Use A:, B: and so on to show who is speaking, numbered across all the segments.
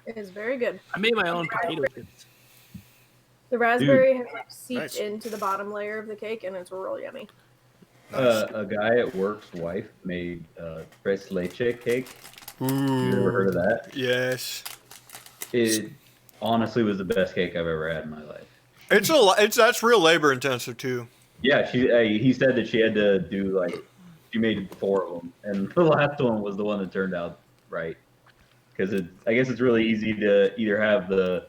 A: It is very good.
B: I made my own potato chips.
A: The raspberry has seeped into the bottom layer of the cake, and it's real yummy.
C: A guy at work's wife made tres leche cake.
D: Ooh,
C: You ever heard of that?
D: Yes.
C: It honestly was the best cake I've ever had in my life.
D: That's real labor intensive too.
C: Yeah, he said that she had to do she made 4 of them, and the last one was the one that turned out right. Because I guess it's really easy to either have the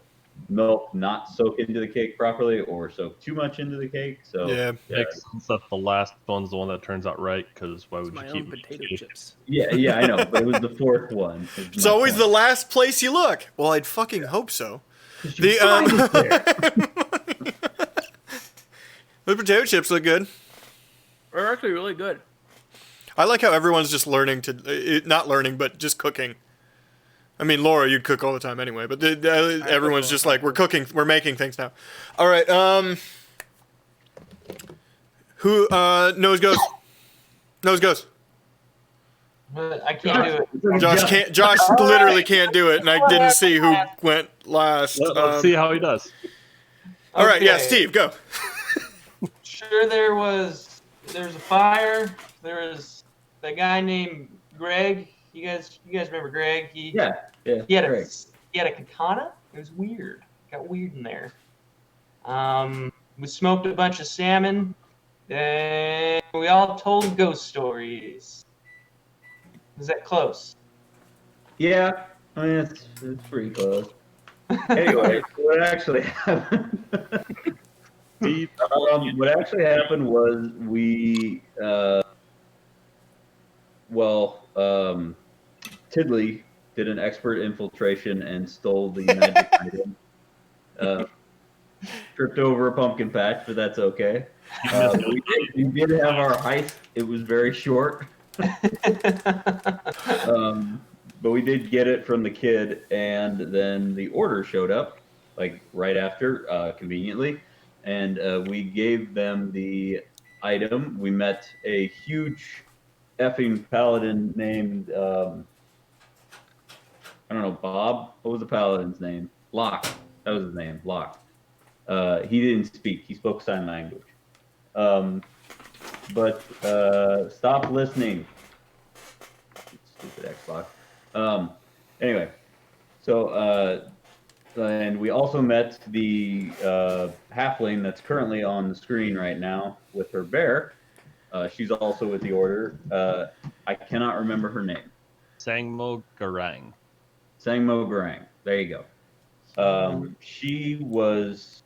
C: milk not soak into the cake properly or soak too much into the cake. So
D: Yeah.
E: Makes sense that the last one's the one that turns out right, because why would
B: My
E: you
B: own
E: keep
B: potato chips.
C: yeah, I know, but it was the 4th one.
D: It's always the last place you look. Well, I'd fucking hope so. The the potato chips look good.
B: They're actually really good.
D: I like how everyone's just learning not learning, but just cooking. I mean, Laura, you'd cook all the time anyway, but everyone's just like, we're making things now. All right, who nose goes? Nose goes.
F: But I can't do it.
D: Josh can't. Josh literally can't do it, and I didn't see who went last.
E: Let's see how he does.
D: All right, yeah,
F: Okay.
D: Steve, go.
F: Sure, there's a fire. There was that guy named Greg. You guys remember Greg? He had
C: Greg.
F: a katana. It was weird. Got weird in there. We smoked a bunch of salmon, and we all told ghost stories. Is that close?
C: Yeah, I mean it's pretty close. Anyway, what actually happened?
E: Steve,
C: What actually happened was we, Tidley did an expert infiltration and stole the magic item. Tripped over a pumpkin patch, but that's okay. We did have our heist. It was very short. But we did get it from the kid, and then the order showed up, like right after, conveniently, and we gave them the item. We met a huge effing paladin named, I don't know, Bob? What was the paladin's name? Locke. That was his name, Locke. He didn't speak. He spoke sign language. But stop listening. Stupid Xbox. Anyway, so and we also met the halfling that's currently on the screen right now with her bear. She's also with the order. I cannot remember her name.
E: Sangmo Garang.
C: Sangmo Garang. There you go. She was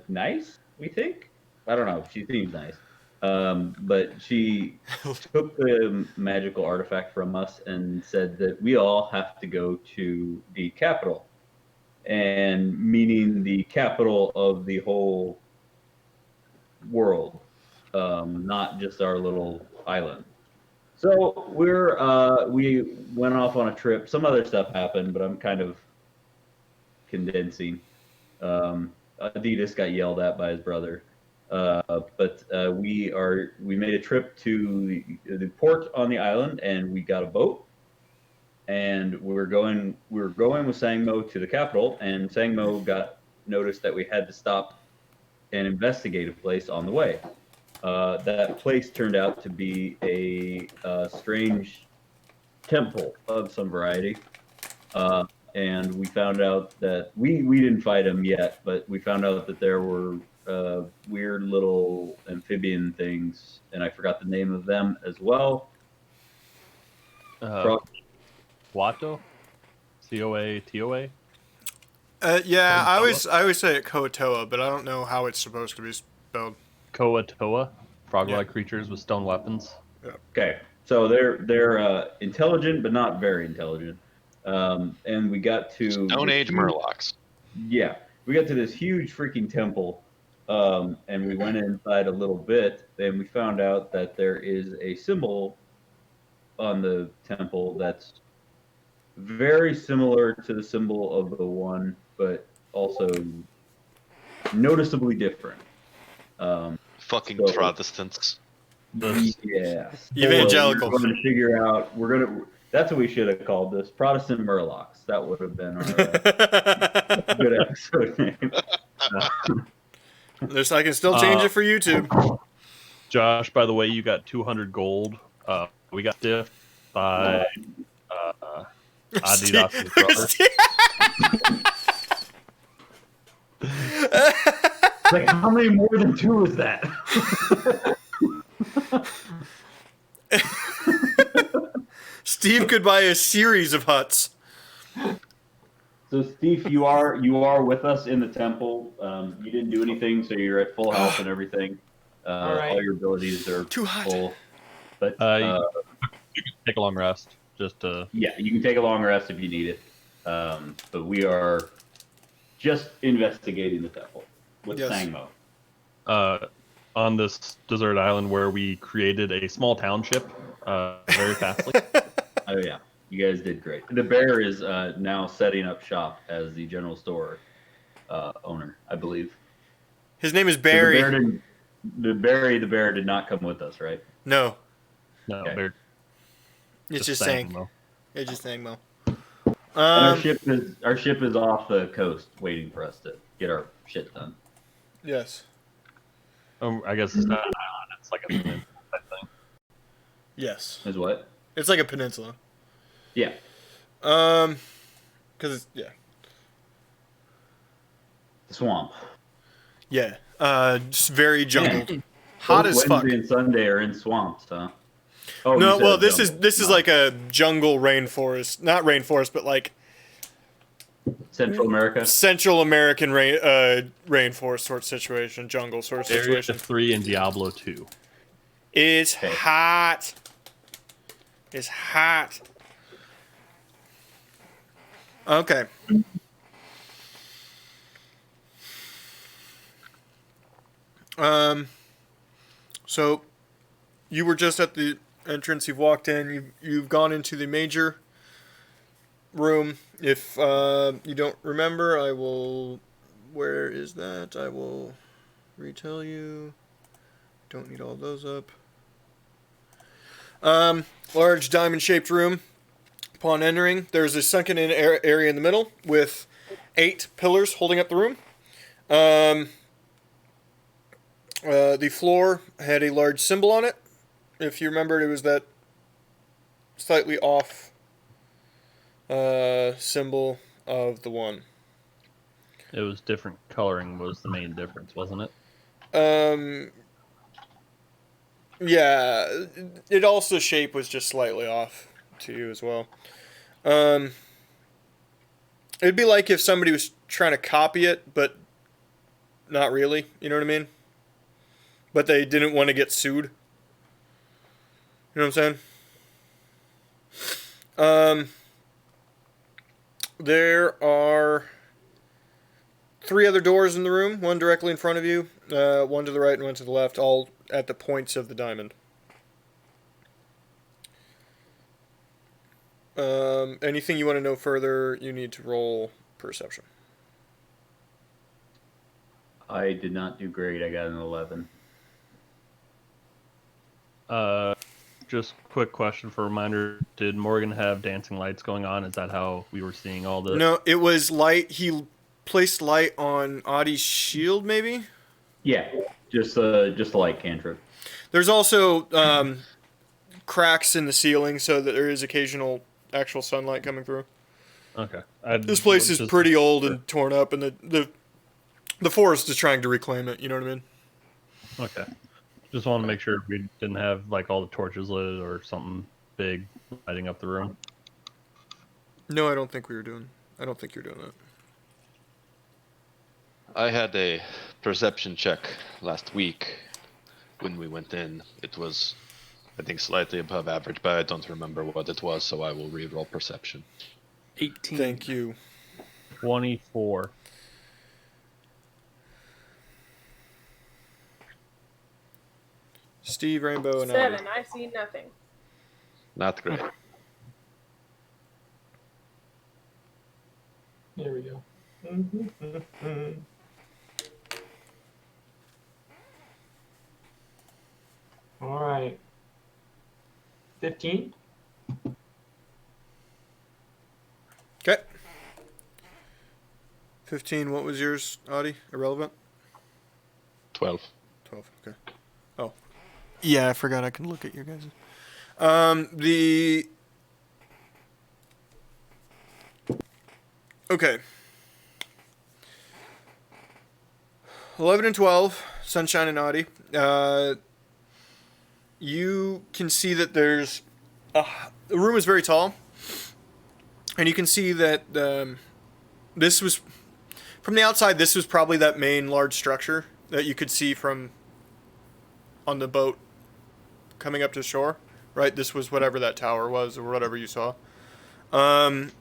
C: nice, we think. I don't know. She seems nice. But she took the magical artifact from us and said that we all have to go to the capital, and meaning the capital of the whole world, not just our little island. So we went off on a trip. Some other stuff happened, but I'm kind of condensing. Adidas got yelled at by his brother. But we made a trip to the port on the island, and we got a boat, and we were going with Sangmo to the capital, and Sangmo noticed that we had to stop and investigate a place on the way. That place turned out to be a strange temple of some variety. And we found out that we didn't fight him yet, but we found out that there were weird little amphibian things, and I forgot the name of them as well.
E: Wato? Coatoa?
D: Yeah, I always say it Koatoa, but I don't know how it's supposed to be spelled.
E: Coatoa? Frog-like creatures with stone weapons.
C: Okay, so they're intelligent, but not very intelligent. And we got to
G: Stone Age Murlocs.
C: Yeah, we got to this huge freaking temple, and we went inside a little bit, and we found out that there is a symbol on the temple that's very similar to the symbol of the one, but also noticeably different.
G: Fucking Protestants.
C: Yeah.
D: Evangelical.
C: We're going to figure out. That's what we should have called this. Protestant Murlocs. That would have been our good episode name.
D: I can still change it for YouTube.
E: Josh, by the way, you got 200 gold. We got stiffed by Adidas' brother.
C: Like, how many more than 2 is that?
D: Steve could buy a series of huts.
C: So, Steve, you are with us in the temple. You didn't do anything, so you're at full health and everything.
F: All right.
C: All your abilities are
D: Too hot.
C: full. But
E: You can take a long rest. Just to...
C: yeah, you can take a long rest if you need it. But we are just investigating the temple with
D: Yes.
C: Sangmo.
E: On this desert island where we created a small township very fastly.
C: Oh yeah, you guys did great. The bear is now setting up shop as the general store owner, I believe.
D: His name is
C: So
D: Barry.
C: the bear did not come with us, right?
D: No,
E: No,
C: Okay.
E: they're
D: it's just
E: saying,
D: saying.
E: though.
D: It's just saying, Mo.
C: And our ship is off the coast, waiting for us to get our shit done.
D: Yes.
E: I guess it's not an island. It's like a peninsula type thing.
D: Yes.
C: Is what?
D: It's like a peninsula.
C: Yeah.
D: Because it's
C: Swamp.
D: yeah. Just very jungled. Hot
C: Both
D: as fuck.
C: Wednesday and Sunday are in swamps, huh? Oh,
D: No,
C: you said
D: well, this
C: jungle.
D: is like a jungle rainforest, not rainforest, but like
C: Central America.
D: Central American rainforest sort of situation, jungle sort of
E: Area
D: situation.
E: 3 and Diablo 2.
D: It's
C: Okay.
D: hot. It's hot. Okay. So you were just at the entrance. You've walked in. You've gone into the major room. If you don't remember, I will. Where is that? I will retell you. Don't need all those up. Large diamond-shaped room. Upon entering, there's a sunken-in area in the middle with 8 pillars holding up the room. The floor had a large symbol on it. If you remembered, it was that slightly off symbol of the one.
E: It was different coloring was the main difference, wasn't it?
D: Yeah, it also shape was just slightly off to you as well. It'd be like if somebody was trying to copy it, but not really. You know what I mean? But they didn't want to get sued. You know what I'm saying? There are 3 other doors in the room, one directly in front of you, one to the right and one to the left, all at the points of the diamond. Anything you want to know further, you need to roll perception.
C: I did not do great. I got an 11.
E: Just quick question for a reminder: did Morgan have dancing lights going on? Is that how we were seeing all the?
D: No, it was light. He placed light on Adi's shield, maybe?
C: Yeah, just a light cantrip.
D: There's also cracks in the ceiling so that there is occasional actual sunlight coming through.
E: Okay.
D: This place is pretty old and torn up, and the forest is trying to reclaim it. You know what I mean?
E: Okay. Just want to make sure we didn't have like all the torches lit or something big lighting up the room.
D: No, I don't think you're doing that.
G: I had a perception check last week when we went in. It was, I think, slightly above average, but I don't remember what it was, so I will re-roll perception.
B: 18.
D: Thank you.
E: 24.
D: Steve, Rainbow, and Adi.
A: 7. I see nothing.
G: Not great.
F: There we go. All right. 15.
D: 15. What was yours, Audie? Irrelevant?
G: 12.
D: 12. Okay. Oh. Yeah, I forgot I could look at your guys'. Okay. 11 and 12, Sunshine and Audie. You can see that there's... the room is very tall. And you can see that this was... From the outside, this was probably that main large structure that you could see from on the boat coming up to shore, right? This was whatever that tower was or whatever you saw. You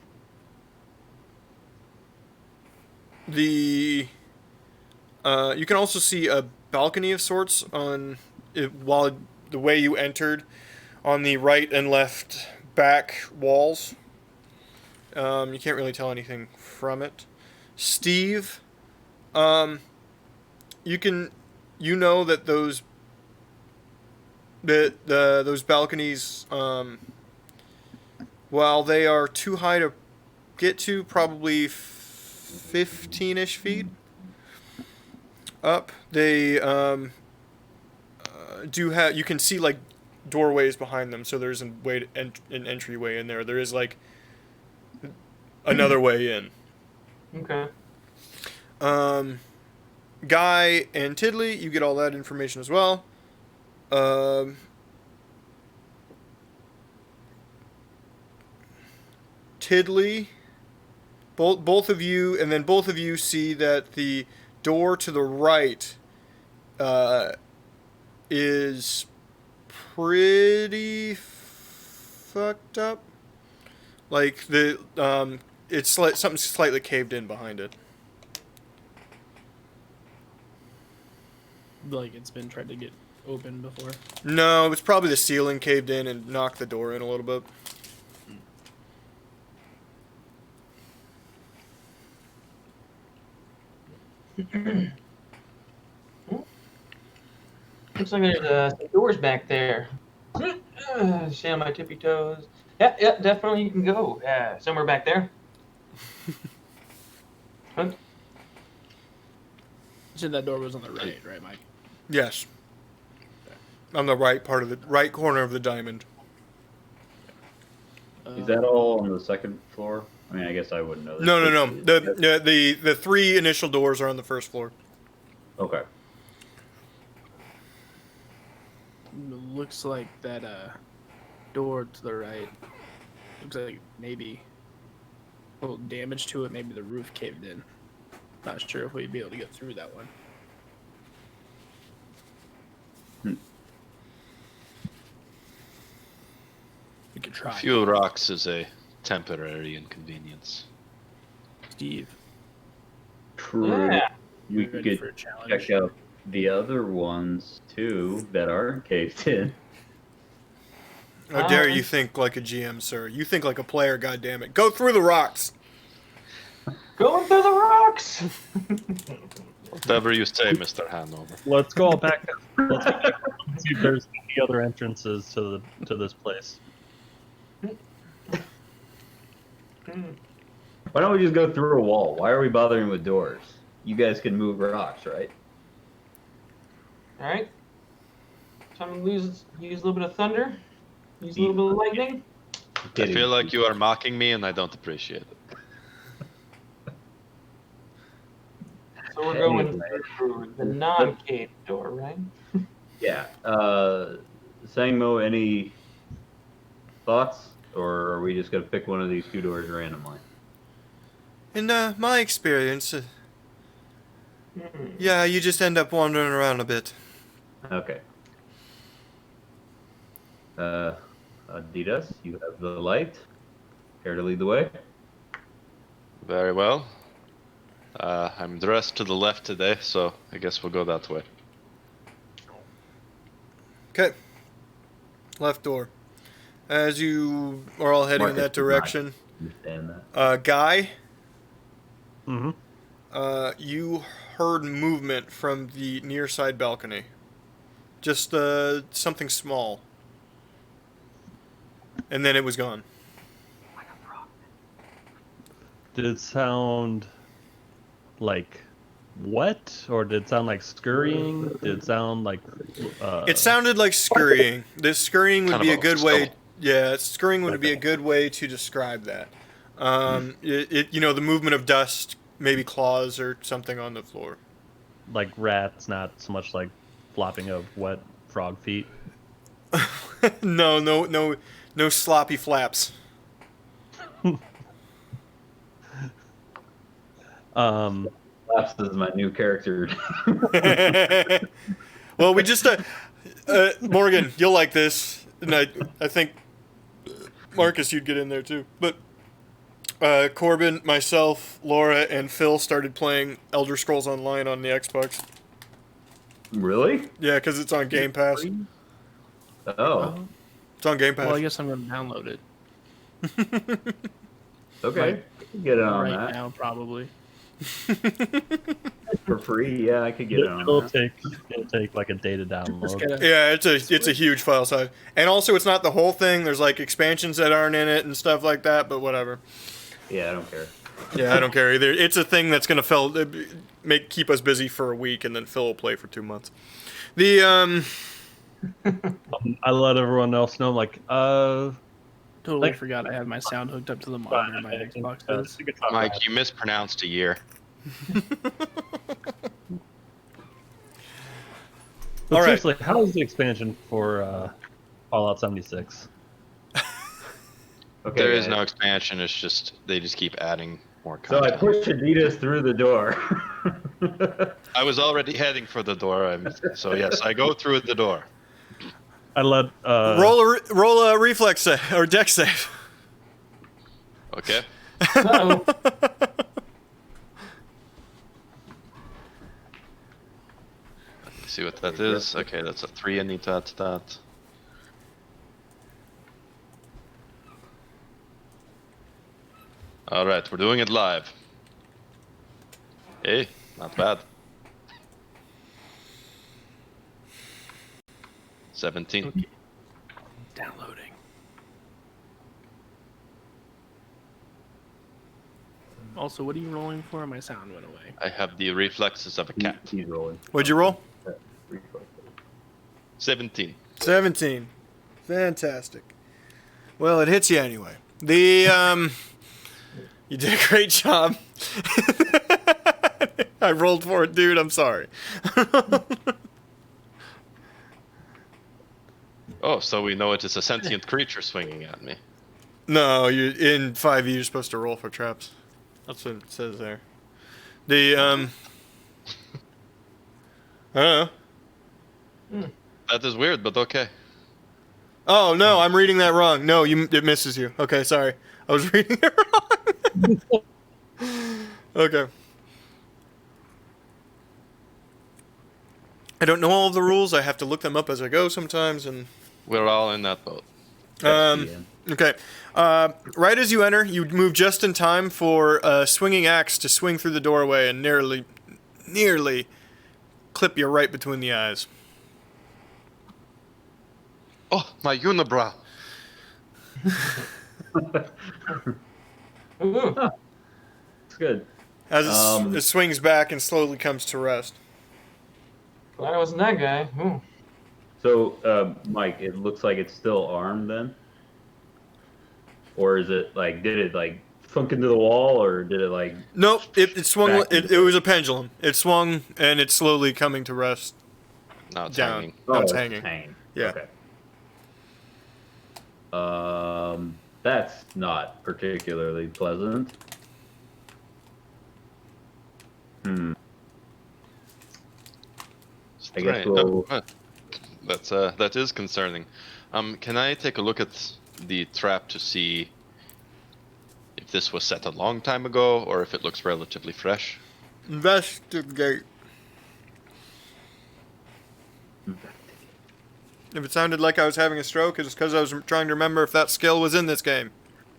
D: can also see a balcony of sorts on while the way you entered on the right and left back walls. You can't really tell anything from it. Steve, you know that those balconies, while they are too high to get to, probably 15-ish feet up, they do have. You can see like doorways behind them, so there's an entryway in there. There is like another way in.
F: Okay.
D: Guy and Tiddly, you get all that information as well. Tiddly, both of you, and then both of you see that the door to the right is pretty fucked up. Like it's like something slightly caved in behind it.
B: Like it's been tried to get open before.
D: No, it's probably the ceiling caved in and knocked the door in a little bit.
F: Looks like there's some doors back there. Stand on my tippy toes. Yeah, definitely you can go. Somewhere back there.
B: You said that door was on the right, Mike?
D: Yes. On the right corner of the diamond.
C: Is that all on the second floor? I mean, I guess I wouldn't know.
D: No. The three initial doors are on the first floor.
C: Okay.
B: Looks like that door to the right. Looks like maybe a little damage to it. Maybe the roof caved in. Not sure if we'd be able to get through that one. We could
G: A
B: try.
G: few rocks is a temporary inconvenience.
B: Steve,
C: True.
F: Yeah.
C: We
B: you ready for
C: could
B: a challenge?
C: check out the other ones too that aren't caved in.
D: How dare you think like a GM, sir? You think like a player, goddammit. Go through the rocks!
F: Going through the rocks.
G: Whatever you say, Mr. Hanover.
E: Let's go back. Let's go back and see if there's any other entrances to this place.
C: Why don't we just go through a wall? Why are we bothering with doors? You guys can move rocks, right?
F: Alright. Time to use a little bit of thunder. Use a little bit of lightning.
G: I feel like you are mocking me and I don't appreciate it.
F: So we're going through the non-cave door, right?
C: Yeah. Sangmo, any thoughts? Or are we just going to pick one of these two doors randomly?
D: In my experience, yeah, you just end up wandering around a bit.
C: Okay. Adidas, you have the light. Care to lead the way?
G: Very well. I'm dressed to the left today, so I guess we'll go that way.
D: Okay. Left door. As you are all heading in
C: Marcus
D: that
C: does not
D: direction,
C: understand that.
D: Guy,
E: Mm-hmm.
D: you heard movement from the near side balcony. Just something small. And then it was gone.
E: Did it sound like what, or did it sound like scurrying? Did it sound like?
D: It sounded like scurrying. The scurrying would
G: Kind
D: be
G: of
D: a
G: a
D: good way.
G: scuffle.
D: Yeah, scurrying would be a
E: Okay.
D: good way to describe that. The movement of dust, maybe claws or something on the floor.
E: Like rats, not so much like flopping of wet frog feet.
D: No sloppy flaps.
C: Laps is my new character.
D: Well, we just Morgan, you'll like this, and I think Marcus, you'd get in there too. But Corbin, myself, Laura, and Phil started playing Elder Scrolls Online on the Xbox.
C: Really?
D: Yeah, because it's on Game Pass.
C: Oh,
D: It's on Game Pass.
B: Well, I guess I'm gonna download it
C: okay. Get it on
B: right
C: that
B: now, probably.
C: for free. Yeah, I could get it on
E: It'll
C: that.
E: take like a day to
B: Just
E: download.
B: gotta-
D: Yeah, it's a huge file size, and also it's not the whole thing. There's like expansions that aren't in it and stuff like that. But whatever.
C: Yeah, I don't care.
D: Yeah, I don't care either. It's a thing that's gonna keep us busy for a week, and then Phil will play for 2 months. The
E: I let everyone else know. I'm like,
B: Totally
E: Like-
B: forgot I had my sound hooked up to the monitor. My Xbox does.
G: Mike, you mispronounced a year.
E: But
D: All right.
E: seriously, how is the expansion for Fallout 76?
C: Okay.
G: There is
C: guys.
G: no expansion. It's just they just keep adding more
C: So I
G: content.
C: pushed Adidas through the door.
G: I was already heading for the door. So yes, I go through the door.
E: I let
D: roll a reflex save, or dex save.
G: Okay.
F: Uh-oh.
G: See what that is. Okay, that's a 3. I need to add to that. All right, we're doing it live. Hey, not bad. 17.
B: Downloading. Also, what are you rolling for? My sound went away.
G: I have the reflexes of a cat.
C: He's rolling.
D: What'd you roll?
G: 17.
D: 17. Fantastic. Well, it hits you anyway. The you did a great job. I rolled for it, dude. I'm sorry.
G: Oh, so we know it is a sentient creature swinging at me.
D: No, you in 5e you're supposed to roll for traps. That's what it says there. The I don't know.
G: That is weird, but okay.
D: Oh no, I'm reading that wrong. No, it misses you. Okay, sorry. I was reading it wrong. Okay. I don't know all of the rules. I have to look them up as I go sometimes, and
G: We're all in that boat.
D: okay. Right as you enter, you move just in time for a swinging axe to swing through the doorway and nearly clip you right between the eyes.
G: Oh, my unibrow.
F: Ooh.
C: It's good.
D: As it swings back and slowly comes to rest.
F: Glad it wasn't that guy. Ooh.
C: So, Mike, it looks like it's still armed then? Or is it like, did it like thunk into the wall, or did it like?
D: Nope, it swung.
C: Back.
D: It was a pendulum. It swung and it's slowly coming to rest.
G: Now it's
D: Down.
G: hanging.
D: No, it's hanging. Yeah.
C: Okay. That's not particularly pleasant. I guess
G: Strange.
C: we'll-
G: That is concerning. Can I take a look at the trap to see if this was set a long time ago or if it looks relatively fresh?
D: Investigate. If it sounded like I was having a stroke, it's because I was trying to remember if that skill was in this game.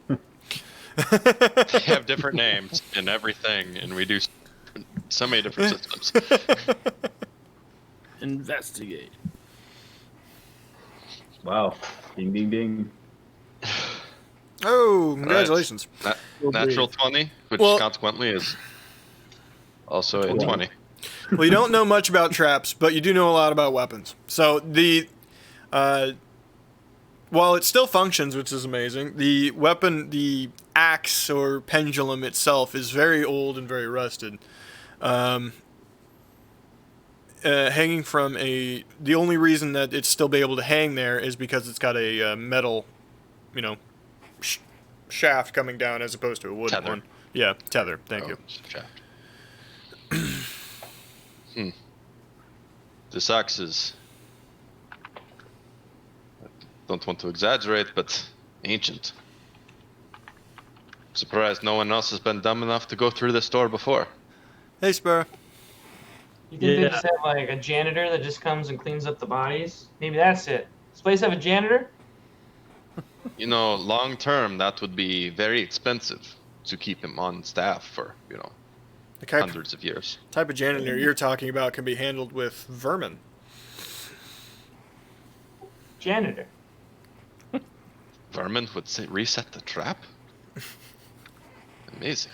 G: They have different names and everything, and we do so many different systems.
B: Investigate.
C: Wow. Ding, ding, ding.
D: Oh, congratulations.
G: Natural 20, which
D: Well-
G: consequently is Also a
C: 20.
G: 20.
D: Well, you don't know much about traps, but you do know a lot about weapons. So while it still functions, which is amazing, the weapon, the axe or pendulum itself, is very old and very rusted. Hanging from the only reason that it's still be able to hang there is because it's got a metal, shaft coming down as opposed to a wooden
G: Tether.
D: one. Yeah, tether. Thank you.
G: It's a shaft. This axe is, I don't want to exaggerate, but ancient. Surprised no one else has been dumb enough to go through this door before.
D: Hey, Sparrow.
F: You think they
E: Yeah.
F: just have like a janitor that just comes and cleans up the bodies? Maybe that's it. This place have a janitor?
G: You know, long term, that would be very expensive to keep him on staff for,
D: The type
G: hundreds of years.
D: of janitor you're talking about can be handled with vermin.
F: Janitor.
G: Vermin would reset the trap? Amazing.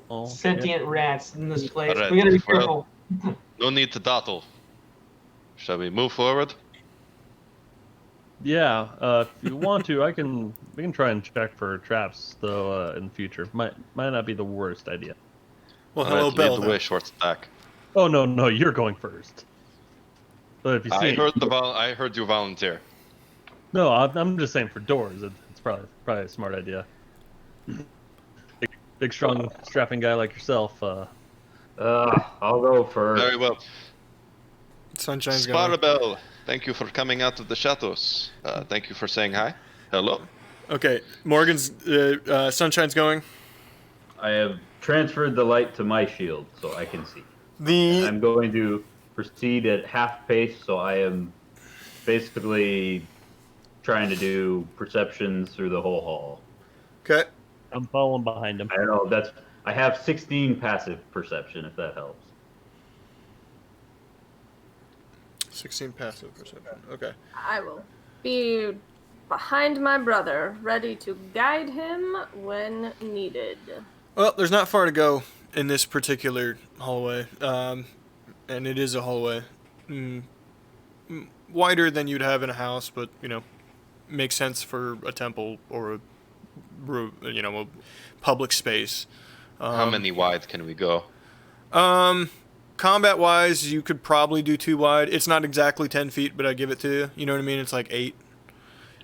E: Oh,
F: Sentient rats in this place.
G: Alright,
F: We gotta be
G: well-
F: careful.
G: No need to dawdle. Shall we move forward?
E: Yeah, if you want to, we can try and check for traps though in the future. Might not be the worst idea.
D: Well,
G: Alright,
D: hello,
G: lead
D: Bell.
G: the
D: then.
G: way, short stack.
E: Oh no, you're going first. But if you see,
G: I heard you volunteer.
E: no, I'm just saying for doors, it's probably a smart idea. Big strong, strapping guy like yourself.
C: I'll go first.
G: Very well.
D: Sunshine's going.
G: Sparabel, thank you for coming out of the shadows. Thank you for saying hi. Hello.
D: Okay, Morgan's Sunshine's going.
C: I have transferred the light to my shield so I can see.
D: The
C: I'm going to proceed at half pace, so I am basically trying to do perceptions through the whole hall.
D: okay.
E: I'm following behind him.
C: I don't know. I have 16 passive perception, if that helps.
D: 16 passive perception. Okay.
A: I will be behind my brother, ready to guide him when needed.
D: Well, there's not far to go in this particular hallway, and it is a hallway, wider than you'd have in a house, but makes sense for a temple or a public space.
G: How many wide can we go?
D: Combat wise, you could probably do 2 wide. It's not exactly 10 feet, but I give it to you. You know what I mean? It's like 8.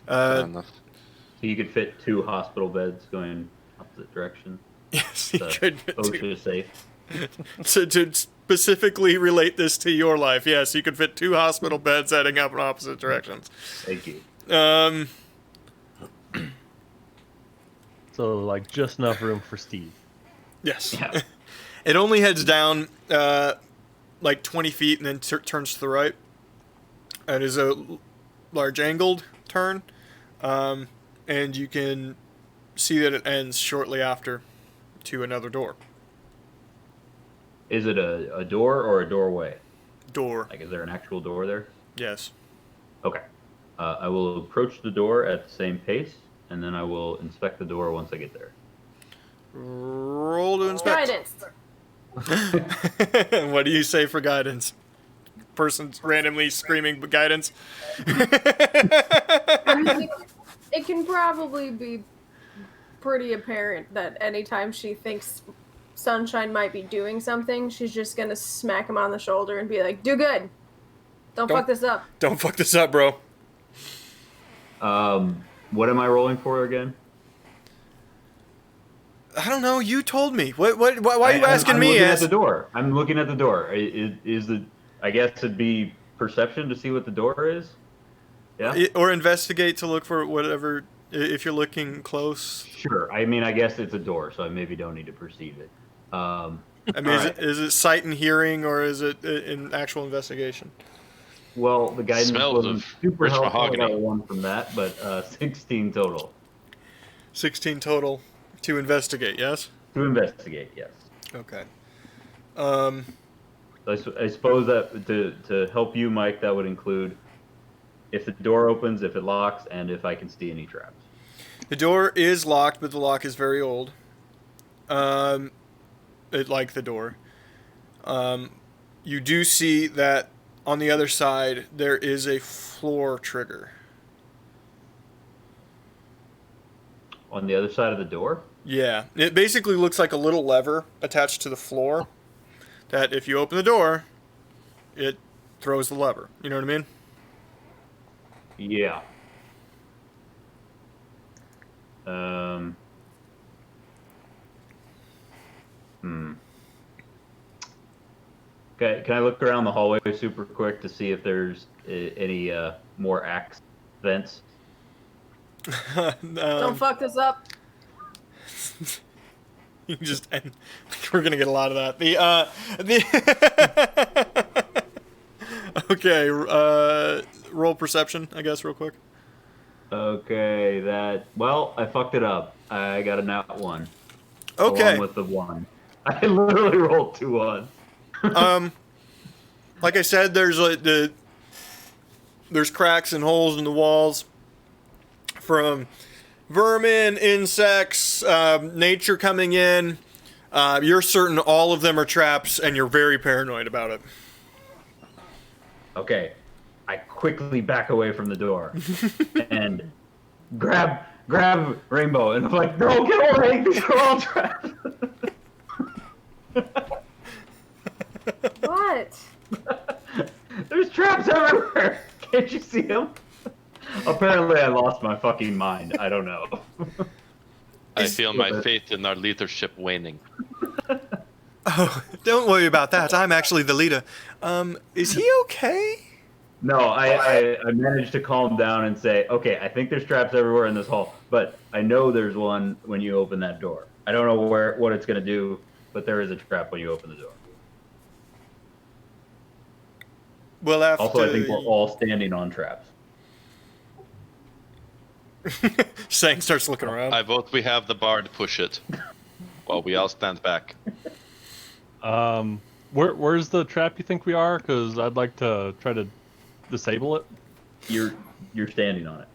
G: Fair enough.
C: So you could fit 2 hospital beds going opposite direction.
D: Yes, you
C: The
D: could.
C: OSHA safe.
D: To specifically relate this to your life, yes, you could fit 2 hospital beds heading up in opposite directions.
C: Thank you.
E: So like just enough room for Steve.
D: Yes.
C: Yeah.
D: It only heads down like 20 feet and then turns to the right. It is a large angled turn, and you can see that it ends shortly after to another door.
C: Is it a door or a doorway?
D: Door.
C: Like, is there an actual door there?
D: Yes.
C: Okay. I will approach the door at the same pace, and then I will inspect the door once I get there.
D: Roll to inspect.
A: Guidance.
D: What do you say for guidance? Person's randomly screaming guidance.
A: I mean, it can probably be pretty apparent that anytime she thinks Sunshine might be doing something, she's just gonna smack him on the shoulder and be like, "Do good. Don't fuck this up."
D: Don't fuck this up, bro.
C: What am I rolling for again?
D: I don't know. You told me. Why are you asking
C: I'm
D: me?
C: looking at the door. I'm looking at the door. I guess it'd be perception to see what the door is. Yeah.
D: Or investigate to look for whatever. If you're looking close.
C: Sure. I mean, I guess it's a door, so I maybe don't need to perceive it.
D: I mean, is it sight and hearing, or is it an actual investigation?
C: Well, the guidance
G: Smells
C: wasn't
G: of
C: super
G: rich
C: helpful. I got
G: mahogany.
C: a 1 from that, but 16 total.
D: 16 total to investigate. Yes.
C: To investigate, yes.
D: Okay.
C: So I suppose that to help you, Mike, that would include if the door opens, if it locks, and if I can see any traps.
D: The door is locked, but the lock is very old. like the door. You do see that on the other side there is a floor trigger.
C: On the other side of the door?
D: Yeah, it basically looks like a little lever attached to the floor that if you open the door, it throws the lever. You know what I mean?
C: Yeah. Okay, can I look around the hallway super quick to see if there's any more axe vents?
A: Don't fuck this up.
D: You can just end. We're gonna get a lot of that. The okay. Roll perception, I guess, real quick.
C: Okay, well, I fucked it up. I got a nat 1.
D: Okay.
C: Along with the 1. I literally rolled 2 ones.
D: Like I said, there's cracks and holes in the walls from vermin, insects, nature coming in. You're certain all of them are traps, and you're very paranoid about it.
C: Okay, I quickly back away from the door and grab Rainbow, and I'm like, no, get away! These are all traps.
A: What?
C: There's traps everywhere. Can't you see them? Apparently, I lost my fucking mind. I don't know.
G: I feel my faith in our leadership waning.
D: Oh, don't worry about that. I'm actually the leader. Is he okay?
C: No, I managed to calm down and say, okay, I think there's traps everywhere in this hall, but I know there's one when you open that door. I don't know what it's gonna do, but there is a trap when you open the door.
D: Well, after
C: Also, I think we're all standing on traps.
D: Sang starts looking around.
G: I vote we have the bard push it, while we all stand back.
E: Where's the trap you think we are? Because I'd like to try to disable it.
C: You're standing on it.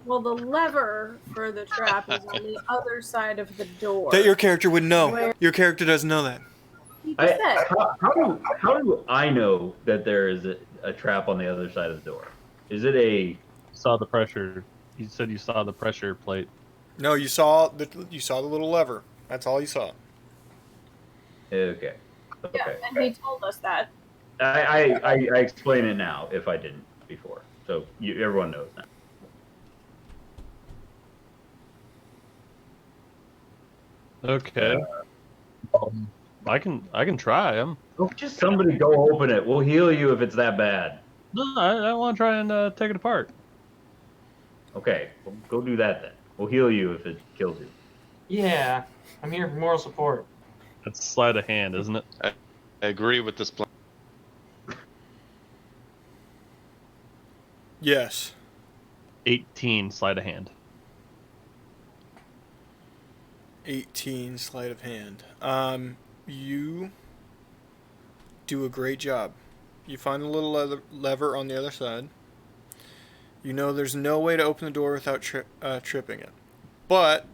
A: Well, the lever for the trap is on the other side of the door.
D: That your character would know.
A: Where-
D: Your character doesn't know that.
A: He just said.
C: How do I know that there is a trap on the other side of the door? Is it a...
E: Saw the pressure. You said you saw the pressure plate.
D: No, you saw the little lever. That's all you saw.
C: Okay.
A: Yeah,
C: Okay.
A: and he told us that.
C: I explain it now if I didn't before. So everyone knows now.
E: Okay. I can try.
C: Just somebody go open it. We'll heal you if it's that bad.
E: No, I want to try and take it apart.
C: Okay, well, go do that then. We'll heal you if it kills you.
F: Yeah, I'm here for moral support.
E: It's sleight of hand, isn't it?
G: I agree with this plan.
D: Yes.
E: 18 sleight of hand.
D: 18 sleight of hand. You do a great job. You find the little lever on the other side. You know there's no way to open the door without tripping it. But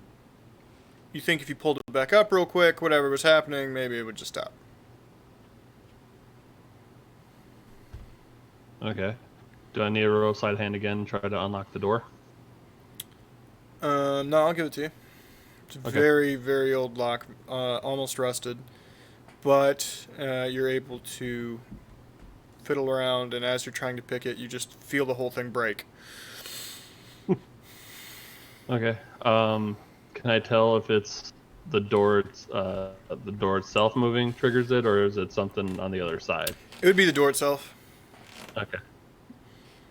D: you think if you pulled it back up real quick, whatever was happening, maybe it would just stop.
E: Okay. Do I need a roll sleight of hand again and try to unlock the door?
D: No, I'll give it to you. It's a
E: Okay.
D: very, very old lock, almost rusted. But you're able to fiddle around, and as you're trying to pick it, you just feel the whole thing break.
E: Okay. Can I tell if it's the door itself moving triggers it, or is it something on the other side?
D: It would be the door itself.
E: Okay.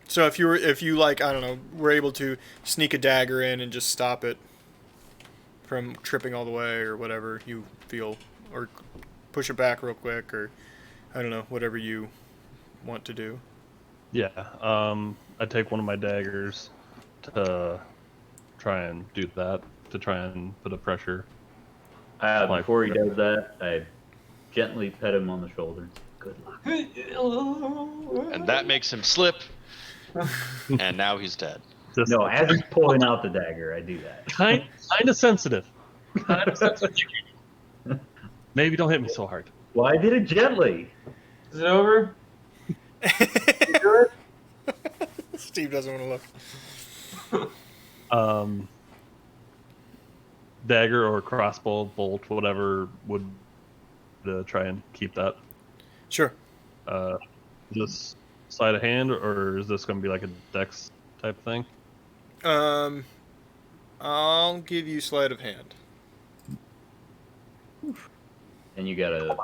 D: So if you like, I don't know, were able to sneak a dagger in and just stop it from tripping all the way, or whatever you feel, or push it back real quick, or I don't know, whatever you want to do.
E: Yeah. I take one of my daggers to try and do that, to try and put a pressure.
C: Before he does that, I gently pet him on the shoulder. Good luck.
G: And that makes him slip. And now he's dead.
E: Just
C: No, as he's pulling out the dagger, I do that.
E: kind of sensitive. Maybe don't hit me so hard.
C: Well, I did it gently.
F: Is it over?
D: Steve doesn't want to look.
E: Dagger or crossbow, bolt, whatever would try and keep that.
D: Sure.
E: Is this sleight of hand, or is this going to be like a dex type thing?
D: I'll give you sleight of hand.
C: And you got a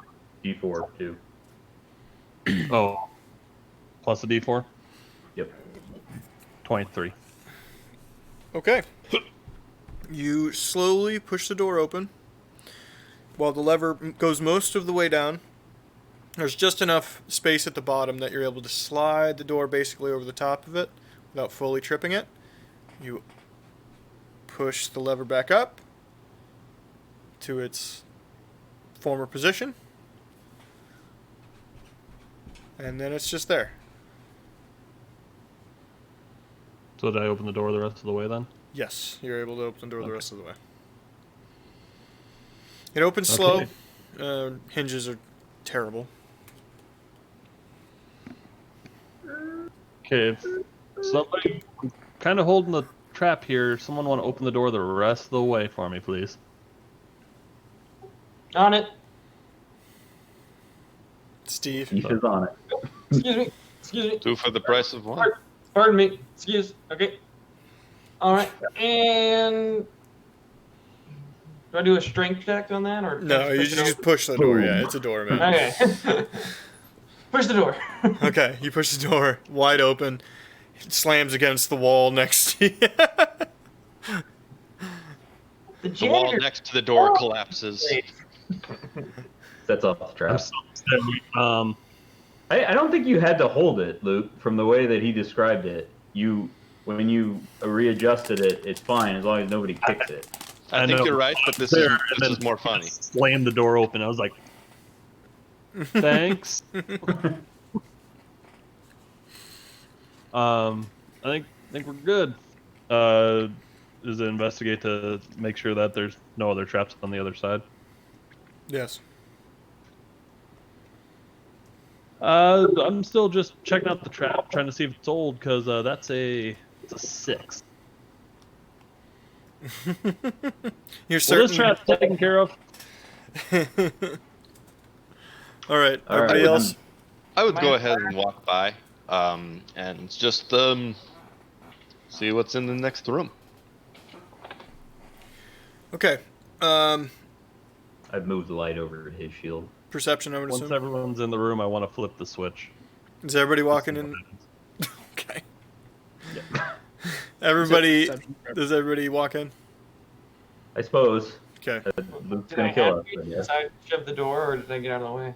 C: D4 too.
E: Oh, plus a d4?
C: Yep.
E: 23.
D: Okay. You slowly push the door open. While the lever goes most of the way down, there's just enough space at the bottom that you're able to slide the door basically over the top of it without fully tripping it. You push the lever back up to its former position. And then it's just there.
E: So did I open the door the rest of the way then?
D: Yes, you're able to open the door the rest of the way. It opens slow.
E: Okay.
D: Hinges are terrible.
E: Okay, if somebody kind of holding the trap here, someone want to open the door the rest of the way for me, please?
F: On it.
D: Steve.
C: He is on it.
F: Excuse me. Excuse me.
G: 2 for the price of 1.
F: Pardon me. Excuse. Okay. All right. And do I do a strength check on that, or
D: No, you just push the door. Yeah, it's a door, man.
F: Okay. Push the door.
D: Okay, you push the door wide open. It slams against the wall next to you.
F: The
G: The wall
F: janitor.
G: next to the door collapses.
C: Sets off the
E: I'm
C: trap.
E: so upset.
C: I don't think you had to hold it, Luke. From the way that he described it, when you readjusted it, it's fine as long as nobody kicks it.
G: I think
E: know.
G: you're right, but this
E: There,
G: is
E: and then
G: more funny.
E: Slammed the door open. I was like, thanks. I think we're good. Is it investigate to make sure that there's no other traps on the other side?
D: Yes.
E: I'm still just checking out the trap, trying to see if it's old, because it's a 6.
D: You're
E: Well,
D: certain.
E: this trap's taken care of.
D: All right.
C: All right,
D: Everybody
C: well,
D: else.
G: I would go ahead and walk by, and just see what's in the next room.
D: Okay.
C: I've moved the light over to his shield.
D: Perception, I would
E: Once
D: assume.
E: everyone's in the room, I want to flip the switch.
D: Is everybody walking in? Okay. Everybody. Does everybody walk in?
C: I suppose.
D: Okay.
C: Luke's
F: Did
C: gonna
F: I
C: kill
F: have
C: us.
F: to?
C: but yeah.
F: Did I shove the door, or did I get out of the way?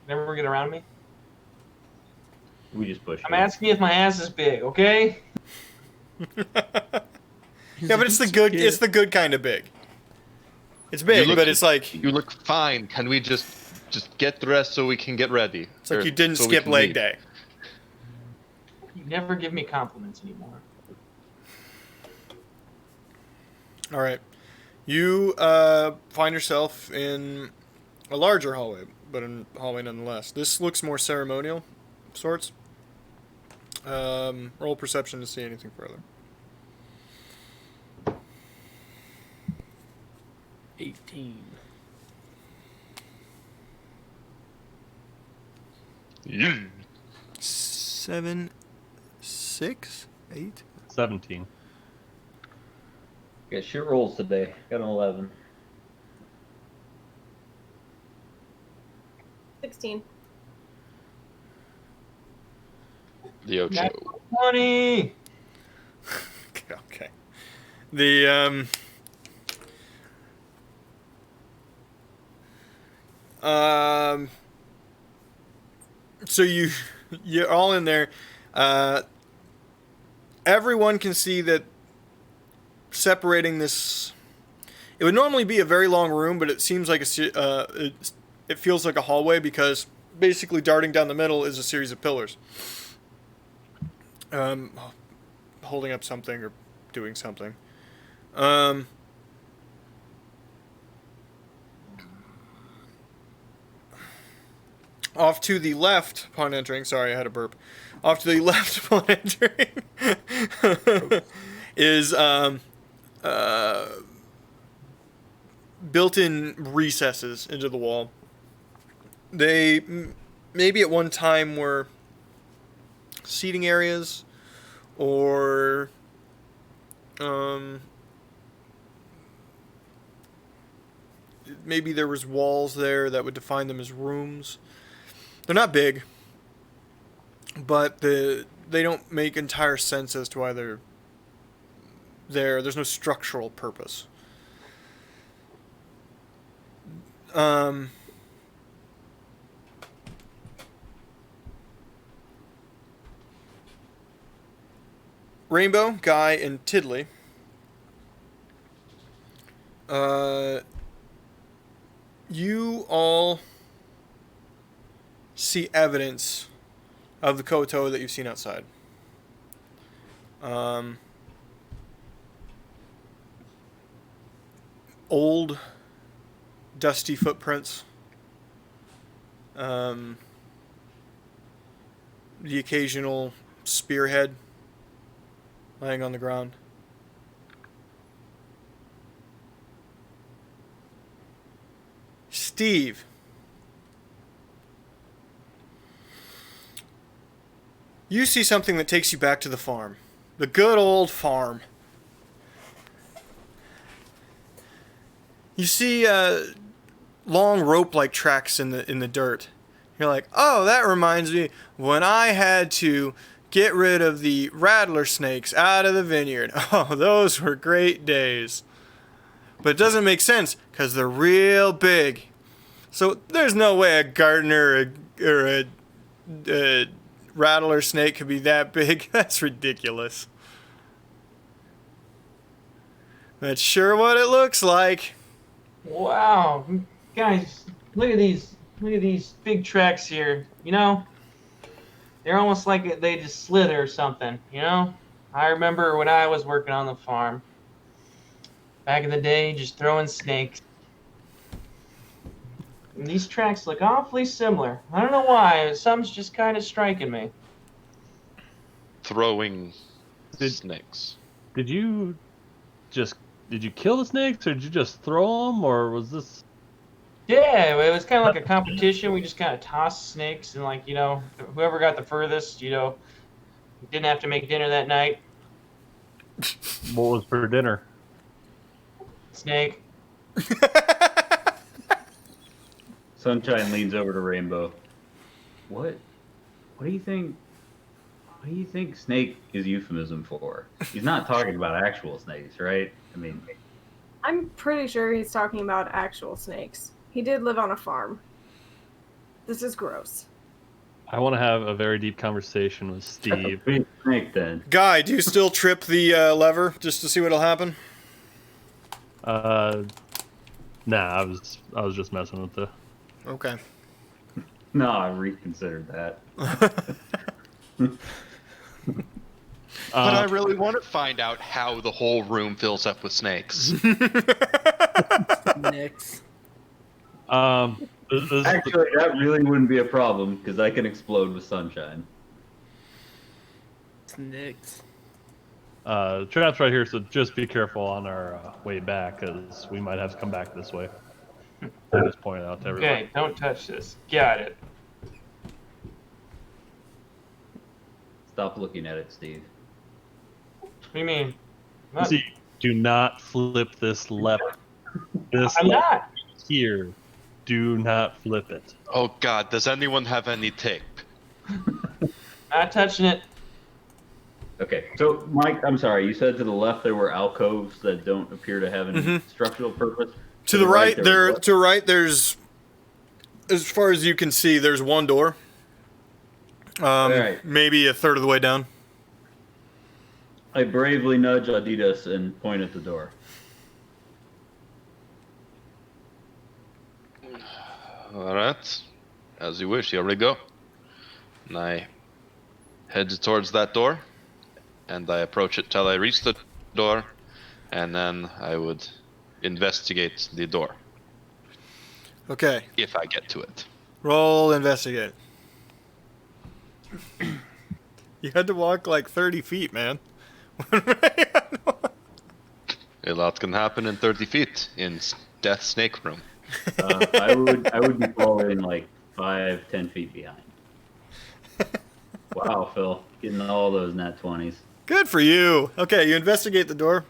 F: Never get around me.
C: We just push.
F: I'm asking if my ass is big, okay?
D: Yeah, but it's the good. It's the good kind of big. It's big,
G: look-
D: but it's like
G: You look fine. Can we just get dressed so we can get ready?
D: it's like you didn't
G: so we
D: skip
G: can
D: leg
G: leave?
D: day.
F: You never give me compliments anymore.
D: All right. You find yourself in a larger hallway, but a hallway nonetheless. This looks more ceremonial of sorts. Roll perception to see anything further.
B: 18.
G: Yeah.
D: 7, 6, 8.
E: 17.
C: Got shit rolls today. Got an 11.
A: 16.
G: The Ocho.
F: 20!
D: Okay. The so you're all in there. Everyone can see that separating this. It would normally be a very long room, but it seems like it feels like a hallway because basically darting down the middle is a series of pillars. Holding up something or doing something. Off to the left upon entering, sorry, I had a burp. Off to the left upon entering is built-in recesses into the wall. They maybe at one time were seating areas, or maybe there was walls there that would define them as rooms. They're not big, but they don't make entire sense as to why they're there. There's no structural purpose. Rainbow, Guy, and Tiddly. You all see evidence of the Koto that you've seen outside. Old, dusty footprints. The occasional spearhead laying on the ground. Steve. You see something that takes you back to the farm. The good old farm. You see long rope-like tracks in the dirt. You're like, oh, that reminds me when I had to get rid of the rattler snakes out of the vineyard. Oh, those were great days. But it doesn't make sense because they're real big. So there's no way a gardener or a rattler snake could be that big. That's ridiculous. That's sure what it looks like.
F: Wow, guys, look at these big tracks here. You know, they're almost like they just slither or something. You know, I remember when I was working on the farm back in the day, just throwing snakes. And these tracks look awfully similar. I don't know why. Something's just kind of striking me.
G: Throwing snakes.
E: Did you kill the snakes, or did you just throw them, or was this?
F: Yeah, it was kind of like a competition. We just kind of tossed snakes, and like, you know, whoever got the furthest, you know, didn't have to make dinner that night.
E: What was for dinner?
F: Snake.
C: Sunshine leans over to Rainbow. What do you think? What do you think snake is euphemism for? He's not talking about actual snakes, right? I mean,
A: I'm pretty sure he's talking about actual snakes. He did live on a farm. This is gross.
E: I want to have a very deep conversation with Steve.
C: big snake then.
D: Guy, do you still trip the lever just to see what'll happen?
E: Nah, I was just messing with the.
D: Okay.
C: No, I reconsidered that.
G: But I really want to find out how the whole room fills up with snakes.
B: Next.
C: Actually, that really wouldn't be a problem because I can explode with sunshine.
B: Next.
E: Trap's right here, so just be careful on our way back, because we might have to come back this way. I just pointed out to everybody.
F: Okay, don't touch this. Got it.
C: Stop looking at it, Steve.
F: What do you mean? What?
E: See, do not flip this lever. This
F: I'm
E: lever
F: not.
E: here. Do not flip it.
G: Oh God, does anyone have any tape?
F: Not touching it.
C: Okay, so Mike, I'm sorry, you said to the left there were alcoves that don't appear to have any structural purpose.
D: To the right,
C: there was what?
D: there's, as far as you can see, there's one door.
C: Alright.
D: Maybe a third of the way down.
C: I bravely nudge Adidas and point at the door.
G: Alright. As you wish, here we go. And I head towards that door, and I approach it till I reach the door, and then I would investigate the door,
D: Okay.
G: if I get to it.
D: Roll investigate. You had to walk like 30 feet, man.
G: A lot can happen in 30 feet in Death Snake Room.
C: I would be falling like 5-10 feet behind. Wow, Phil, getting all those nat 20s.
D: Good for you. Okay, you investigate the door.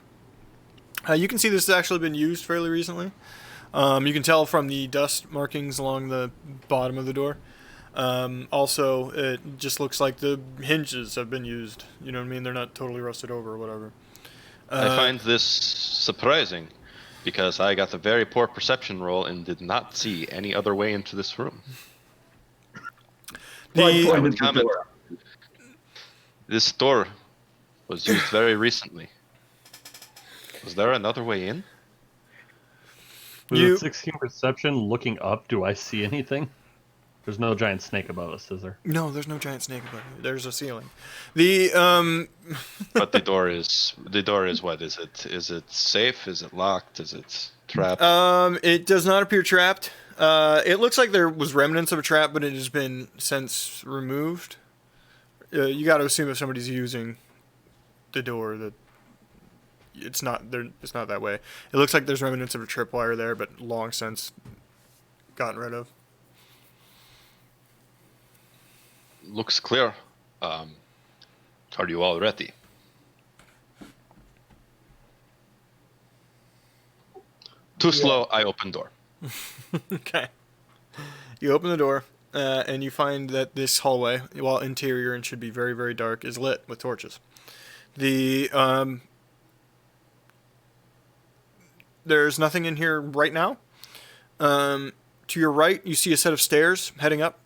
D: You can see this has actually been used fairly recently. You can tell from the dust markings along the bottom of the door. Also, it just looks like the hinges have been used. You know what I mean? They're not totally rusted over or whatever.
G: I find this surprising because I got a very poor perception roll and did not see any other way into this room.
D: The,
G: I would comment. This door was used very recently. Was there another way in?
E: With
D: You-
E: a 16 perception, looking up, do I see anything? There's no giant snake above us, is there?
D: no, there's no giant snake above you. There's a ceiling. The
G: But the door is what is it? Is it safe? Is it locked? Is it trapped?
D: it does not appear trapped. It looks like there was remnants of a trap, but it has been since removed. You got to assume if somebody's using the door that it's not there. It's not that way. It looks like there's remnants of a tripwire there, but long since gotten rid of.
G: Looks clear. Are you all ready? Too slow. I open door.
D: Okay. You open the door, and you find that this hallway, while interior and should be very, very dark, is lit with torches. There's nothing in here right now. To your right, you see a set of stairs heading up,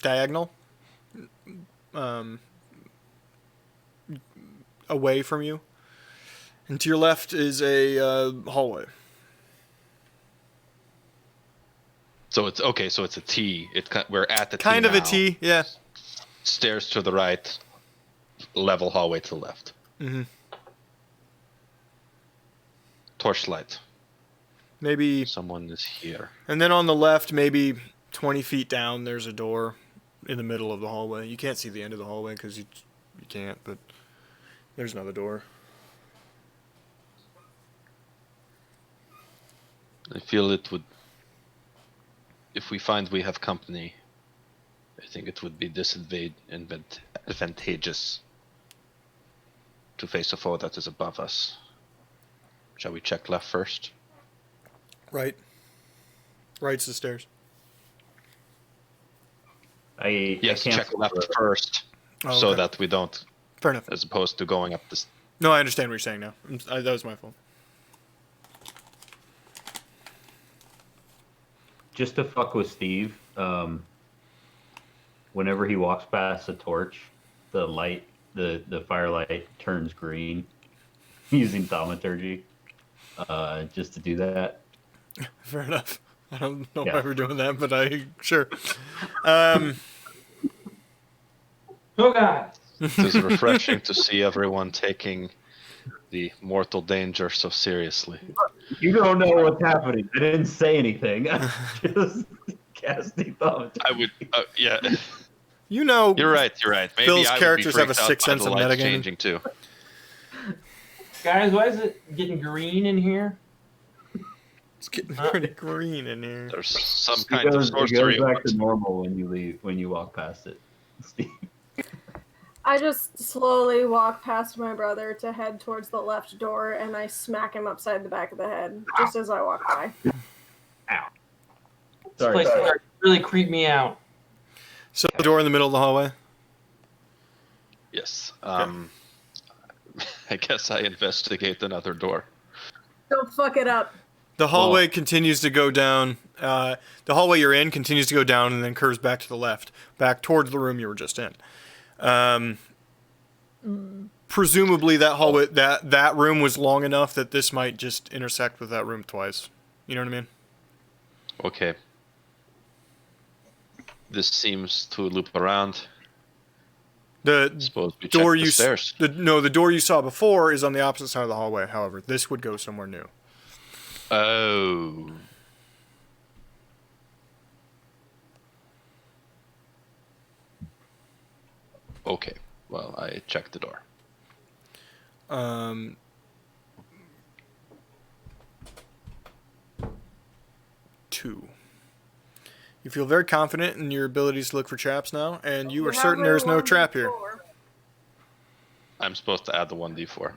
D: diagonal, away from you. And to your left is a hallway.
G: So it's okay. So it's a T. We're at the T
D: Kind of a
G: now.
D: T, yeah.
G: Stairs to the right, level hallway to the left.
D: Mm-hmm.
G: Torchlight.
D: Maybe,
G: Someone is here.
D: and then on the left, maybe 20 feet down, there's a door in the middle of the hallway. You can't see the end of the hallway because you can't, but there's another door.
G: I feel it would. If we find we have company, I think it would be advantageous to face a foe that is above us. Shall we check left first?
D: Right. Right's the stairs.
G: Yes,
C: I
G: check
C: canceled
G: left
C: the-
G: first,
D: Oh,
G: so
D: okay.
G: that we don't,
D: Fair enough.
G: as opposed to going up this.
D: No, I understand what you're saying now. That was my fault.
C: Just to fuck with Steve, whenever he walks past a torch, the light, the firelight turns green using thaumaturgy. Just to do that.
D: Fair enough. I don't know
C: Yeah.
D: why we're doing that, but sure.
F: Oh god.
G: It is refreshing to see everyone taking the mortal danger so seriously.
C: You don't know what's happening. I didn't say anything. Just casting thaumaturgy.
G: I would, yeah.
D: You know,
G: You're right. Maybe
D: Phil's
G: I would be
D: characters have a
G: freaked out
D: sixth
G: by
D: sense
G: the
D: of
G: lights
D: metagaming.
G: changing too.
F: Guys, why is it getting green in here?
D: it's getting pretty green in here.
G: There's some
C: It
G: kind of
C: goes
G: sorcery.
C: back to normal when you walk past it. Steve.
A: I just slowly walk past my brother to head towards the left door, and I smack him upside the back of the head just as I walk by.
F: This
C: Sorry.
F: place started to really creep me out.
D: So the door in the middle of the hallway.
G: Yes. I guess I investigate another door.
A: Don't fuck it up.
D: The hallway continues to go down. The hallway you're in continues to go down and then curves back to the left, back towards the room you were just in. Presumably that hallway, that room was long enough that this might just intersect with that room twice. You know what I mean?
G: Okay. This seems to loop around.
D: The
G: Suppose we
D: door
G: check the stairs.
D: the door you saw before is on the opposite side of the hallway. However, this would go somewhere new.
G: Oh. Okay. Well, I checked the door.
D: 2. You feel very confident in your abilities to look for traps now, and you are
A: have
D: certain
A: a
D: there is no trap here.
A: 1d4.
G: I'm supposed to add the 1d4.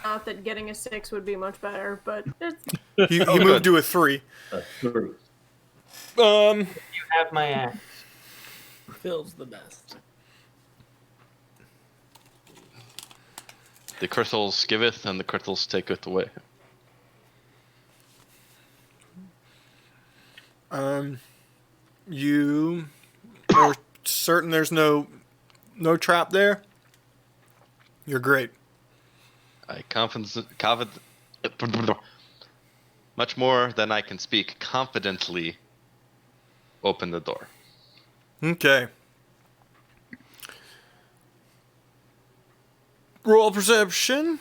A: Not that getting a 6 would be much better, but it's
D: He
G: Oh,
D: moved
G: good.
D: to a 3.
C: That's true.
F: You have my axe.
B: Phil's the best.
G: The crystals giveth, and the crystals taketh away.
D: You are certain there's no trap there? You're great.
G: I much more than I can speak confidently open the door.
D: Okay. Roll perception.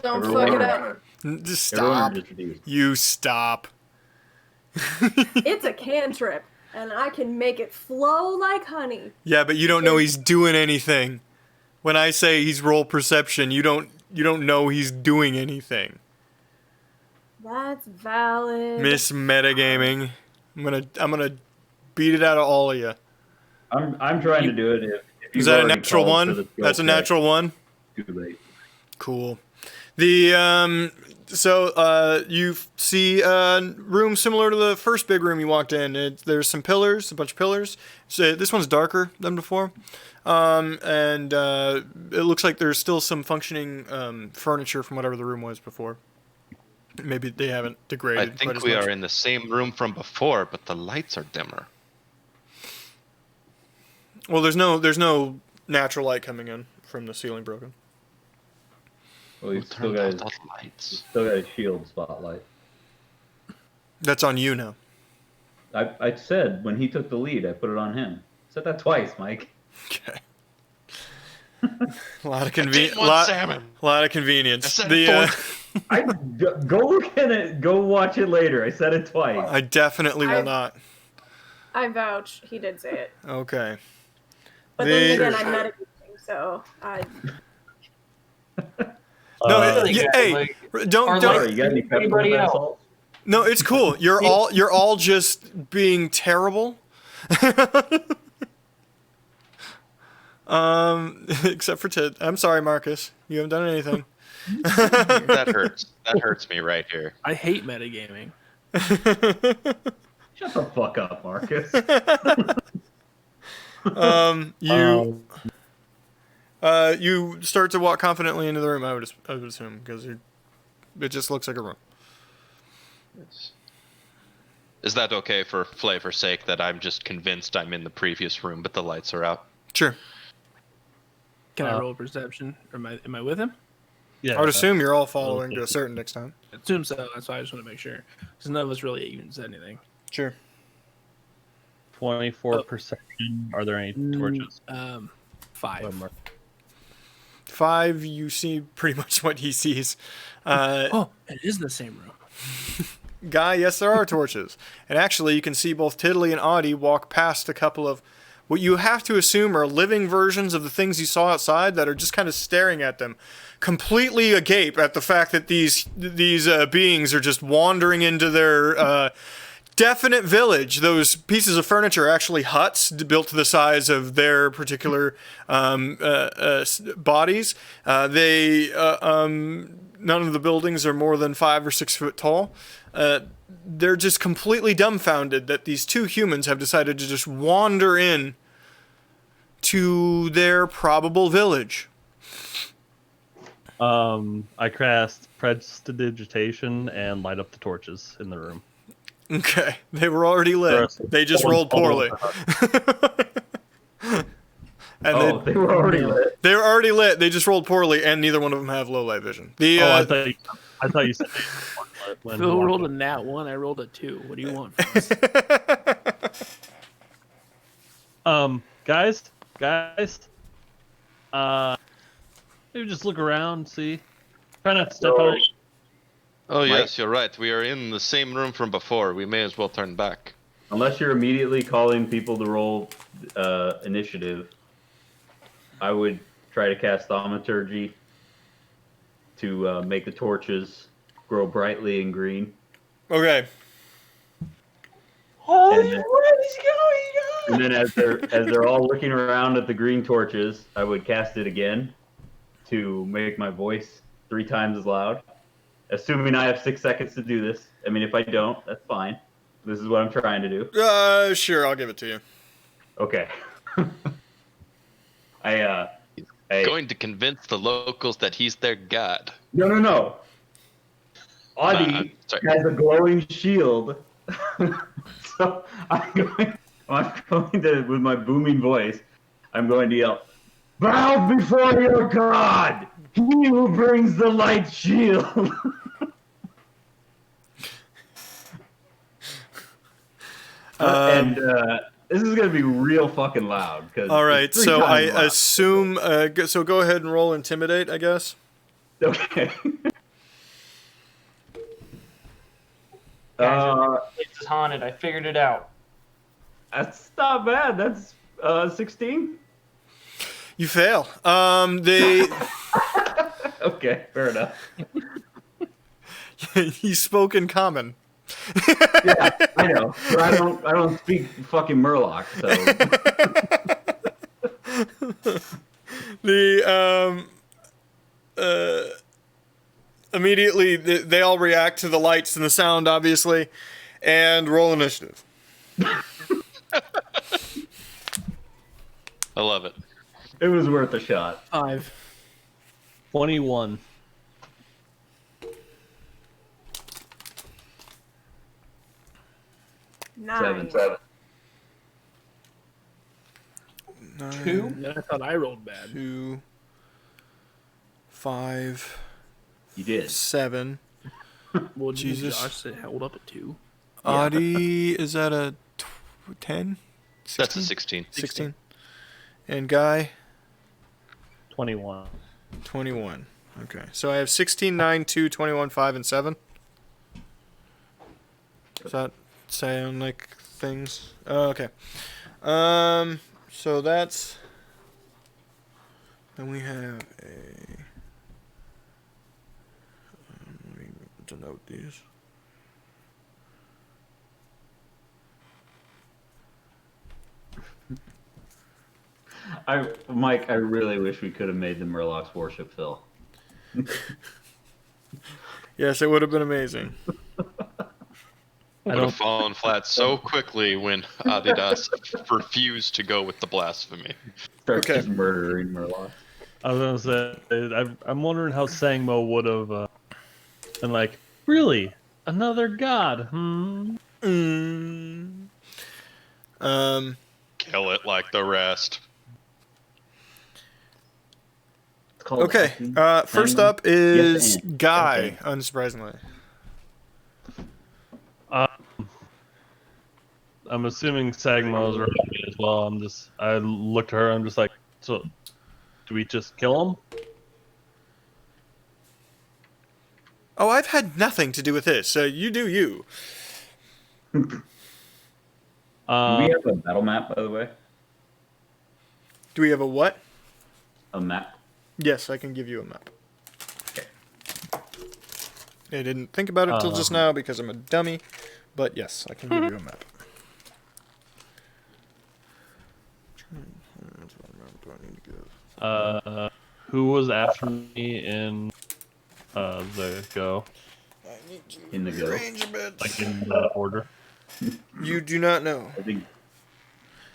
A: don't
C: Everyone-
A: fuck it up.
D: Just
C: Everyone
D: stop.
C: just reduced.
D: You stop.
A: It's a cantrip, and I can make it flow like honey.
D: Yeah, but you don't know he's doing anything. When I say he's roll perception, you don't know he's doing anything.
A: That's valid.
D: Miss Metagaming. I'm gonna beat it out of all of you.
C: I'm trying to do it. If
D: Is
C: you've
D: that a
C: already
D: natural
C: called for
D: one?
C: the skill
D: That's a
C: check,
D: natural one.
C: Too late.
D: Cool. The you see a room similar to the first big room you walked in. There's some pillars, a bunch of pillars. So this one's darker than before, and it looks like there's still some functioning furniture from whatever the room was before. Maybe they haven't
G: I
D: degraded quite
G: think
D: as
G: we
D: much.
G: are in the same room from before, but the lights are dimmer.
D: Well, there's no natural light coming in from the ceiling broken.
C: Well,
G: Who
C: he's still
G: turned
C: got
G: out
C: his,
G: the lights?
C: still got his shield spotlight.
D: That's on you now.
C: I said when he took the lead, I put it on him. I said that twice, Mike.
D: Okay. A lot of
G: Didn't want salmon.
D: lot of convenience.
G: I said
D: The
G: it
C: Go look at it. Go watch it later. I said it twice.
D: I definitely will
A: I-
D: not.
A: I vouch. He did say it.
D: Okay.
A: But
D: The-
A: then again, I'm meditating, so I.
D: No,
F: Really,
D: yeah,
F: guys,
D: hey,
F: like,
D: don't
F: are
D: don't.
C: Sorry, you got any peppermint
F: Anybody else?
C: salt?
D: No, it's cool. You're all just being terrible. Except for Ted. I'm sorry, Marcus. You haven't done anything.
G: That hurts. That hurts me right here.
B: I hate metagaming.
C: Shut the fuck up, Marcus.
D: You start to walk confidently into the room. I would assume because it just looks like a room.
G: Is that okay for flavor's sake that I'm just convinced I'm in the previous room, but the lights are out?
D: Sure.
B: Can I roll perception? Or am I with him?
E: Yeah.
D: I would assume you're all following to a certain extent.
B: I assume so. That's why I just want to make sure. Because none of us really even said anything.
D: Sure.
E: 24 perception. Are there any torches?
B: 5.
D: 5, you see pretty much what he sees.
B: Oh, it is in the same room.
D: Guy, yes, there are torches. And actually, you can see both Tiddly and Audie walk past a couple of what you have to assume are living versions of the things you saw outside that are just kind of staring at them, completely agape at the fact that these beings are just wandering into their definite village. Those pieces of furniture are actually huts built to the size of their particular bodies. None of the buildings are more than 5 or 6 foot tall. They're just completely dumbfounded that these two humans have decided to just wander in to their probable village.
E: I cast prestidigitation and light up the torches in the room.
D: Okay, they were already lit. They just rolled poorly. And
C: They were already lit.
D: they were already lit. They just rolled poorly, and neither one of them have low light vision. The
E: I thought you said when
B: Phil rolled a nat 1. I rolled a 2. What do you want from us?
E: guys, maybe just look around, see. Try not to step on it.
G: Oh,
C: Mike?
G: yes, you're right. We are in the same room from before. We may as well turn back.
C: unless you're immediately calling people to roll initiative, I would try to cast thaumaturgy to make the torches grow brightly and green.
D: Okay.
F: Holy,
C: And then-
F: what is going
C: And
F: on?
C: then as they're all looking around at the green torches, I would cast it again to make my voice 3 times as loud. Assuming I have 6 seconds to do this. I mean, if I don't, that's fine. This is what I'm trying to do.
D: Sure, I'll give it to you.
C: Okay. I
G: Going to convince the locals that he's their god.
C: No. Audie
G: sorry.
C: has a glowing shield. So I'm going to, with my booming voice, I'm going to yell, "Bow before your god, he who brings the light shield." And this is going to be real fucking loud.
D: All right, so I assume. So go ahead and roll intimidate, I guess.
C: Okay.
F: Guys, this place is haunted. I figured it out.
C: That's not bad. That's 16.
D: You fail. They.
C: Okay, fair enough.
D: He spoke in common.
C: Yeah, I know, but I don't speak fucking Murloc,
D: so. Immediately they all react to the lights and the sound, obviously, and roll initiative.
G: I love it.
C: It was worth a shot.
B: 5.
E: 21.
A: 9.
C: 7.
F: 2?
B: Yeah, I thought I rolled bad.
D: 2, 5,
C: You did.
D: 7.
B: Well,
D: Jesus.
B: Josh said held up at 2.
D: Audie is that a 10?
G: That's a 16.
D: 16. And Guy,
E: 21.
D: 21. Okay, so I have 16, 9, 2, 21, 5, and 7. Does that sound like things? Okay. So that's. Then we have a. Let me denote these.
C: Mike, I really wish we could have made the Murlocs worship Phil.
D: Yes, it would have been amazing.
G: Would have fallen flat so quickly when Adidas refused to go with the blasphemy.
C: Starts
D: Okay.
C: just murdering Murlocs.
E: I was gonna say, I'm wondering how Sangmo would have been like, really? Another god?
D: Mm.
G: Kill it like the rest.
C: It's called
D: Okay.
C: acting.
D: First
C: Sangmo?
D: up is
C: Yes, and.
D: Guy,
C: Okay.
D: unsurprisingly.
E: I'm assuming Sagmo's right as well. I look to her, I'm just like, so do we just kill him?
D: Oh, I've had nothing to do with this. So you do you.
C: Do we have a battle map, by the way?
D: Do we have a what?
C: A map?
D: Yes, I can give you a map.
C: Okay.
D: I didn't think about it till just now because I'm a dummy, but yes, I can give you a map.
E: Who was after me in the go?
C: In the go.
E: Like in the order?
D: You do not know.
C: I think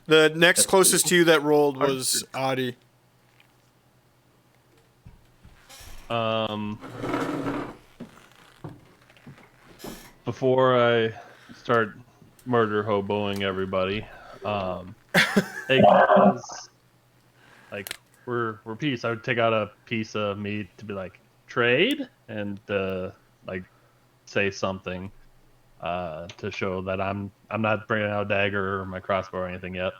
D: The next closest to you that rolled was Adi.
E: Before I start murder hoboing everybody, hey guys, like we're peace. I would take out a piece of meat to be like trade and like say something to show that I'm not bringing out a dagger or my crossbow or anything yet.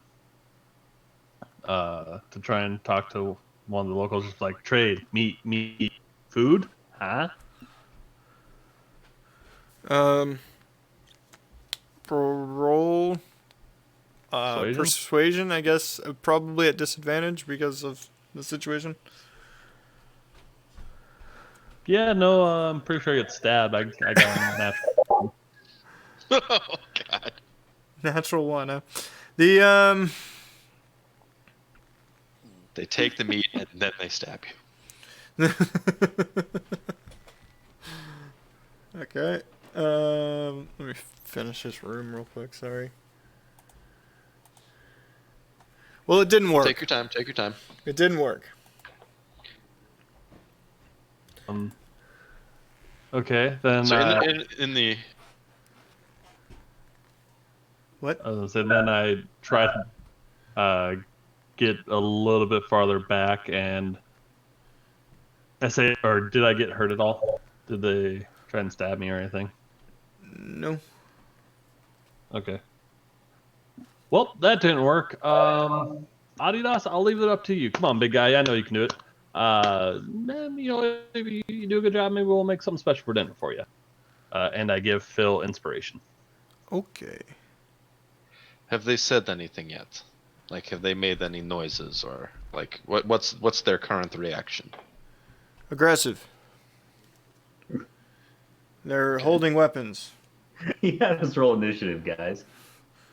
E: To try and talk to one of the locals, just like trade meat, food, huh?
D: roll
E: Persuasion?
D: persuasion, I guess, probably at disadvantage because of the situation.
E: Yeah, no, I'm pretty sure I get stabbed. I got a natural.
G: Oh God.
D: Natural one, huh? The
G: They take the meat and then they stab you.
D: Okay. Let me finish this room real quick. Sorry. Well, it didn't work.
G: Take your time. Take your time.
D: It didn't work.
E: Okay, then.
G: So in the
D: What?
E: So then I tried to get a little bit farther back, and I say, or did I get hurt at all? Did they try and stab me or anything?
D: No.
E: Okay. Well, that didn't work. Adidas, I'll leave it up to you. Come on, big guy. I know you can do it. Man, you know, if you do a good job, maybe we'll make something special for dinner for you. And I give Phil inspiration.
D: Okay.
G: have they said anything yet? Like, have they made any noises or like what's their current reaction?
D: Aggressive. They're holding weapons.
C: You had us roll initiative, guys.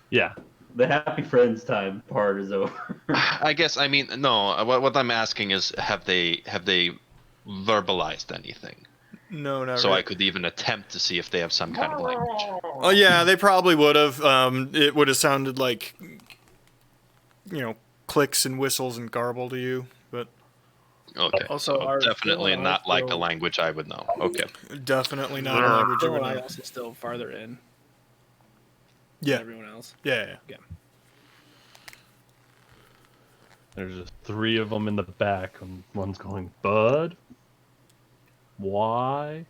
E: Yeah.
C: The happy friends time part is over.
G: I guess I mean no. What I'm asking is, have they verbalized anything?
D: No, not
G: So
D: really.
G: I could even attempt to see if they have some kind of language.
D: Oh yeah, they probably would have. It would have sounded like, clicks and whistles and garble to you, but
G: Okay.
B: Also,
G: so
B: our-
G: definitely
B: Phil and I
G: not like a
B: still-
G: language I would know. Okay.
D: definitely not a language you
B: Phil
D: would
B: and I
D: know.
B: also still farther in than
D: Yeah,
B: everyone else.
D: yeah.
E: There's just 3 of them in the back, and one's going, Bud? Why?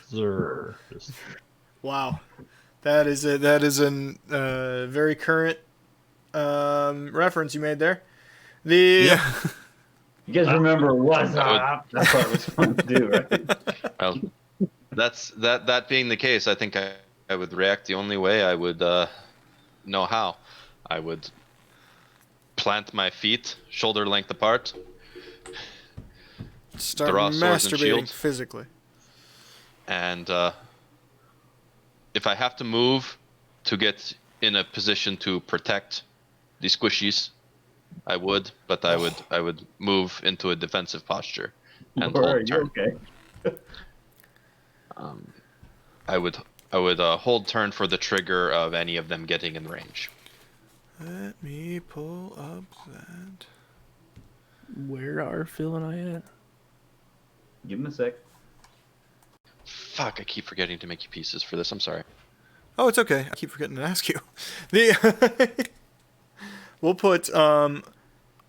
E: Sir. Just,
D: Wow, that is an very current reference you made there. The
C: You guys remember what's up? That's what it was fun to do, right?
G: Well, that being the case, I think I would react the only way I would know how. I would plant my feet shoulder length apart.
D: start
G: Draw swords and
D: masturbating
G: shields.
D: physically.
G: And if I have to move to get in a position to protect the squishies, I would, but I would move into a defensive posture and
C: Or are
G: hold
C: you
G: turn.
C: okay?
G: I would hold turn for the trigger of any of them getting in range.
D: Let me pull up that.
B: Where are Phil and I at?
C: Give him a sec.
G: Fuck! I keep forgetting to make you pieces for this. I'm sorry.
D: Oh, it's okay. I keep forgetting to ask you. We'll put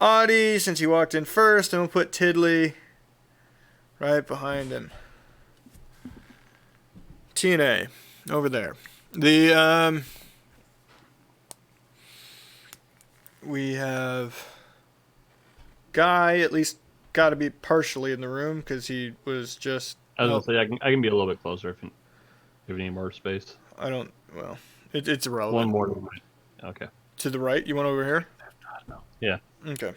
D: Audie, since he walked in first, and we'll put Tiddly right behind him. TNA over there. We have Guy, at least got to be partially in the room because he was just.
E: I was gonna say, I can be a little bit closer if you need more space.
D: I don't. Well, it's irrelevant.
E: One more. Okay.
D: To the right. You want over here?
E: Yeah.
D: Okay.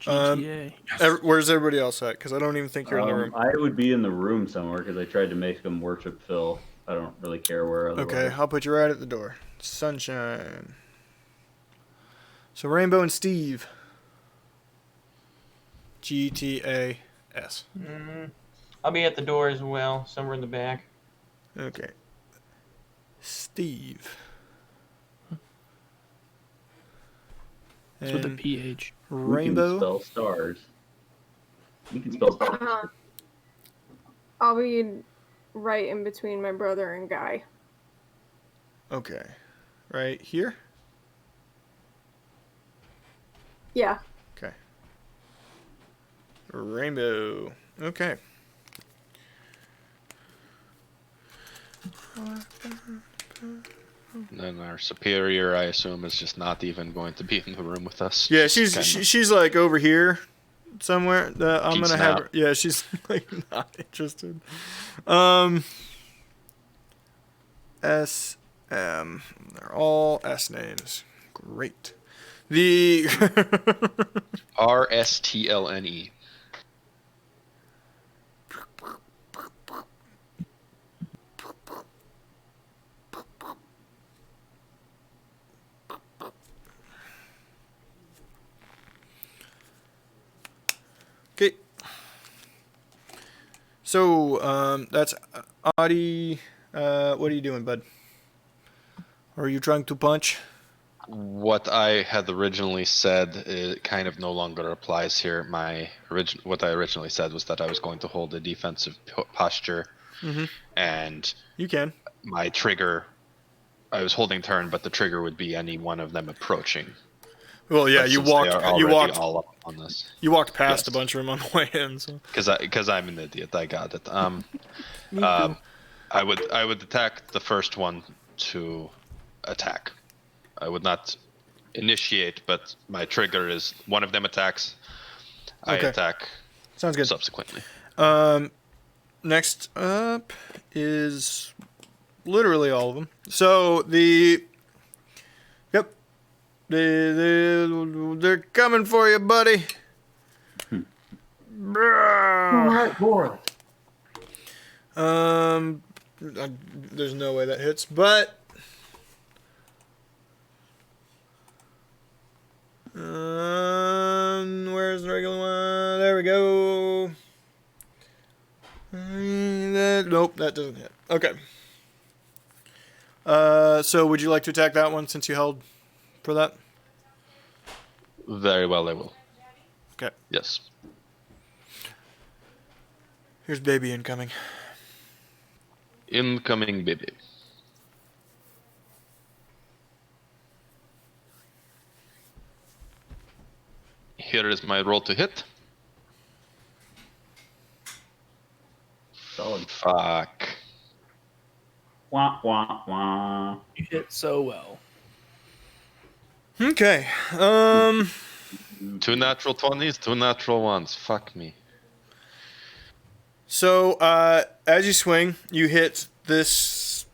B: GTA.
D: Where's everybody else at? Because I don't even think you're in the room.
C: I would be in the room somewhere because I tried to make him worship Phil. I don't really care where. Otherwise.
D: Okay, I'll put you right at the door. Sunshine. So Rainbow and Steve. GTAS.
F: I'll be at the door as well, somewhere in the back.
D: Okay. Steve.
B: It's with a
D: And
B: PH.
C: We can
D: Rainbow.
C: spell stars. We can spell stars.
A: I'll be right in between my brother and Guy.
D: Okay. Right here?
A: Yeah.
D: Okay. Rainbow. Okay.
G: And then our superior, I assume, is just not even going to be in the room with us.
D: Yeah,
G: Just kinda-
D: she's like over here somewhere. I'm
G: Peacing
D: gonna have
G: out.
D: her. Yeah, she's like not interested. SM. They're all S names. Great. The
G: RSTLNE.
D: okay. So that's Adi. What are you doing, bud? Are you trying to punch?
G: What I had originally said it kind of no longer applies here. What I originally said was that I was going to hold a defensive posture, and
D: You can.
G: my trigger. I was holding turn, but the trigger would be any one of them approaching.
D: Well, yeah,
G: But
D: you
G: since they
D: walked.
G: are
D: You
G: already
D: walked.
G: all up on this.
D: You walked past
G: Yes.
D: a bunch of them on the way in. So.
G: Because I'm an idiot. I got it. I would attack the first one to attack. I would not initiate, but my trigger is one of them attacks. I
D: Okay.
G: attack
D: Sounds good.
G: subsequently.
D: Next up is literally all of them. So yep, they're coming for you, buddy. Brah. There's no way that hits, but where's the regular one? There we go. Nope, that doesn't hit. Okay. So would you like to attack that one since you held for that?
G: Very well, I will.
D: Okay.
G: Yes.
D: Here's baby incoming.
G: Incoming baby. Here is my roll to hit.
C: Solid.
G: Fuck.
C: Wah, wah, wah.
B: You hit so well.
D: Okay.
G: 2 natural 20s, 2 natural 1s. Fuck me.
D: So as you swing, you hit this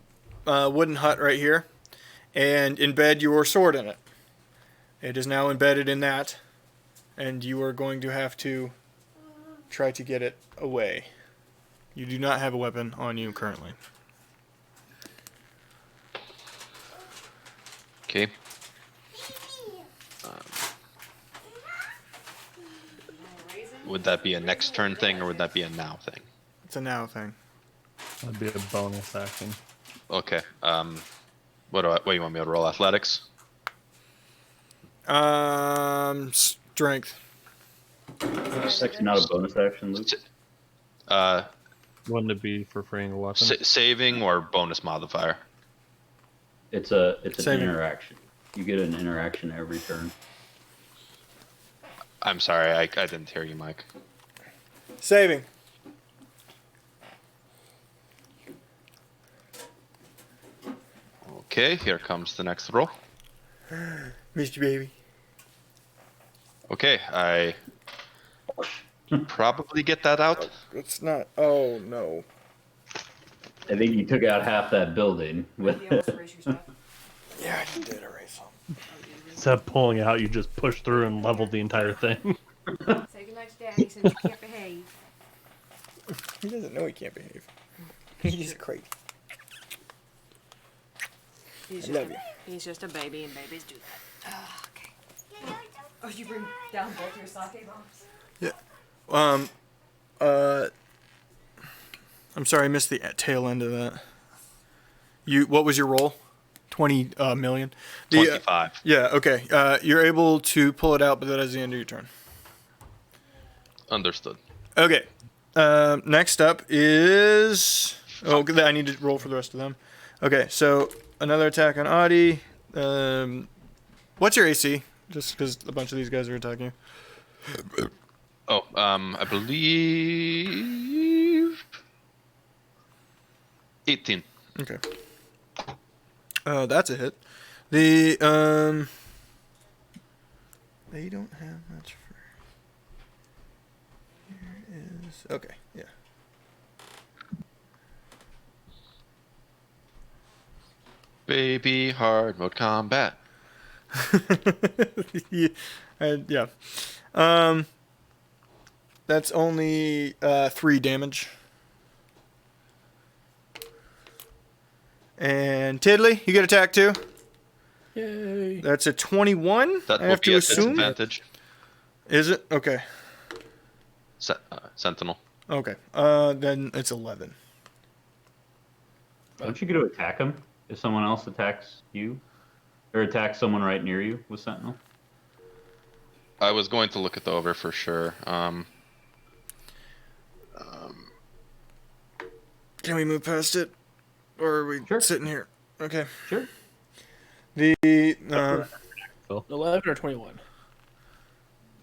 D: wooden hut right here, and embed your sword in it. It is now embedded in that, and you are going to have to try to get it away. You do not have a weapon on you currently.
G: Okay. Would that be a next turn thing or would that be a now thing?
D: It's a now thing.
E: That'd be a bonus action.
G: Okay. What do you want me to roll? Athletics?
D: Strength.
C: That's not a bonus action, Luke.
E: Wouldn't it be for freeing a weapon?
G: Saving or bonus modifier?
C: It's an
D: Saving.
C: interaction. You get an interaction every turn.
G: I'm sorry, I didn't hear you, Mike.
D: Saving.
G: Okay, here comes the next roll.
D: Mr. Baby.
G: Okay, I probably get that out.
D: It's not. Oh, no.
C: I think you took out half that building with.
D: Yeah, you did erase them.
E: Instead of pulling it out, you just push through and level the entire thing.
H: Say goodnight to Daddy since you can't behave.
D: He doesn't know he can't behave. He's crazy.
H: He's
D: I love you.
H: He's just a baby and babies do that. Oh, okay. Oh, you bring down both your sake bombs?
D: I'm sorry, I missed the tail end of that. What was your roll? 20 million.
G: 25.
D: Yeah. Okay. You're able to pull it out, but that is the end of your turn.
G: Understood.
D: Okay. Next up is. Oh, I need to roll for the rest of them. Okay. So another attack on Adi. What's your AC? Just because a bunch of these guys are attacking you.
G: Oh, I believe 18.
D: Okay. That's a hit. They don't have much for. Here is okay. Yeah.
G: Baby hard mode combat.
D: Yeah. Yeah. That's only 3 damage. And Tiddly, you get attack too.
B: Yay.
D: That's a 21.
G: That
D: I
G: will
D: have
G: be
D: to
G: a
D: assume.
G: disadvantage.
D: Is it? Okay.
G: Sentinel.
D: Okay. Then it's 11.
C: Don't you get to attack him if someone else attacks you? Or attacks someone right near you with Sentinel?
G: I was going to look it over for sure.
D: Can we move past it? Or are we
C: Sure.
D: sitting here? Okay.
C: Sure.
D: The
B: 11 or 21?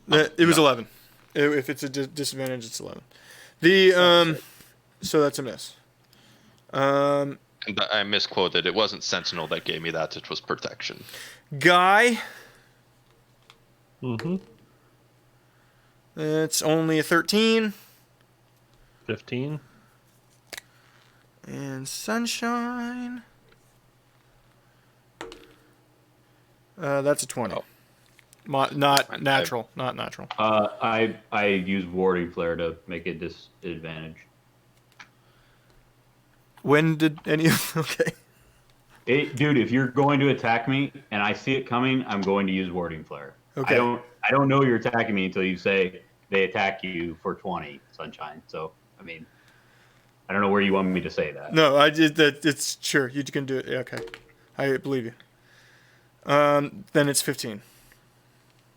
D: it was 11. If it's a disadvantage, it's 11. The so that's a miss.
G: And I misquoted. It wasn't Sentinel that gave me that. It was protection.
D: Guy.
E: Mm-hmm.
D: It's only a 13.
E: 15.
D: And Sunshine. That's a 20.
G: Oh.
D: Not natural. Not natural.
C: I use warding flare to make it disadvantage.
D: When did any of okay?
C: Dude, if you're going to attack me and I see it coming, I'm going to use warding flare.
D: Okay.
C: I don't know you're attacking me until you say they attack you for 20, Sunshine. So I mean, I don't know where you want me to say that.
D: No, I did that. It's sure you can do it. Yeah, okay, I believe you. Then it's 15.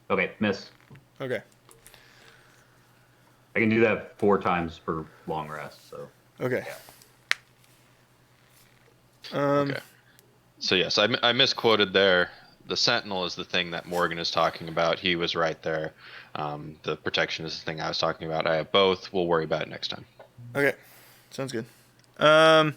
C: Okay, miss.
D: Okay.
C: I can do that 4 times per long rest. So
D: Okay.
G: Okay. So yes, I misquoted there. The Sentinel is the thing that Morgan is talking about. He was right there. The protection is the thing I was talking about. I have both. We'll worry about it next time.
D: Okay. Sounds good. There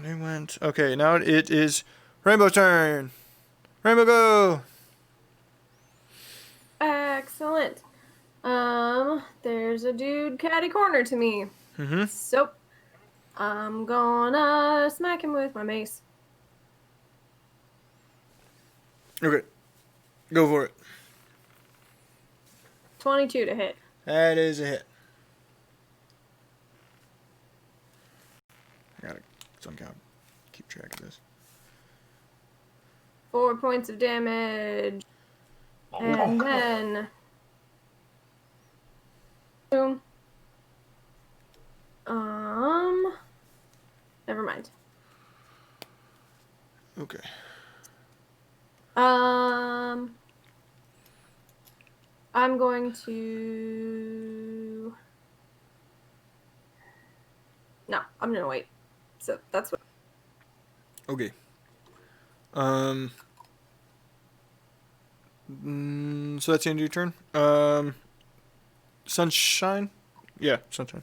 D: they went. Okay, now it is Rainbow's turn. Rainbow, go.
A: Excellent. There's a dude catty corner to me.
D: Mm-hmm.
A: So, I'm gonna smack him with my mace.
D: Okay. Go for it.
A: 22 to hit.
D: That is a hit. I gotta somehow keep track of this.
A: 4 points of damage. And then... Boom. Never mind.
D: Okay.
A: I'm going to... No, I'm gonna wait. So that's what...
D: Okay. So that's the end of your turn. Sunshine? Yeah, Sunshine.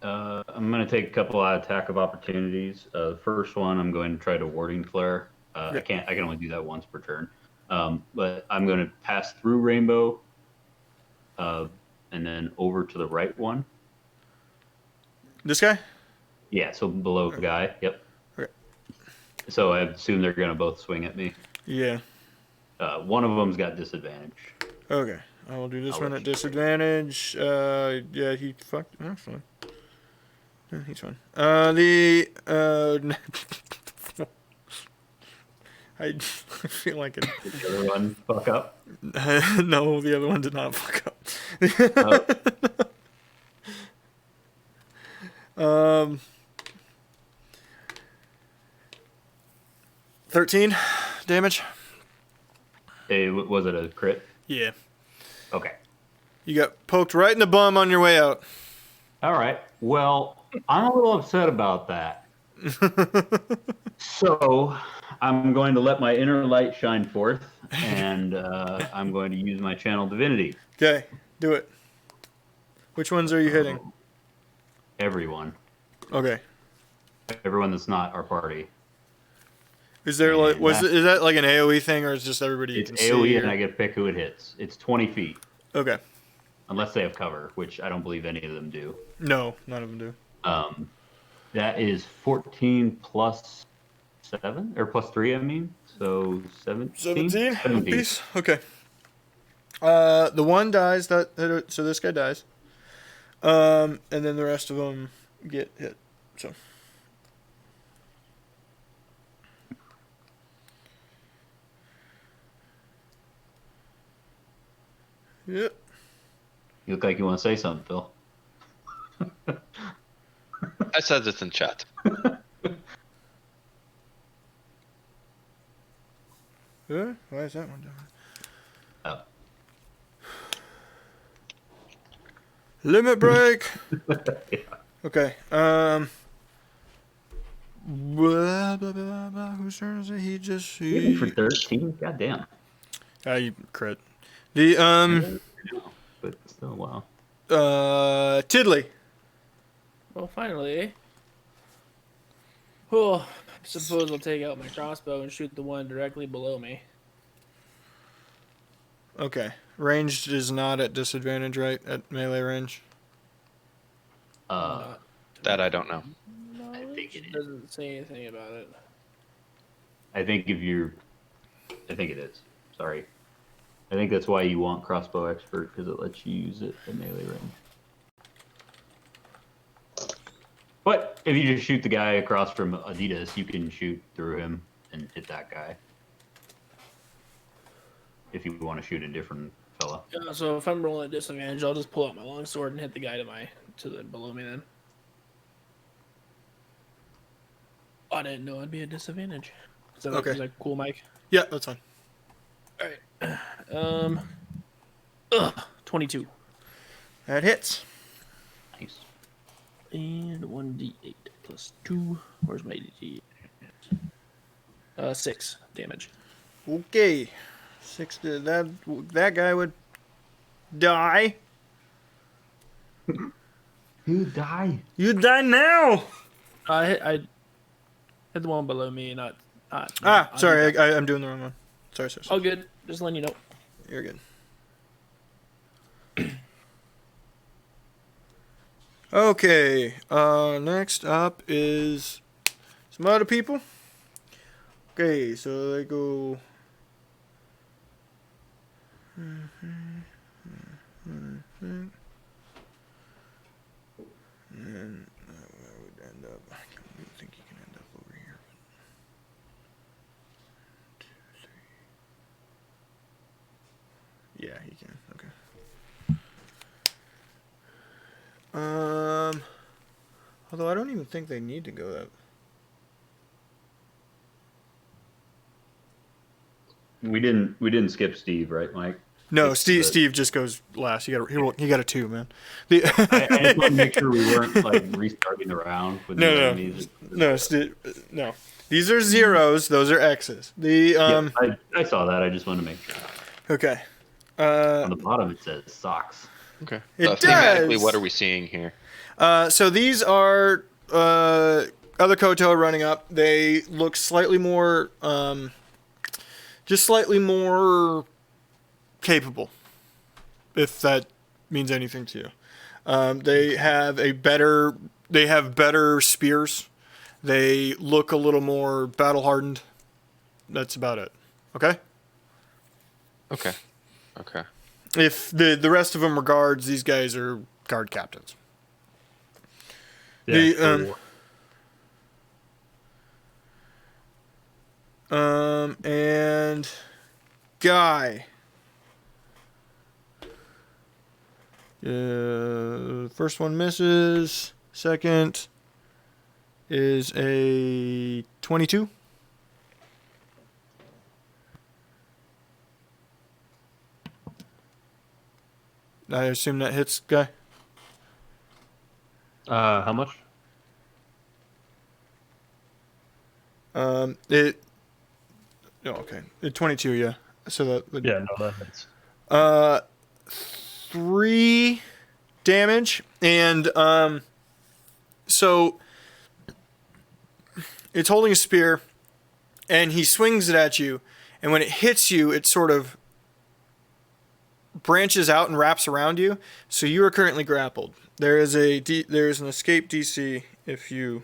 C: I'm going to take a couple of attack of opportunities. The first one, I'm going to try to warding flare.
D: Yeah.
C: I can only do that once per turn. But I'm going to pass through Rainbow, and then over to the right one.
D: This guy?
C: Yeah, so below the guy. Yep.
D: Okay.
C: So I assume they're going to both swing at me.
D: Yeah.
C: One of them's got disadvantage.
D: Okay. I will do this
C: I'll
D: one
C: let
D: at
C: you
D: disadvantage. Yeah, he fucked. That's fine. Yeah, he's fine. I feel like it.
C: Did the other one fuck up?
D: No, the other one did not fuck up.
C: Oh.
D: 13 damage.
C: Hey, was it a crit?
D: Yeah.
C: Okay.
D: You got poked right in the bum on your way out.
C: All right. Well, I'm a little upset about that. So I'm going to let my inner light shine forth, and I'm going to use my channel divinity.
D: Okay, do it. Which ones are you hitting?
C: Everyone.
D: Okay.
C: Everyone that's not our party.
D: Is there like is that like an AoE thing or is just everybody?
C: It's
D: can see
C: AoE,
D: or-
C: and I get to pick who it hits. It's 20 feet.
D: Okay.
C: unless they have cover, which I don't believe any of them do.
D: No, none of them do.
C: That is 14 plus 7 or plus 3. I mean, so 17.
D: 17 piece. Okay. The one dies. So this guy dies. And then the rest of them get hit. So. Yep.
C: You look like you want to say something, Phil.
G: I said it in chat.
D: Yeah? Why is that one down?
C: Oh.
D: Limit break.
C: Yeah.
D: Okay. Blah, blah, blah, blah. Whose turn is it? He just.
C: Even for 13, goddamn.
D: You crit. The
C: But still, wow.
D: Tiddly.
B: Well, finally. Oh, I suppose I'll take out my crossbow and shoot the one directly below me.
D: Okay. Ranged is not at disadvantage, right? At melee range.
G: That I don't know.
C: I think it is.
B: Doesn't say anything about it.
C: I think it is. Sorry. I think that's why you want crossbow expert, because it lets you use it at melee range. But if you just shoot the guy across from Adidas, you can shoot through him and hit that guy. If you want to shoot a different fella.
B: Yeah, so if I'm rolling at disadvantage, I'll just pull out my longsword and hit the guy to the below me then. Oh, I didn't know it'd be a disadvantage. Is that cool, Mike?
D: Yeah, that's fine.
B: All right. 22.
D: That hits.
C: Nice.
B: And 1d8 plus 2. Where's my d8? 6 damage.
D: Okay. 6. That guy would die.
C: You die.
D: You die now.
B: I hit the one below me, not.
D: Sorry, I'm doing the wrong one. Sorry.
B: All good. Just letting you know.
D: You're good. Okay. Next up is some other people. Okay, so they go. And where would end up? I don't even think he can end up over here. 2, 3. Yeah, he can. Okay. Although I don't even think they need to go that.
C: We didn't skip Steve, right, Mike?
D: No, Steve just goes last. He got a 2, man.
C: I just want to make sure we weren't like restarting the round with the enemies.
D: No. These are zeros. Those are X's.
C: I saw that. I just wanted to make sure.
D: Okay.
C: On the bottom it says socks.
G: Okay.
D: It
G: Thematically,
D: does.
G: what are we seeing here?
D: So these are other Koto running up. They look slightly more, just slightly more capable, if that means anything to you. They have better spears. They look a little more battle hardened. That's about it. Okay.
G: Okay.
D: If the rest of them are guards, these guys are guard captains.
E: Yeah,
D: And Guy. First one misses. Second is a 22. I assume that hits, Guy.
E: How much?
D: It. No, okay. 22, yeah. So that would.
E: Yeah, no, that hits.
D: 3 damage, and so it's holding a spear, and he swings it at you, and when it hits you, it sort of branches out and wraps around you. So you are currently grappled. There is an escape DC if you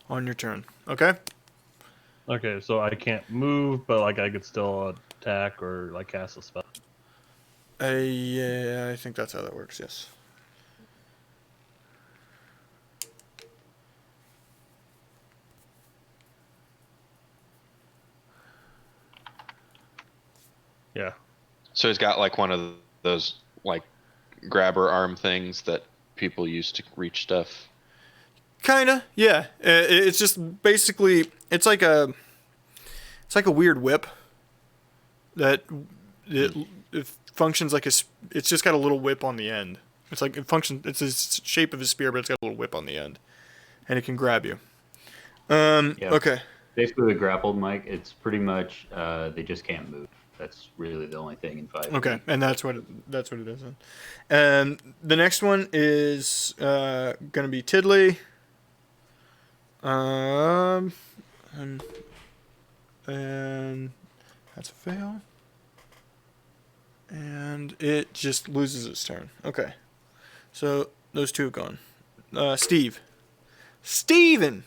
D: on your turn. Okay.
E: Okay, so I can't move, but like I could still attack or like cast a spell.
D: Yeah, I think that's how that works. Yes.
E: Yeah.
G: So he's got like one of those like grabber arm things that people use to reach stuff.
D: Kinda. Yeah. It's just basically it's like a weird whip that it functions like it's just got a little whip on the end. It's like it's the shape of a spear, but it's got a little whip on the end, and it can grab you.
I: Yeah.
D: Okay.
I: Basically, with grappled, Mike, it's pretty much they just can't move. That's really the only thing in 5.
D: Okay, and that's what it is. And the next one is gonna be Tiddly. And that's a fail. And it just loses its turn. Okay. So those two have gone. Steven.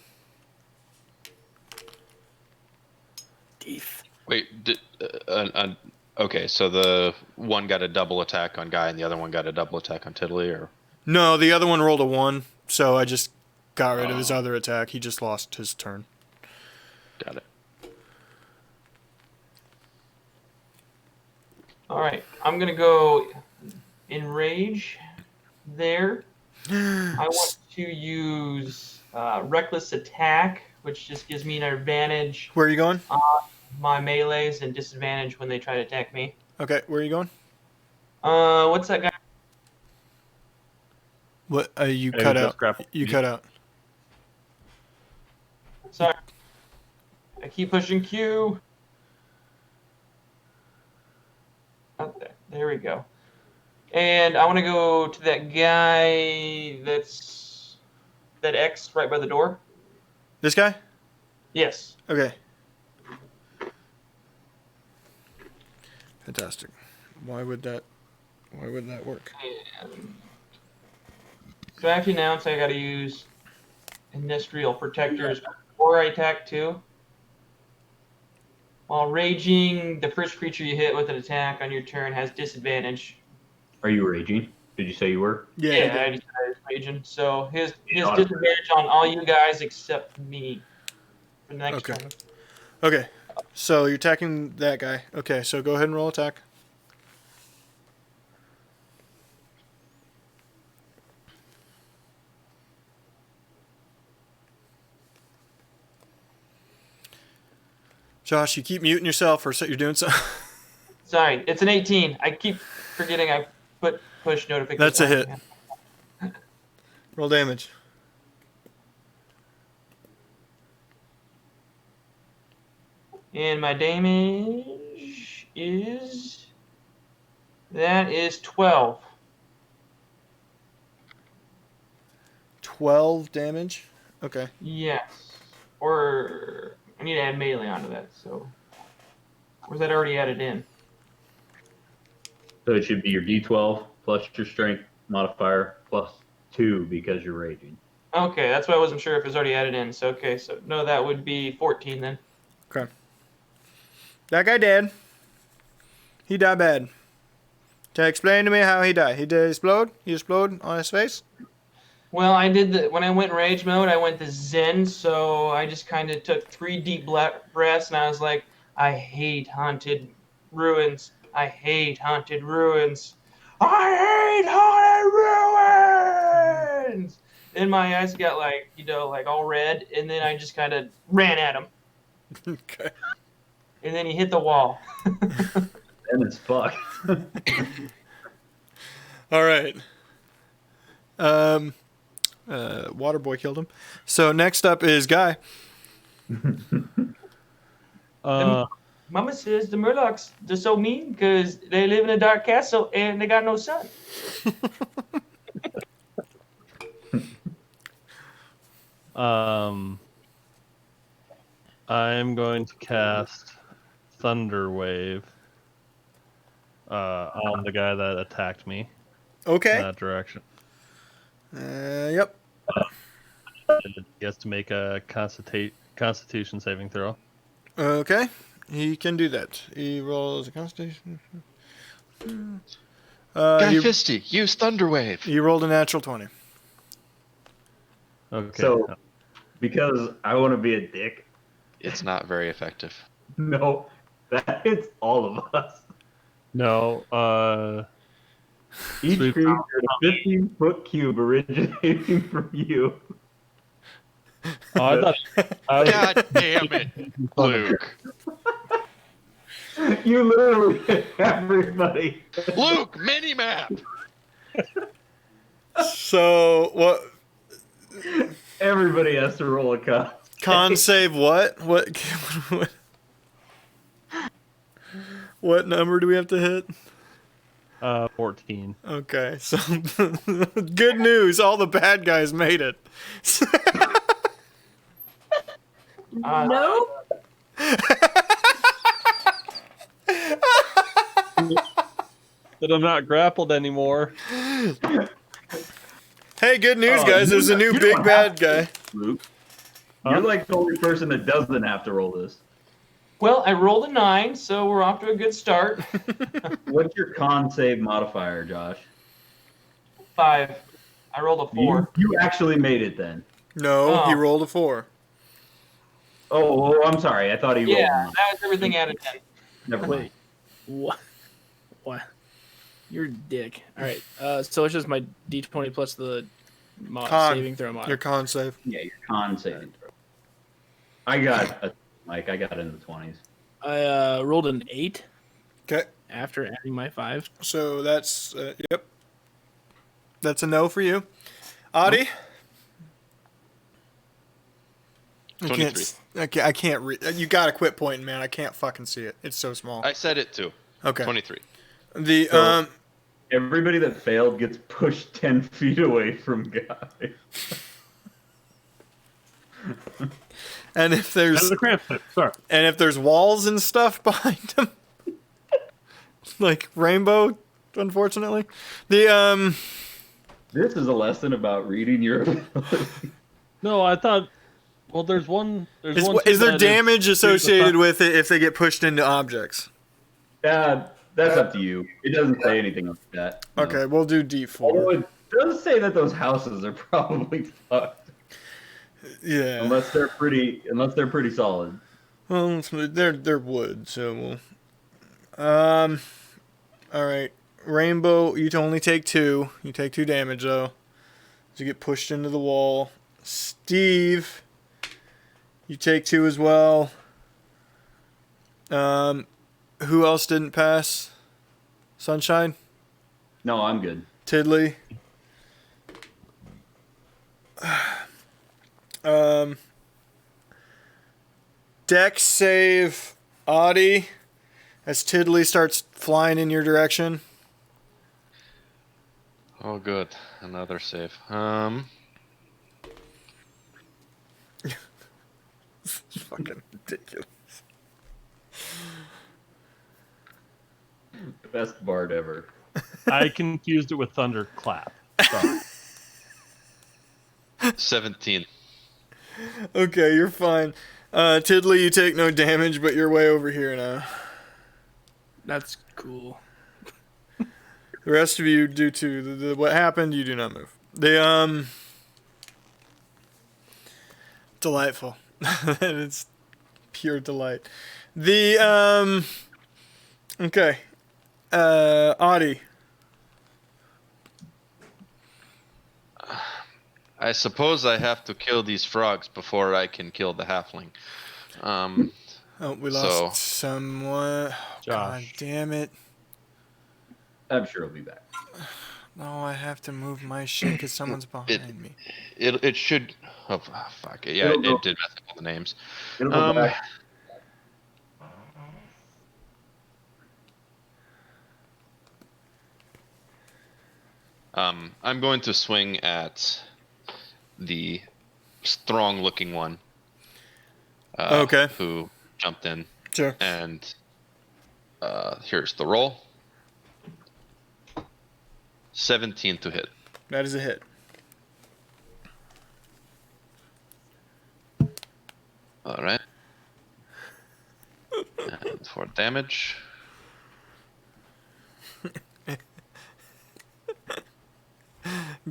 G: Wait, okay, so the one got a double attack on Guy and the other one got a double attack on Tiddly, or?
D: No, the other one rolled a 1, so I just got rid of his other attack. He just lost his turn.
G: Got it.
F: All right, I'm gonna go enrage there. I want to use reckless attack, which just gives me an advantage
D: Where are you going?
F: on my melees and disadvantage when they try to attack me.
D: Okay, where are you going?
F: What's that guy?
D: What? You
E: Hey,
D: cut
E: just
D: out.
E: grapple.
D: You cut out.
F: Sorry, I keep pushing Q. Oh, there we go. And I want to go to that guy that X right by the door.
D: This guy?
F: Yes.
D: Okay. Fantastic. Why would that work?
F: And so I have to announce I got to use industrial protectors before I attack too. While raging, the first creature you hit with an attack on your turn has disadvantage.
I: Are you raging? Did you say you were?
D: Yeah.
F: Yeah, I decided raging. So his disadvantage on all you guys except me for the next
D: Okay.
F: turn.
D: Okay. So you're attacking that guy. Okay, so go ahead and roll attack. Josh, you keep muting yourself or you're doing something.
F: Sorry, it's an 18. I keep forgetting I put push notification.
D: That's a hit. Roll damage.
F: And my damage is 12.
D: 12 damage. Okay.
F: Yes. Or I need to add melee onto that, so or is that already added in?
I: So it should be your D12 plus your strength modifier plus 2 because you're raging.
F: Okay, that's why I wasn't sure if it was already added in. So okay, so no, that would be 14 then.
D: Okay. That guy dead. He died bad. To explain to me how he died. He did explode? He exploded on his face?
F: Well, when I went rage mode, I went to Zen, so I just kind of took 3 deep breaths, and I was like, I hate haunted ruins. I hate haunted ruins. I hate haunted ruins. Then my eyes got like all red, and then I just kind of ran at him,
D: Okay.
F: and then he hit the wall.
I: And it's fucked.
D: All right. Waterboy killed him. So next up is Guy.
F: Mama says the Murlocs, they're so mean because they live in a dark castle and they got no sun.
E: I'm going to cast Thunder Wave. on the guy that attacked me in
D: Okay.
E: that direction.
D: Yep.
E: He has to make a Constitution saving throw.
D: Okay. He can do that. He rolls a Constitution.
G: Guy
D: He,
G: Fisty, use Thunderwave.
D: he rolled a natural 20.
E: Okay.
I: So, because I want to be a dick,
G: It's not very effective.
I: no, that hits all of us.
E: No.
I: Each
E: Sweet.
I: creature in a 15-foot cube originating from you.
E: Oh, I thought. I was,
G: God damn it, Luke.
I: You literally hit everybody.
G: Luke, mini-map.
D: So, what?
I: Everybody has to roll a con.
D: Con save what? What number do we have to hit?
E: 14.
D: Okay, so good news. All the bad guys made it.
A: Nope.
E: That I'm not grappled anymore.
D: Hey, good news,
I: Oh,
D: guys. There's a new
I: you
D: big
I: don't
D: bad guy.
I: Luke. You're like the only person that doesn't have to roll this.
F: Well, I rolled a 9, so we're off to a good start.
I: What's your con save modifier, Josh?
F: 5. I rolled a 4.
I: You actually made it then.
D: No, he
F: Oh.
D: rolled a 4.
I: Oh, I'm sorry. I thought he rolled.
F: Yeah,
I: one.
F: that was everything out of 10.
I: Never mind.
B: Wait. What? What? You're a dick. All right. So it's just my D20 plus the
D: Con.
B: saving throw mod.
D: Your con save.
I: Yeah, your con saving throw. I got in the 20s.
B: I rolled an 8
D: Okay,
B: after adding my 5.
D: so that's yep. That's a no for you, Adi. I
G: 23.
D: I can't read. You gotta quit pointing, man. I can't fucking see it. It's so small.
G: I said it too.
D: Okay.
G: 23.
D: The
I: So- Everybody that failed gets pushed 10 feet away from Guy.
D: and if there's
E: That's the cramp tip. Sorry.
D: and if there's walls and stuff behind him, like Rainbow, unfortunately, the
I: This is a lesson about reading your ability.
E: No, I thought. Well, there's one. There's
D: is,
E: one.
D: is there
E: that
D: damage associated with it if they get pushed into objects?
I: That's up to you. It doesn't say anything like that. no.
D: Okay, we'll do D4.
I: Although it does say that those houses are probably fucked.
D: Yeah.
I: Unless they're pretty solid.
D: Well, they're wood, so we'll. All right, Rainbow. You only take 2. You take 2 damage though. You get pushed into the wall. Steve, you take 2 as well. Who else didn't pass? Sunshine,
I: No, I'm good.
D: Tiddly. Dex save Audie as Tiddly starts flying in your direction.
G: Oh, good. Another save.
D: It's fucking ridiculous.
I: Best bard ever.
E: I confused it with Thunderclap. Sorry.
G: 17.
D: Okay, you're fine. Tiddly, you take no damage, but you're way over here now.
B: That's cool.
D: The rest of you, due to the what happened, you do not move. The delightful. It's pure delight. The okay. Audie.
G: I suppose I have to kill these frogs before I can kill the halfling.
D: Oh, we lost
G: So-
D: someone. Oh, God
E: Josh.
D: damn it.
I: I'm sure he'll be back.
D: No, I have to move my shit because someone's behind me.
G: It should. Oh, fuck it. Yeah,
I: It'll go-
G: it did mess up all the names.
I: It'll go back.
G: I'm going to swing at the strong-looking one.
D: Okay.
G: Who jumped in,
D: Sure.
G: and here's the roll. 17 to hit.
D: That is a hit.
G: All right. And for damage,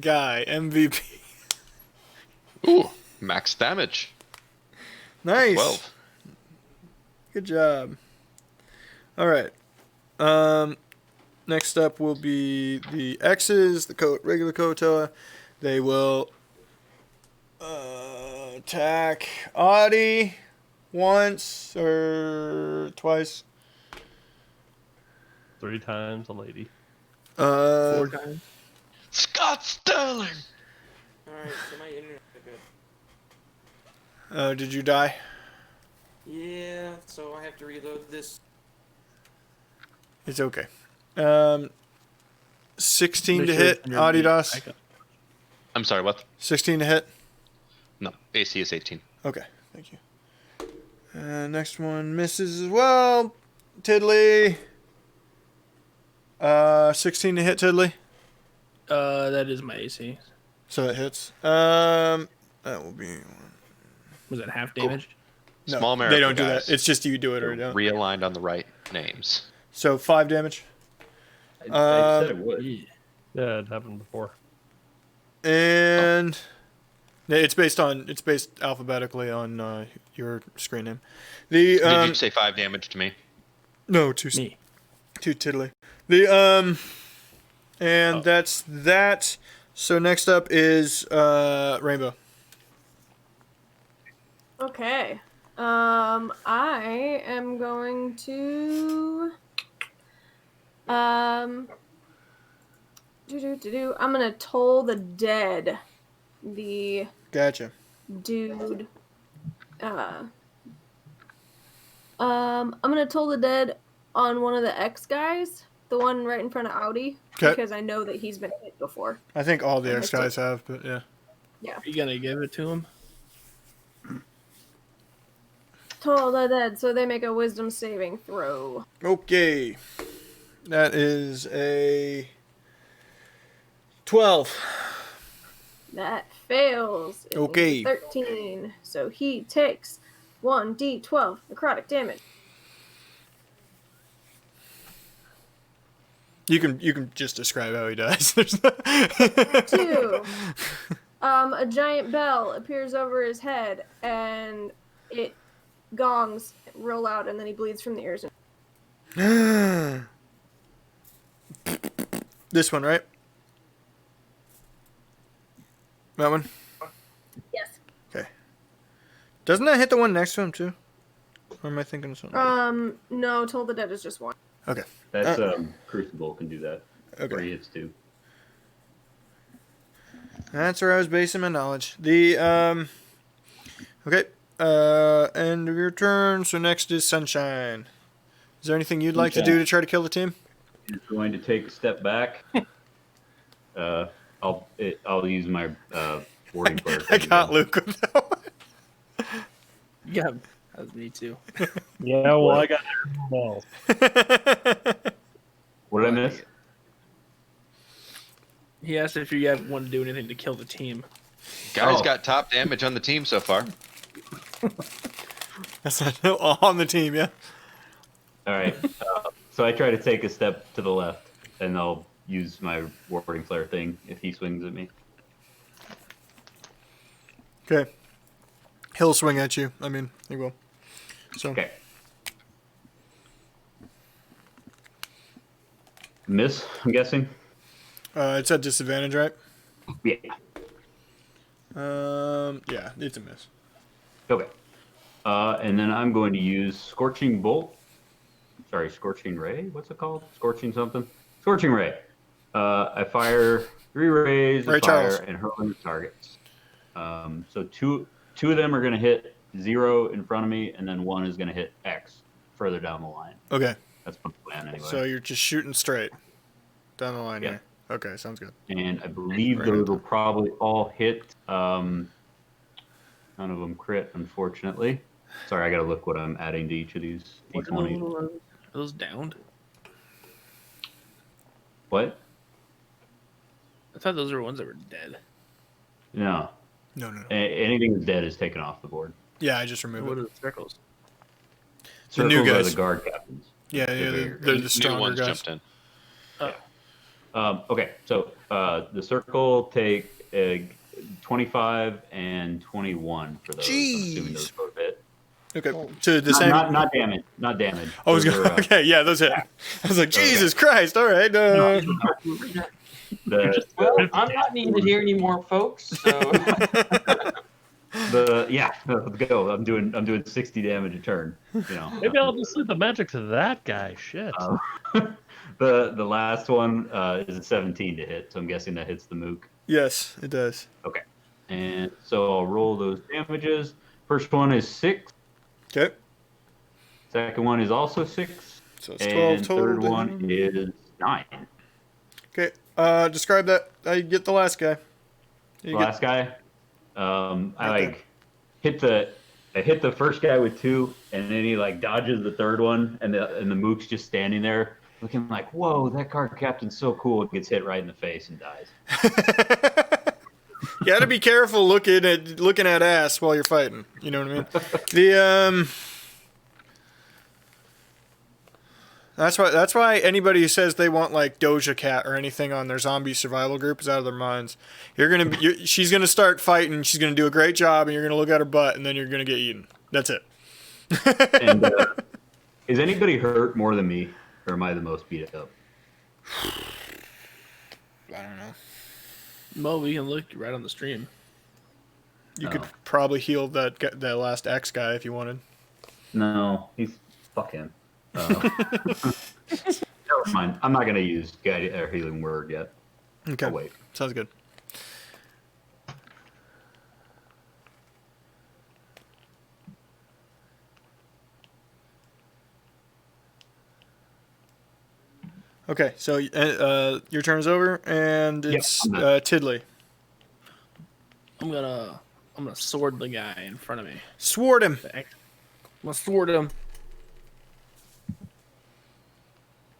D: Guy, MVP.
G: ooh, max damage.
D: Nice.
G: 12.
D: Good job. All right. Next up will be the X's, the regular Kotoa. They will attack Audie once or twice.
E: 3 times a lady.
B: 4 times.
G: Scott Sterling.
J: Alright, so my internet is good.
D: Did you die?
J: Yeah, so I have to reload this.
D: It's okay. 16
B: Make
D: to
B: sure
D: hit,
B: your
D: Adidas.
B: backup.
G: I'm sorry, what?
D: 16 to hit.
G: No, AC is 18.
D: Okay, thank you. Next one misses as well. Tiddly. 16 to hit, Tiddly.
B: That is my AC.
D: So it hits. That will be.
B: Was that half damage?
D: No,
G: Small
D: they
G: miracle,
D: don't do
G: guys.
D: that. It's just you do it or
G: They're
D: don't.
G: realigned on the right names.
D: So 5 damage.
C: I said it would.
B: Yeah.
E: Yeah, it happened before.
D: And it's based alphabetically on your screen name. The
G: Did you say 5 damage to me?
D: no to
B: Me.
D: Tiddly. The and that's that. So next up is Rainbow.
A: Okay. I am going to I'm gonna toll the dead. The
D: Gotcha.
A: dude. I'm gonna toll the dead on one of the X guys, the one right in front of Audi,
D: 'Kay.
A: because I know that he's been hit before.
D: I think all the
A: Okay,
D: X guys have, but yeah.
B: Are you gonna give it to him?
A: Toll the dead, so they make a wisdom saving throw.
D: Okay. That is a 12.
A: That fails. It is
D: Okay.
A: 13. So he takes 1d12 necrotic damage.
D: You can just describe how he dies.
A: 2. A giant bell appears over his head and it gongs real loud, and then he bleeds from the ears.
D: This one, right? That one?
A: Yes.
D: Okay. Doesn't that hit the one next to him too? Or am I thinking of something?
A: No, Toll the Dead is just 1.
D: Okay.
I: That's Crucible can do that.
D: Okay.
I: Where he hits 2.
D: That's where I was basing my knowledge. The okay. End of your turn. So next is Sunshine. Is there anything you'd like to do to try to kill the team?
I: He's going to take a step back. I'll use my warding player.
D: I got Luke with that one.
B: Yeah, that was me too.
E: Yeah, well, I got balls.
I: What did I miss?
B: He asked if you want to do anything to kill the team.
G: Guy's got top damage on the team so far.
D: That's not on the team, yeah.
I: All right. So I try to take a step to the left, and I'll use my warding flare thing if he swings at me.
D: Okay. He'll swing at you. I mean, he will. So
I: Okay. Miss, I'm guessing.
D: it's at disadvantage, right?
I: Yeah.
D: Yeah, it's a miss.
I: Okay. And then I'm going to use Scorching Bolt. Sorry, Scorching Ray? What's it called? Scorching something? Scorching Ray. I fire 3 rays
D: Ray
I: of fire
D: Charles.
I: and hurl them at targets. So two of them are going to hit 0 in front of me, and then 1 is going to hit X further down the line.
D: Okay.
I: That's my plan anyway.
D: So you're just shooting straight down the line
I: Yeah.
D: here. Okay, sounds good.
I: And I believe those will probably all hit. None of them crit, unfortunately. Sorry, I gotta look what I'm adding to each of these d20s.
B: Are those downed?
I: What?
B: thought those were ones that were dead.
I: No.
D: No.
I: Anything that's dead is taken off the board.
D: Yeah, I just removed
B: What
D: it.
B: are the circles?
D: The new
I: Circles are
D: guys.
I: the guard captains.
D: Yeah,
I: They're
D: they're the
G: New
D: stronger
G: ones
D: guys.
G: jumped in.
I: Okay, so the circle take 25 and 21 for those. I'm assuming those both hit.
D: Okay, to the same.
I: Not damage. Not damage.
D: I was
I: Those
D: going.
I: are,
D: Okay, yeah, those hit. I was like, Jesus Christ! All right.
I: the,
F: Well, I'm not needed here anymore, folks. So
I: let's go. I'm doing 60 damage a turn. You know.
E: Maybe I'll just leave the magic to that guy. Shit.
I: The last one is a 17 to hit, so I'm guessing that hits the mook.
D: Yes, it does.
I: Okay. And so I'll roll those damages. First one is 6.
D: Okay.
I: Second one is also 6.
D: So it's 12
I: And
D: total.
I: third
D: then.
I: one is 9.
D: Okay. Describe that. I get the last guy. You get-
I: Last guy,
D: Okay.
I: I hit the first guy with 2, and then he like dodges the third one, and the mook's just standing there looking like, whoa, that guard captain's so cool. It gets hit right in the face and dies.
D: You got to be careful looking at ass while you're fighting. You know what I mean? The That's why anybody who says they want like Doja Cat or anything on their zombie survival group is out of their minds. She's gonna start fighting. She's gonna do a great job, and you're gonna look at her butt, and then you're gonna get eaten. That's it.
I: And is anybody hurt more than me, or am I the most beat up?
D: I don't know.
B: Well, we can look right on the stream.
D: You could probably heal that last X guy if you wanted.
I: No, fuck him. Never mind. I'm not gonna use guide or healing word yet.
D: Okay.
I: I'll wait.
D: Sounds good. Okay, so your turn is over, and it's
I: I'm done.
D: Tidley.
B: I'm gonna sword the guy in front of me.
D: Sword him.
B: I'm gonna sword him.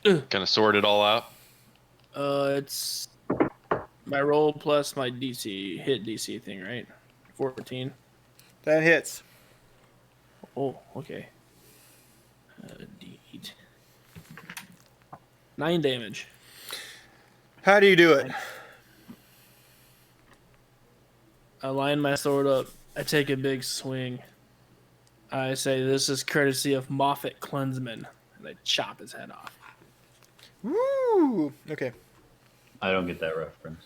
G: Kind of sort it all out.
B: It's my roll plus my hit DC thing, right? 14.
D: That hits.
B: Oh, okay. D8. 9 damage.
D: How do you do it?
B: I line my sword up. I take a big swing. I say, "This is courtesy of Moffat Klensman," and I chop his head off.
D: Woo! Okay.
I: I don't get that reference.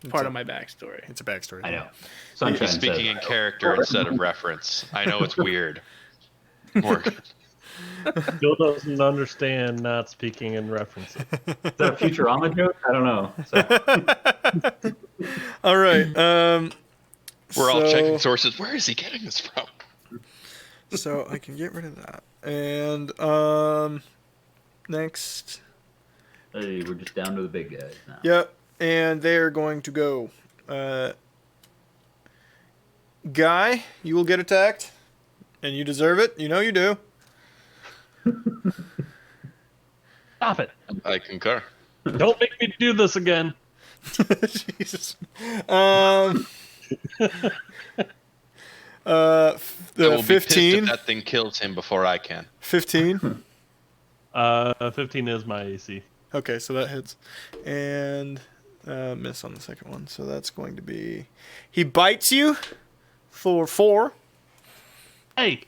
B: Part of my backstory.
D: It's a backstory.
I: I know.
G: He's
I: Sunshine
G: speaking in
I: says,
G: character instead of reference. I know it's weird. Morgan.
E: Bill doesn't understand not speaking in references.
I: Is that a Futurama joke? I don't know. So,
D: All right.
G: We're all checking sources. Where is he getting this from?
D: So I can get rid of that. And next.
I: hey, we're just down to the big guys now.
D: Yep. And they're going to go. Guy, you will get attacked. And you deserve it. You know you do.
E: Stop it.
G: I concur.
E: Don't make me do this again.
D: Jesus.
G: I
D: The
G: will be pissed
D: 15.
G: if that thing kills him before I can.
D: 15.
E: 15 is my AC.
D: Okay, so that hits. And miss on the second one. So that's going to be. He bites you for 4.
E: Hey,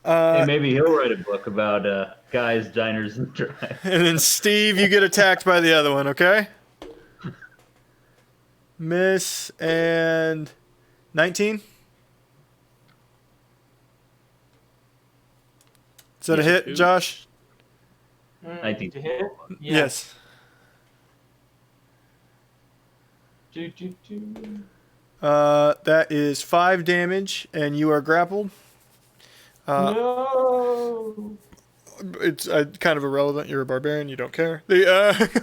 I: Hey, maybe he'll write a book about guys, diners, and drive.
D: And then Steve, you get attacked by the other one, okay? Miss and 19. Is that a hit, Josh?
I: 19.
F: To hit?
D: Yes. That is 5 damage, and you are grappled.
F: No.
D: It's kind of irrelevant. You're a barbarian. You don't care. The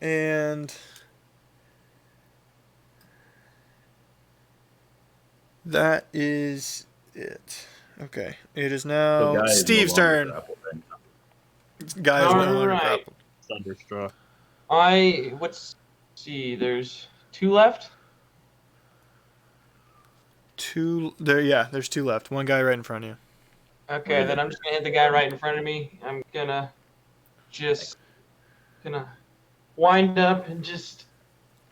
D: and that is it. Okay, it is
I: The
D: now
I: guy is no
D: Steve's
I: longer
D: turn.
I: grappled.
D: Guy is no longer
F: Alright.
D: grappled.
E: Thunderstruck.
F: See, there's 2 left?
D: Two there. Yeah, there's 2 left. One guy right in front of you.
F: Okay, then I'm just gonna hit the guy right in front of me. I'm gonna wind up and just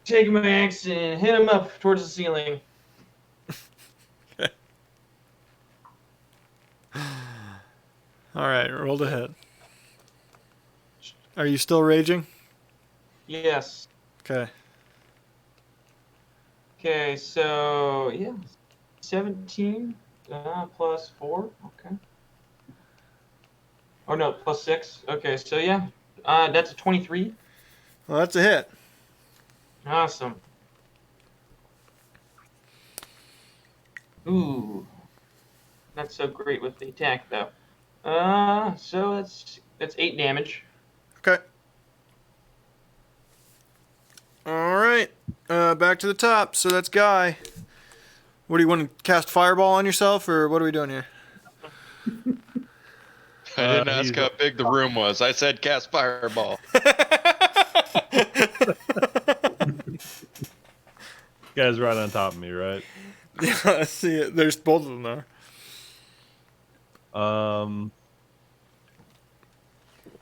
F: take my axe and hit him up towards the ceiling.
D: All right, roll to hit. Are you still raging?
F: Yes.
D: Okay.
F: Okay, so yeah, 17 plus 4. Okay. Oh no, plus 6. Okay, so yeah, that's a 23.
D: Well, that's a hit.
F: Awesome. Ooh, not so great with the attack though. So that's 8 damage.
D: Okay. All right. Back to the top. So that's Guy. What do you want to cast Fireball on yourself, or what are we doing here?
G: I didn't ask how big the room was. I said cast fireball.
E: Guy's right on top of me, right?
D: Yeah, I see it. There's both of them there.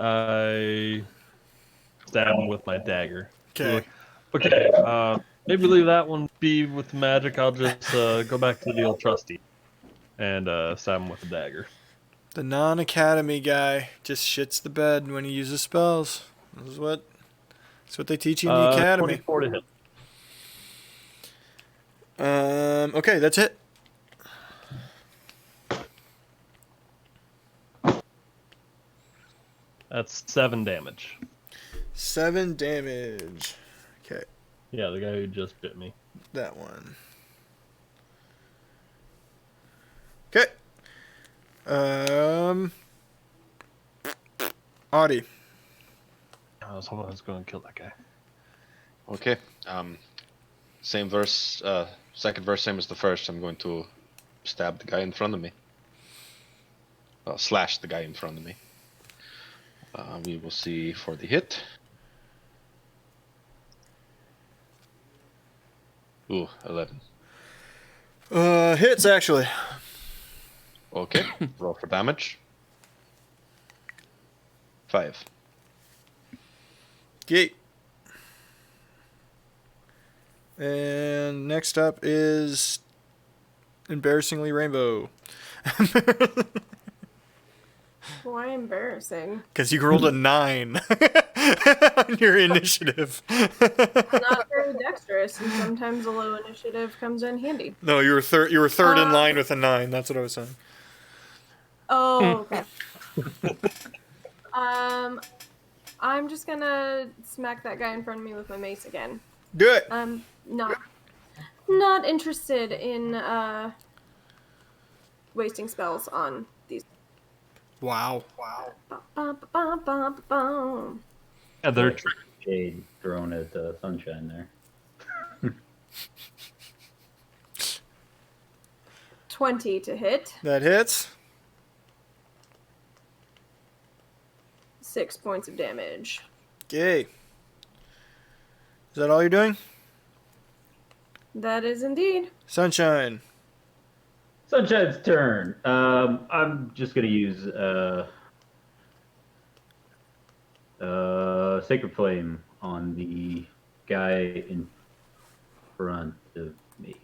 E: I stab him with my dagger.
D: Okay.
E: Okay. Maybe leave that one be with the magic. I'll just go back to the old trusty and stab him with the dagger.
D: The non-academy guy just shits the bed when he uses spells. That's what they teach you in the academy.
E: 24 to hit.
D: Okay, that's it.
E: That's 7 damage.
D: 7 damage. Okay,
E: Yeah, the guy who just bit me.
D: that one. Okay. Audie.
E: I was hoping I was going to kill that guy.
G: Okay. Same verse. Second verse, same as the first. I'm going to stab the guy in front of me. Well, slash the guy in front of me. We will see for the hit. Ooh, 11.
D: Hits actually.
G: Okay. Roll for damage. 5.
D: Gate. And next up is embarrassingly Rainbow.
A: Why embarrassing?
D: Because you rolled a 9 on your initiative.
A: I'm not very dexterous, and sometimes a low initiative comes in handy.
D: No, you were third. You were third in line with a 9. That's what I was saying.
A: Oh, okay. I'm just gonna smack that guy in front of me with my mace again.
D: Do it.
A: Not interested in wasting spells on these.
D: Wow.
E: Yeah, they're
I: Shade thrown at Sunshine there.
A: 20 to hit.
D: That hits.
A: 6 points of damage.
D: Okay. Is that all you're doing?
A: That is indeed.
D: Sunshine.
I: Sunshine's turn. I'm just gonna use Sacred Flame on the guy in front of me.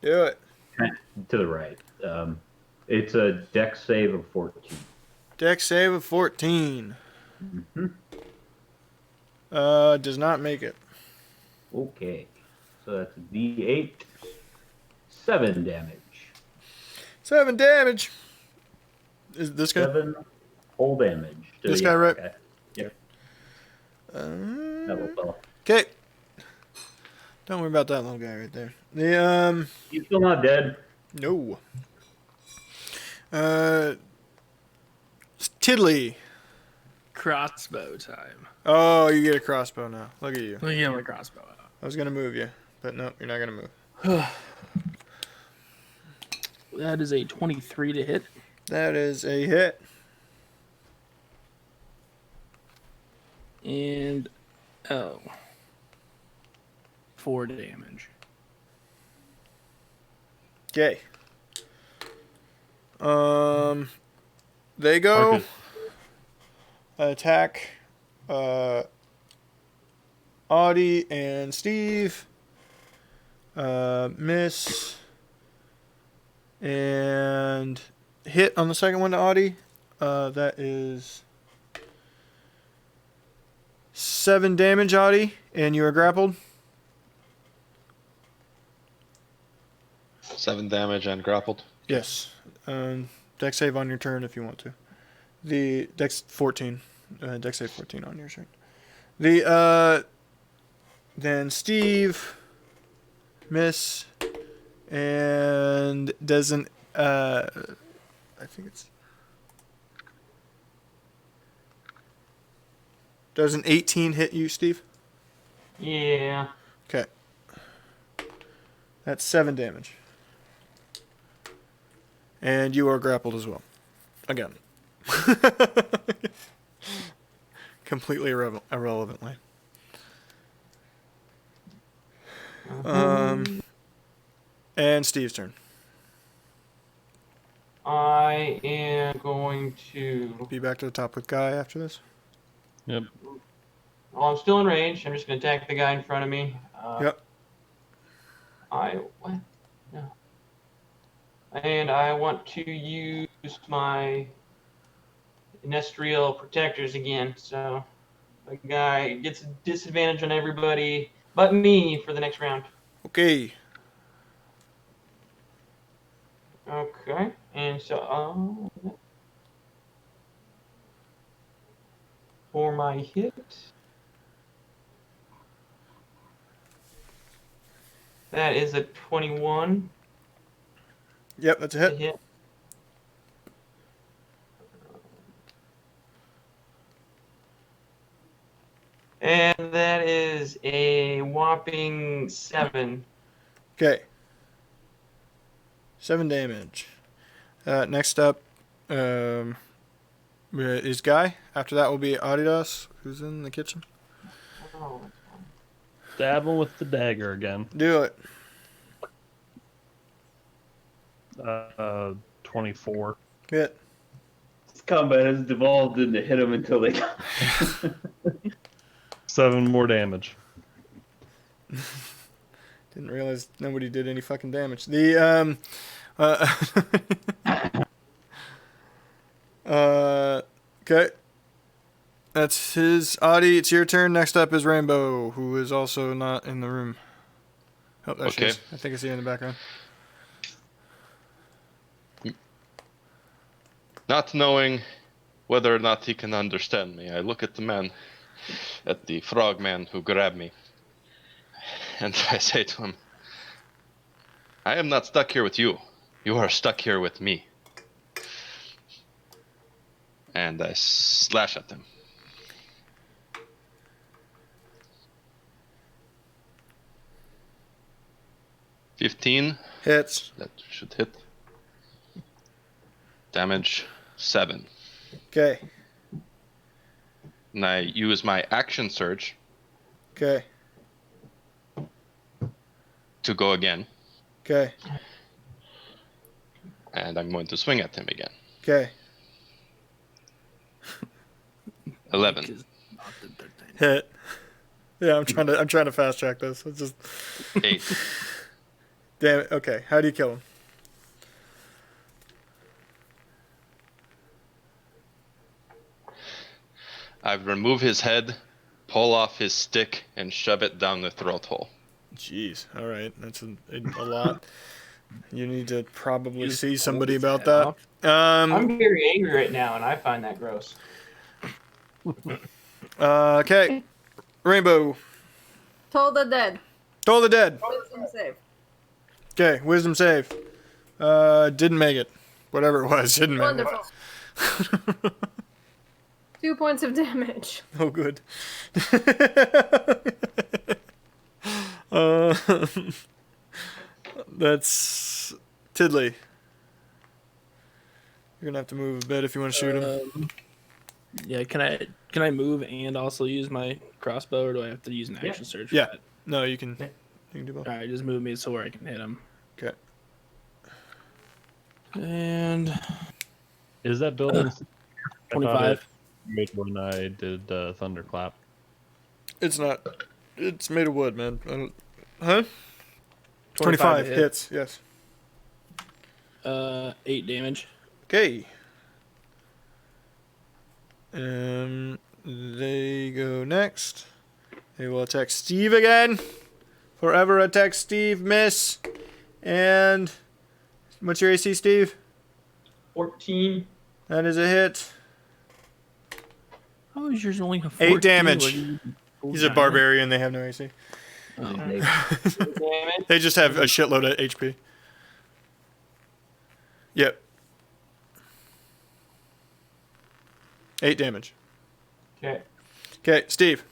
D: Do it.
I: To the right. It's a dex save of 14.
D: Dex save of 14.
I: Mm-hmm.
D: Does not make it.
I: Okay. So that's a D8. 7 damage.
D: 7 damage. Is this guy?
I: 7 whole damage. to
D: This
I: the
D: guy,
I: other
D: right?
I: guy. Yep. That little fella.
D: Okay. Don't worry about that little guy right there. The
I: He's still not dead.
D: no. Tiddly.
B: Crossbow time.
D: Oh, you get a crossbow now. Look at you.
B: Let me get my crossbow out.
D: I was gonna move you, but no, you're not gonna move.
B: That is a 23 to hit.
D: That is a hit.
B: And L. 4 damage.
D: Okay. They go
E: Marcus.
D: attack Audie and Steve. Miss and hit on the second one to Audie. That is 7 damage, Audie, and you are grappled.
G: 7 damage and grappled.
D: Yes. Dex save on your turn if you want to. The Dex 14. Dex save 14 on your turn. Then Steve, miss, and doesn't. I think it's. Does an 18 hit you, Steve?
F: Yeah.
D: Okay. That's 7 damage. And you are grappled as well. Again. Completely irrelevantly. And Steve's turn.
F: I am going to.
D: Be back to the top with Guy after this.
E: Yep.
F: Well, I'm still in range. I'm just going to attack the guy in front of me.
D: Yep.
F: What? No. And I want to use my Nestriel protectors again. So the guy gets a disadvantage on everybody but me for the next round.
D: Okay.
F: Okay. And so for my hit, that is a 21
D: Yep, that's a
F: to
D: hit.
F: hit. And that is a whopping 7.
D: Okay. 7 damage. Next up is Guy. After that will be Adidas, who's in the kitchen.
F: Oh,
E: Stab him with the dagger again.
D: Do it.
E: 24.
D: Hit.
C: This combat has devolved into hit them until they die.
E: 7 more damage.
D: Didn't realize nobody did any fucking damage. The okay. That's his Audie. It's your turn. Next up is Rainbow, who is also not in the room. Oh, there she
G: Okay.
D: is. I think I see her in the background.
G: Not knowing whether or not he can understand me, I look at the man, at the frog man who grabbed me, and I say to him, I am not stuck here with you. You are stuck here with me. And I slash at him. $15.
D: Hits.
G: That should hit. Damage 7.
D: Okay.
G: And I use my action surge
D: Okay.
G: to go again,
D: Okay.
G: and I'm going to swing at him again.
D: Okay.
G: 11.
D: Hit. Yeah, I'm trying to fast track this. It's just
G: 8.
D: damn it. Okay. How do you kill him?
G: I remove his head, pull off his stick, and shove it down the throat hole.
D: Jeez. All right. That's a lot. You need to probably see somebody about that.
F: I'm very angry right now, and I find that gross.
D: Okay. Rainbow.
A: Toll the dead.
D: Toll the dead.
A: Wisdom save.
D: Okay. Wisdom save. Didn't make it. Whatever it was, didn't make
A: Wonderful.
D: it.
A: 2 points of damage.
D: Oh, good. That's Tidley. You're gonna have to move a bit if you want to shoot him.
B: Yeah, can I move and also use my crossbow, or do I have to use an action surge? For
D: Yeah.
B: that?
D: No, you can do both.
B: All right, just move me so where I can hit him.
D: Okay.
B: And
E: Is that building? I thought
B: 25.
E: it made when I did Thunderclap.
D: It's not. It's made of wood, man. Huh?
B: 25
D: 25 hits. Yes.
B: 8 damage.
D: Okay. They go next. They will attack Steve again. Forever attack Steve, miss. And what's your AC, Steve?
F: 14.
D: That is a hit.
B: How is yours only a 14?
D: 8 damage.
B: What are you-
D: He's a barbarian. They have no AC.
B: Oh.
F: Damage.
D: They just have a shitload of HP. Yep. 8 damage.
F: Okay.
D: Okay, Steve.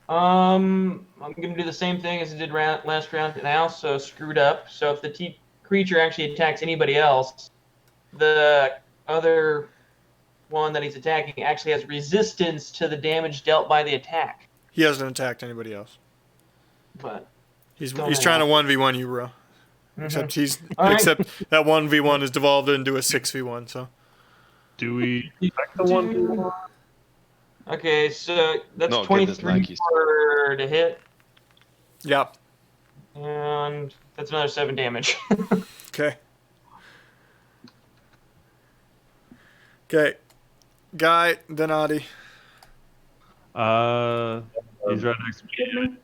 F: I'm gonna do the same thing as I did last round, and I also screwed up. So if the creature actually attacks anybody else, the other one that he's attacking actually has resistance to the damage dealt by the attack.
D: He hasn't attacked anybody else.
F: But
D: He's
F: Don't
D: trying to
F: know.
D: 1v1 you, bro. Except
F: All right.
D: except that 1v1 is devolved into a 6v1. So
E: Do we expect the one?
F: Okay, so that's
G: No, get this
F: 23
G: Nikes.
F: for to hit,
D: yeah.
F: and that's another 7 damage.
D: Okay. Okay. Guy, then Adi.
E: He's right next to me.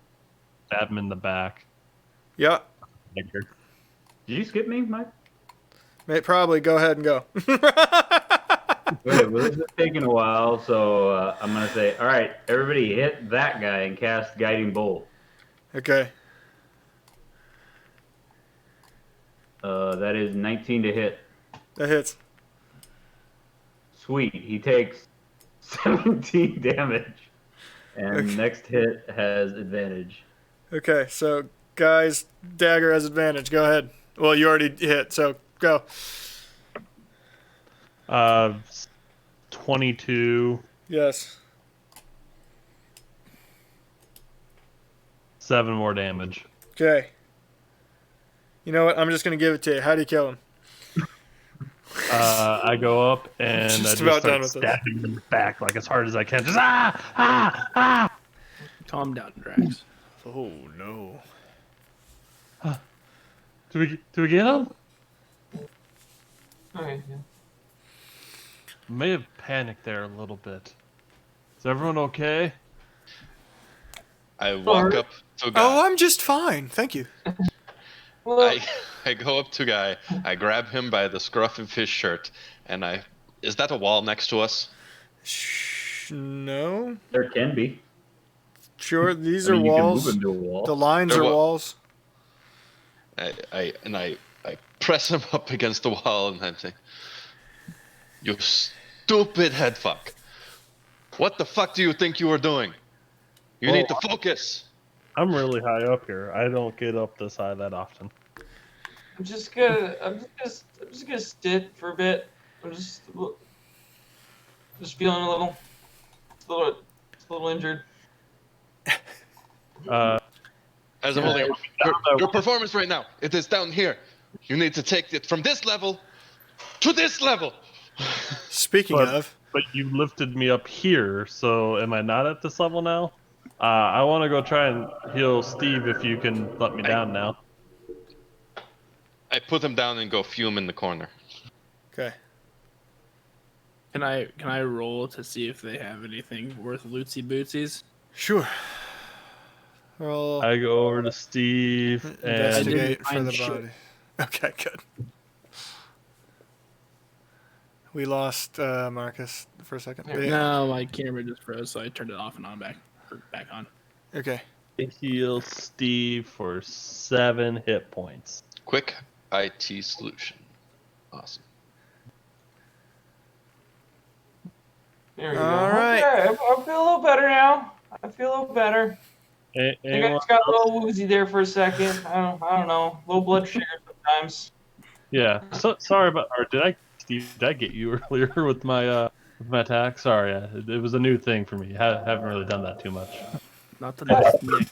E: Stab him in the back.
D: Yeah.
I: Did you skip me, Mike?
D: Mate, probably go ahead and go.
I: Okay, well, this is taking a while, so I'm going to say, all right, everybody hit that guy and cast Guiding Bolt.
D: Okay.
I: That is 19 to hit.
D: That hits.
I: Sweet. He takes 17 damage. And
D: Okay.
I: next hit has advantage.
D: Okay, so guy's dagger has advantage. Go ahead. Well, you already hit, so go.
E: 22,
D: Yes.
E: 7 more damage.
D: Okay. You know what? I'm just gonna give it to you. How do you kill him?
E: I go up and
D: Just
E: I just
D: about
E: start
D: done with this.
E: stabbing him in the back like as hard as I can. Just
B: Calm down, Drax.
D: Oh no.
E: Do we get him?
F: Okay, yeah.
E: May have panicked there a little bit. Is everyone okay?
G: I walk up to Guy.
D: Oh, I'm just fine. Thank you.
F: Well,
G: I go up to Guy. I grab him by the scruff of his shirt, and is that a wall next to us?
D: No.
I: There can be.
D: Sure, these
I: I
D: are
I: mean, you can
D: walls.
I: move him to a wall.
D: The lines
G: They're
D: are
G: wa-
D: walls.
G: I press him up against the wall, and I'm saying, "You stupid head fuck! What the fuck do you think you were doing? You need to focus."
E: I'm really high up here. I don't get up this high that often.
F: I'm just gonna sit for a bit. I'm just feeling a little injured.
G: As I'm holding your performance right now, it is down here. You need to take it from this level to this level.
D: Speaking
E: But-
D: of,
E: But you lifted me up here, so am I not at this level now? I want to go try and heal Steve if you can let me down now.
G: I put him down and go fume in the corner.
D: okay.
B: Can I roll to see if they have anything worth lootsy bootsies?
D: Sure. Roll
E: I go over to Steve and
D: investigate
B: didn't
D: for
B: find
D: the
B: shit.
D: body. Okay, good. We lost Marcus for a second. But yeah.
B: No, my camera just froze, so I turned it off and on back on.
D: Okay.
E: heal Steve for 7 hit points.
G: Quick IT solution. Awesome.
F: There we go.
D: All right.
F: Okay, I feel a little better now. I feel a little better. I think I
E: Anyone
F: just got a
E: else?
F: little woozy there for a second. I don't know. Low blood sugar sometimes.
E: Yeah. So sorry about. Or Steve? Did I get you earlier with my with my attack. Sorry, it was a new thing for me. Haven't really done that too much.
B: Not the next Nick.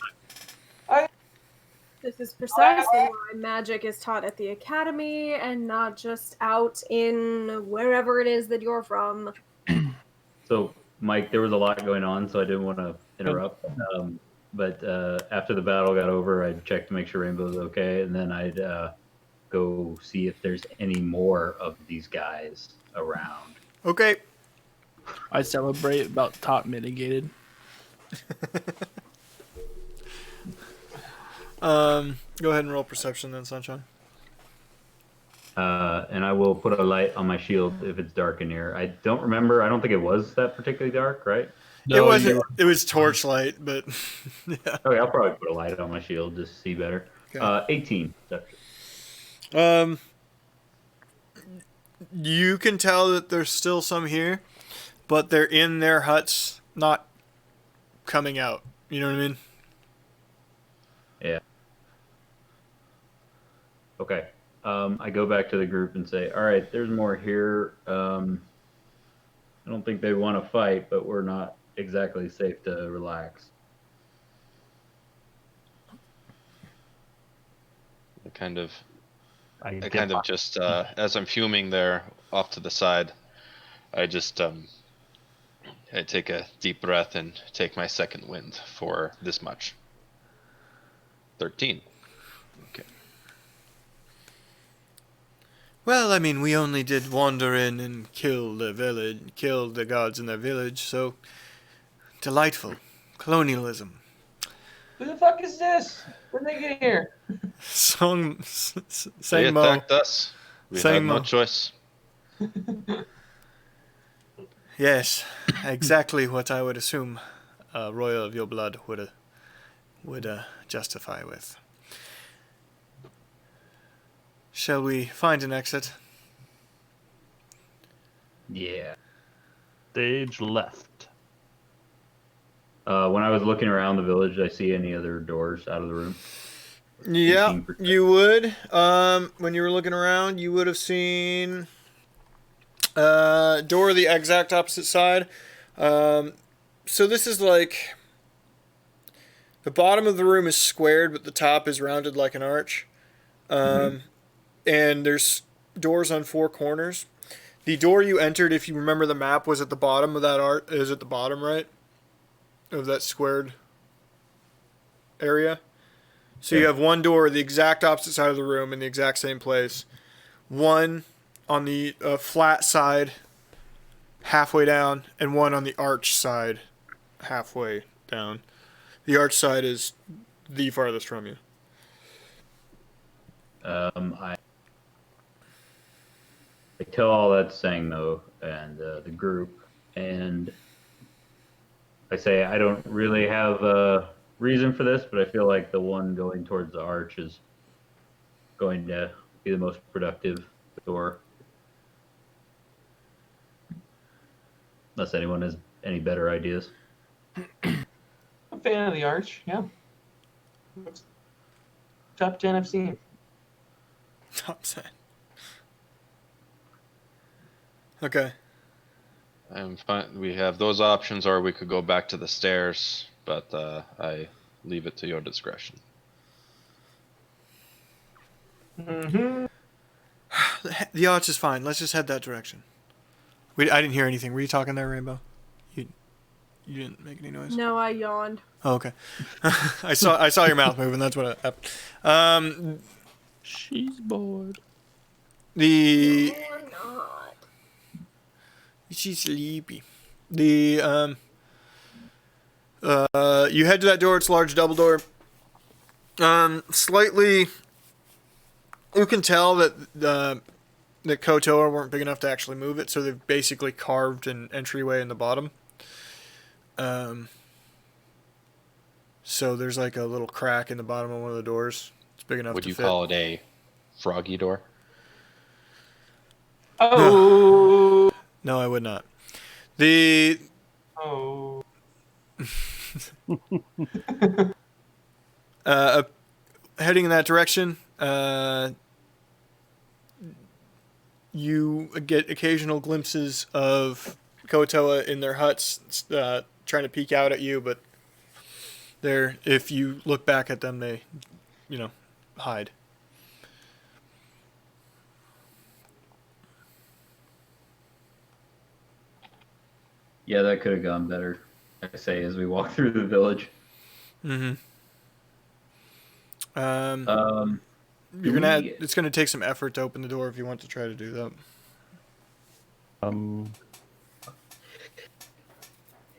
A: This is precisely why magic is taught at the academy and not just out in wherever it is that you're from.
I: So, Mike, there was a lot going on, so I didn't want to interrupt. But after the battle got over, I'd check to make sure Rainbow's okay, and then I'd go see if there's any more of these guys around.
D: Okay.
B: I celebrate about top mitigated.
D: Go ahead and roll perception then, Sunshine.
I: And I will put a light on my shield if it's dark in here. I don't remember. I don't think it was that particularly dark, right?
D: It wasn't. It was torchlight, but yeah.
I: Okay, I'll probably put a light on my shield just to see better.
D: Okay.
I: 18.
D: You can tell that there's still some here, but they're in their huts, not coming out. You know what I mean?
I: Yeah. Okay. I go back to the group and say, all right, there's more here. I don't think they want to fight, but we're not exactly safe to relax.
G: I kind of just, as I'm fuming there off to the side, I just, I take a deep breath and take my second wind for this much. 13. Okay.
D: Well, I mean, we only did wander in and kill the gods in their village, so delightful. Colonialism.
F: Who the fuck is this? When they get here?
D: Same
G: They
D: Mo.
G: attacked us. We
D: Same
G: had no
D: Mo.
G: choice.
D: Yes, exactly what I would assume a royal of your blood would justify with. Shall we find an exit?
I: Yeah.
E: Stage left.
I: When I was looking around the village, did I see any other doors out of the room?
D: Yeah,
I: 18%.
D: you would. When you were looking around, you would have seen door the exact opposite side. So this is like the bottom of the room is squared, but the top is rounded like an arch. And there's doors on four corners. The door you entered, if you remember the map, was at the bottom of that arch. Is at the bottom, right? Of that squared area. So you have one door, the exact opposite side of the room, in the exact same place. One on the flat side, halfway down, and one on the arch side, halfway down. The arch side is the farthest from you.
I: I tell all that saying though, and the group, and I say I don't really have a reason for this, but I feel like the one going towards the arch is going to be the most productive door. Unless anyone has any better ideas.
F: I'm a fan of the arch, yeah. Top 10 I've seen.
D: Top 10. Okay.
G: I'm fine. We have those options, or we could go back to the stairs, but I leave it to your discretion.
F: Mm-hmm.
D: The arch is fine. Let's just head that direction. I didn't hear anything. Were you talking there, Rainbow? You didn't make any noise?
A: No, I yawned.
D: Oh, okay. I saw your mouth moving. That's what happened.
B: She's bored.
D: The
A: Or not.
D: she's sleepy. The you head to that door. It's a large double door. Slightly. You can tell that that Kotoa weren't big enough to actually move it, so they've basically carved an entryway in the bottom. So there's like a little crack in the bottom of one of the doors. It's big enough
G: Would
D: to
G: you
D: fit.
G: call it a froggy door?
F: Oh.
D: No, I would not. The
F: Oh.
D: heading in that direction, you get occasional glimpses of Kotoa in their huts, trying to peek out at you, but if you look back at them, they, hide.
I: Yeah, that could have gone better. I say as we walk through the village.
D: Mm-hmm.
I: Do
D: It's gonna take some effort to open the door if you want to try to do that.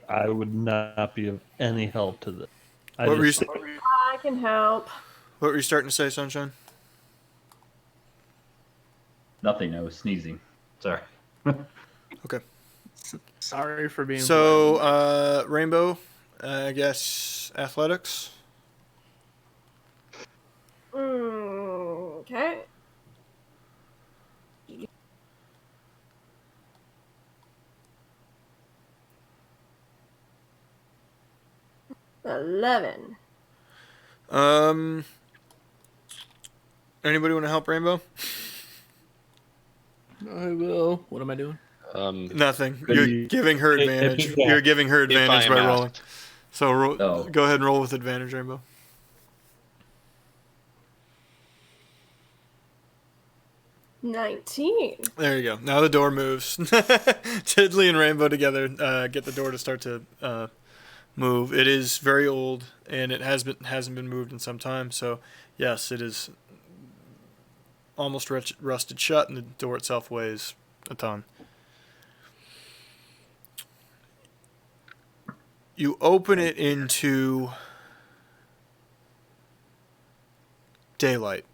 E: I would not be of any help to this.
D: What were you
A: I can help.
D: What were you starting to say, Sunshine?
I: Nothing. I was sneezing. Sorry.
D: Okay.
B: Sorry for being.
D: So, Rainbow, I guess athletics.
A: Okay. $11.
D: Anybody want to help Rainbow?
B: I will. What am I doing?
D: Nothing. You're giving her advantage. You're giving her advantage by rolling. So go ahead and roll with advantage, Rainbow.
A: $19.
D: There you go. Now the door moves. Tiddly and Rainbow together get the door to start to move. It is very old, and it hasn't been moved in some time. So yes, it is almost rusted shut, and the door itself weighs a ton. You open it into daylight.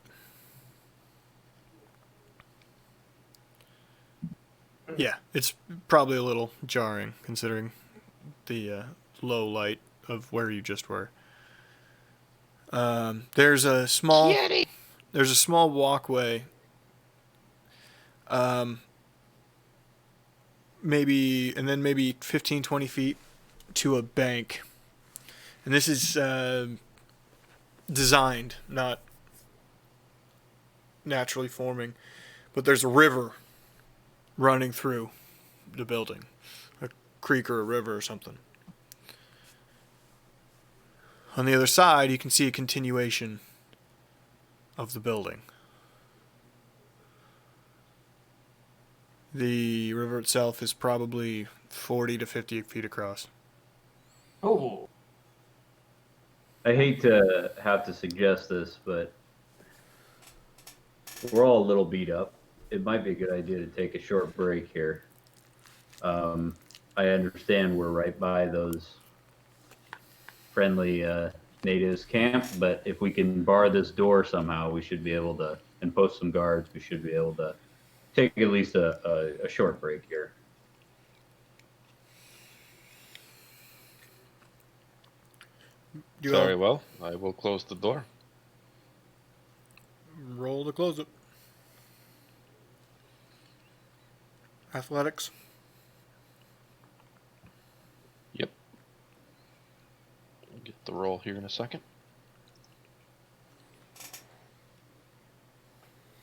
D: Yeah, it's probably a little jarring considering the low light of where you just were. There's a small walkway. Maybe 15, 20 feet to a bank. And this is designed, not naturally forming, but there's a river running through the building, a creek or a river or something. On the other side, you can see a continuation of the building. The river itself is probably 40 to 50 feet across.
F: Oh.
I: I hate to have to suggest this, but we're all a little beat up. It might be a good idea to take a short break here. I understand we're right by those friendly natives camp, but if we can bar this door somehow, we should be able to, and post some guards, we should be able to take at least a short break here.
G: Very well. I will close the door.
D: Roll to close it. Athletics.
G: Yep. I'll get the roll here in a second.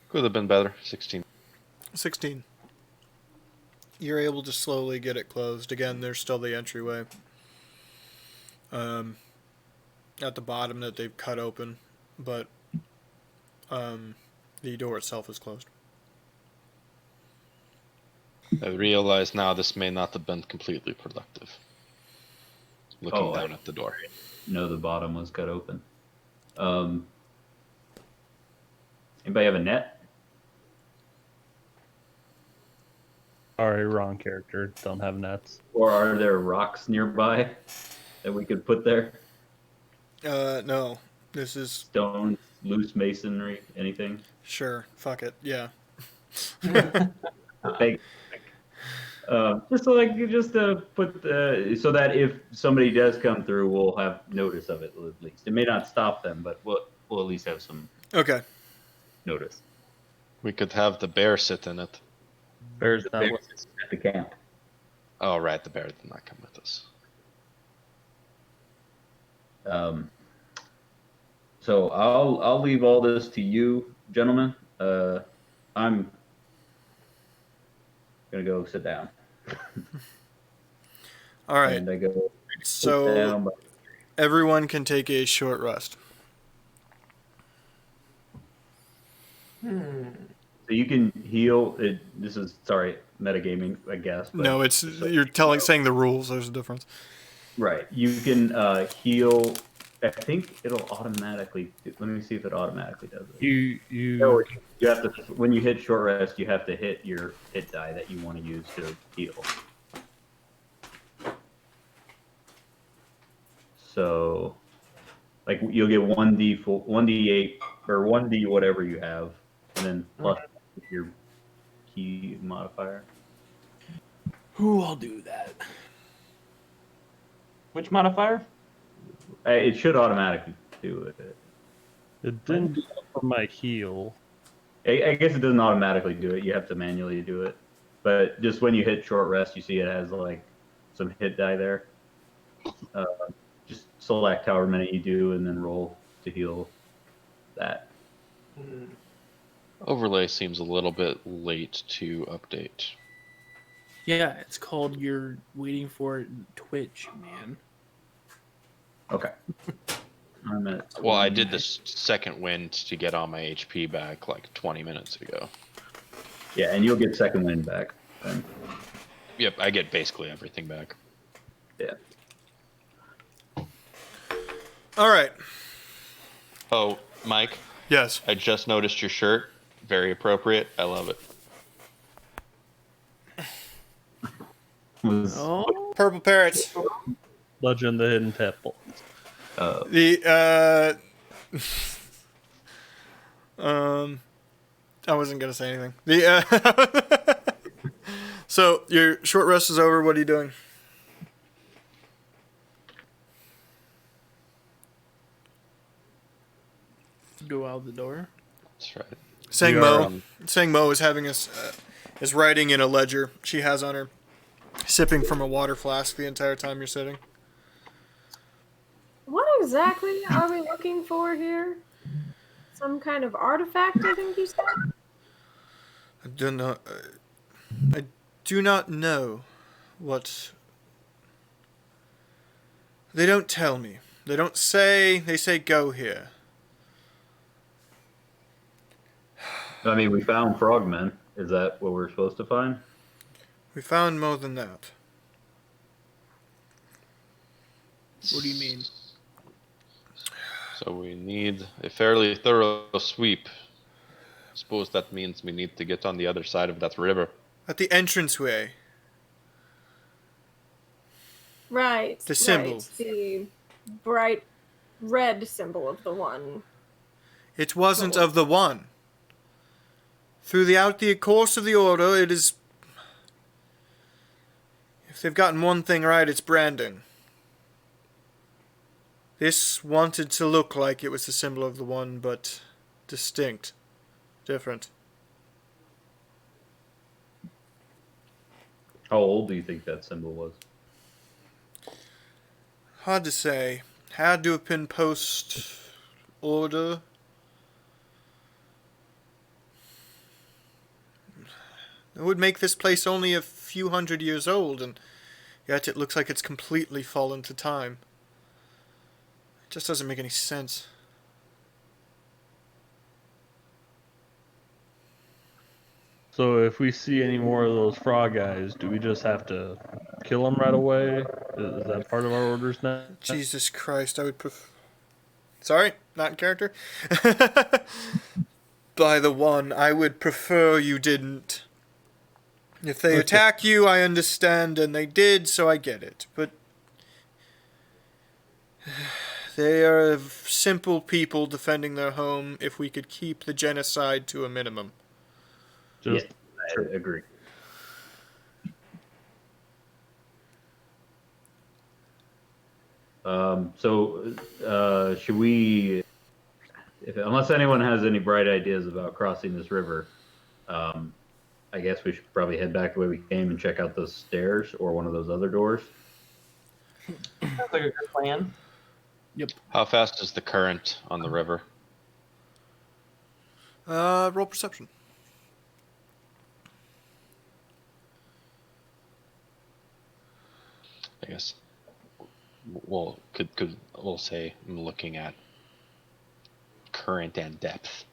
G: Could have been better. 16.
D: 16. You're able to slowly get it closed. Again, there's still the entryway. At the bottom that they've cut open, but the door itself is closed.
G: I realize now this may not have been completely productive. Looking down at the door.
I: No, the bottom was cut open. Anybody have a net?
E: Sorry, wrong character. Don't have nets.
I: Or are there rocks nearby that we could put there?
D: No. This is...
I: Stone, loose masonry, anything?
D: Sure. Fuck it. Yeah.
I: Just to put so that if somebody does come through, we'll have notice of it at least. It may not stop them, but we'll at least have some notice.
G: We could have the bear sit in it.
E: Bear's
I: The
E: not
I: bear
E: with
I: sits at the camp.
G: Oh, right. The bear did not come with us.
I: So I'll leave all this to you, gentlemen. I'm gonna go sit down.
D: All right.
C: And I go
D: So
C: down. By,
D: everyone can take a short rest.
C: so you can heal. This is sorry, metagaming, I guess. But
D: No, it's
C: so,
D: saying the rules. There's a difference.
C: right. You can heal. I think it'll automatically. Let me see if it automatically does it.
E: You
C: You have to when you hit short rest, you have to hit your hit die that you want to use to heal. So, like you'll get 1d8 or 1d whatever you have, and then plus your key modifier.
B: Ooh, I'll do that.
F: Which modifier?
C: It should automatically do it.
E: it didn't do it for my heal.
C: I guess it doesn't automatically do it. You have to manually do it. But just when you hit short rest, you see it has like some hit die there. Just select however many you do, and then roll to heal that.
G: Overlay seems a little bit late to update.
B: Yeah, it's called You're Waiting for Twitch, man.
C: Okay. I'm at.
G: Well, I did this second wind to get all my HP back like 20 minutes ago.
C: Yeah, and you'll get second wind back. Then.
G: Yep, I get basically everything back.
C: Yeah.
D: All right.
G: Oh, Mike,
D: Yes.
G: I just noticed your shirt. Very appropriate. I love it.
B: Oh,
D: Purple parrots.
E: Legend of the Hidden Temple.
D: The I wasn't gonna say anything. So your short rest is over. What are you doing?
B: go out the door.
G: That's right.
D: Sang
E: We
D: Mo.
E: are,
D: Sang Mo is having is writing in a ledger she has on her, sipping from a water flask the entire time you're sitting.
A: What exactly are we looking for here? Some kind of artifact, I think you said?
D: I do not know what. They don't tell me. They don't say. They say go here.
C: I mean, we found frogmen. Is that what we're supposed to find?
D: We found more than that.
B: What do you mean?
G: So we need a fairly thorough sweep. I suppose that means we need to get on the other side of that river.
D: At the entranceway.
A: Right.
D: The symbol.
A: Right, the bright red symbol of the one.
D: It wasn't of the one. Throughout the course of the order, it is. If they've gotten one thing right, it's branding. This wanted to look like it was the symbol of the one, but distinct. Different.
C: How old do you think that symbol was?
D: Hard to say. Had to have been post order. It would make this place only a few hundred years old, and yet it looks like it's completely fallen to time. It just doesn't make any sense.
E: So if we see any more of those frog guys, do we just have to kill them right away? Is that part of our orders now?
D: Jesus Christ, I would Sorry, not in character. By the one, I would prefer you didn't. If they attack you, I understand, and they did, so I get it. But they are simple people defending their home. If we could keep the genocide to a minimum.
E: Just
C: Yeah, I agree. Should we, unless anyone has any bright ideas about crossing this river, I guess we should probably head back the way we came and check out those stairs or one of those other doors.
F: Sounds like a good plan.
G: How fast is the current on the river?
D: Roll perception.
G: I guess we'll say I'm looking at current and depth.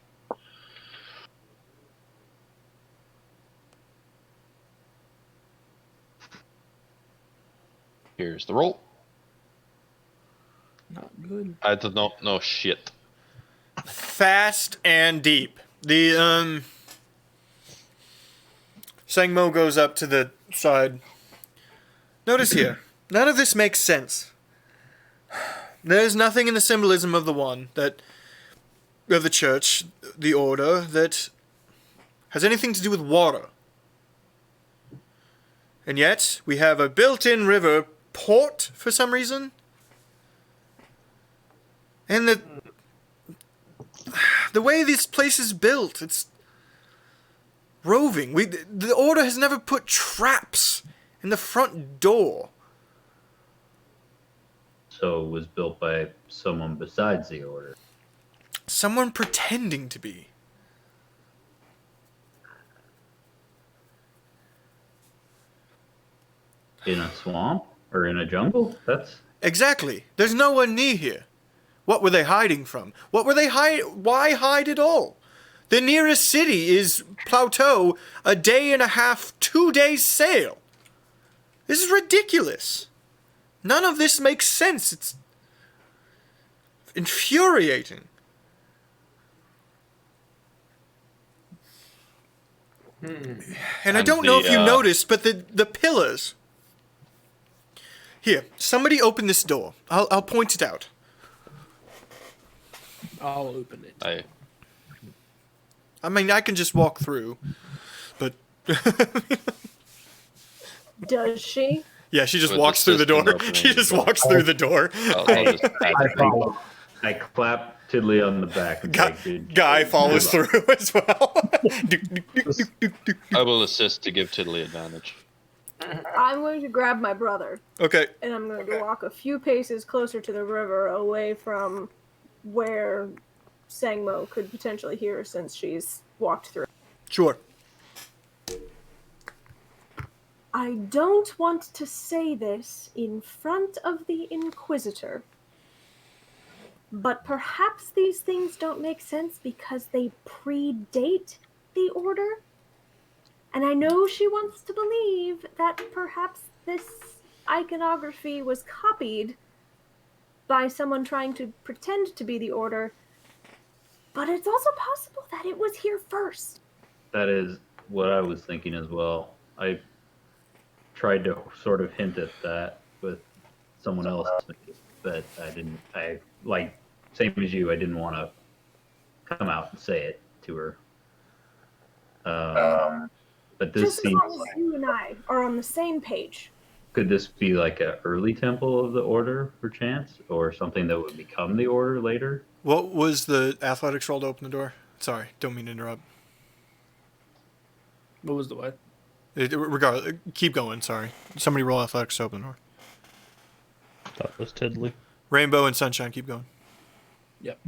G: Here's the roll.
B: Not good.
G: I don't know. No shit.
D: Fast and deep. The Sangmo goes up to the side. Notice here, none of this makes sense. There's nothing in the symbolism of of the church, the order, that has anything to do with water. And yet, we have a built-in river port for some reason. And the way this place is built, it's roving. The order has never put traps in the front door.
I: So it was built by someone besides the order.
D: Someone pretending to be.
I: In a swamp? Or in a jungle? That's...
D: Exactly. There's no one near here. What were they hiding from? Why hide at all? The nearest city is Plateau, a day and a half, 2 days sail. This is ridiculous. None of this makes sense. It's infuriating. And I don't know if you noticed, but the pillars. Here, somebody open this door. I'll point it out.
B: I'll open it.
D: I mean, I can just walk through, but...
A: Does she?
D: Yeah, she just
G: With
D: walks through the door.
G: assistant
D: She
G: opening.
D: just walks through the door.
G: I'll just
I: I clap Tiddly on the back. And say, "Good
D: Guy
I: job."
D: follows through as well.
G: I will assist to give Tiddly advantage.
A: I'm going to grab my brother,
D: Okay,
A: and I'm going to walk a few paces closer to the river, away from where Sangmo could potentially hear since she's walked through.
D: sure.
A: I don't want to say this in front of the Inquisitor, but perhaps these things don't make sense because they predate the Order. And I know she wants to believe that perhaps this iconography was copied by someone trying to pretend to be the Order, but it's also possible that it was here first.
I: That is what I was thinking as well. I tried to sort of hint at that with someone else, but I didn't. Same as you, I didn't want to come out and say it to her. But this
A: Just as
I: seems
A: long as you and I are on the same page.
I: could this be like an early temple of the order, perchance, or something that would become the order later?
D: What was the athletics roll to open the door? Sorry, don't mean to interrupt.
B: What was the what?
D: Regardless, keep going, sorry. Somebody roll athletics to open the door.
E: That was Tiddly.
D: Rainbow and Sunshine, keep going.
B: Yep.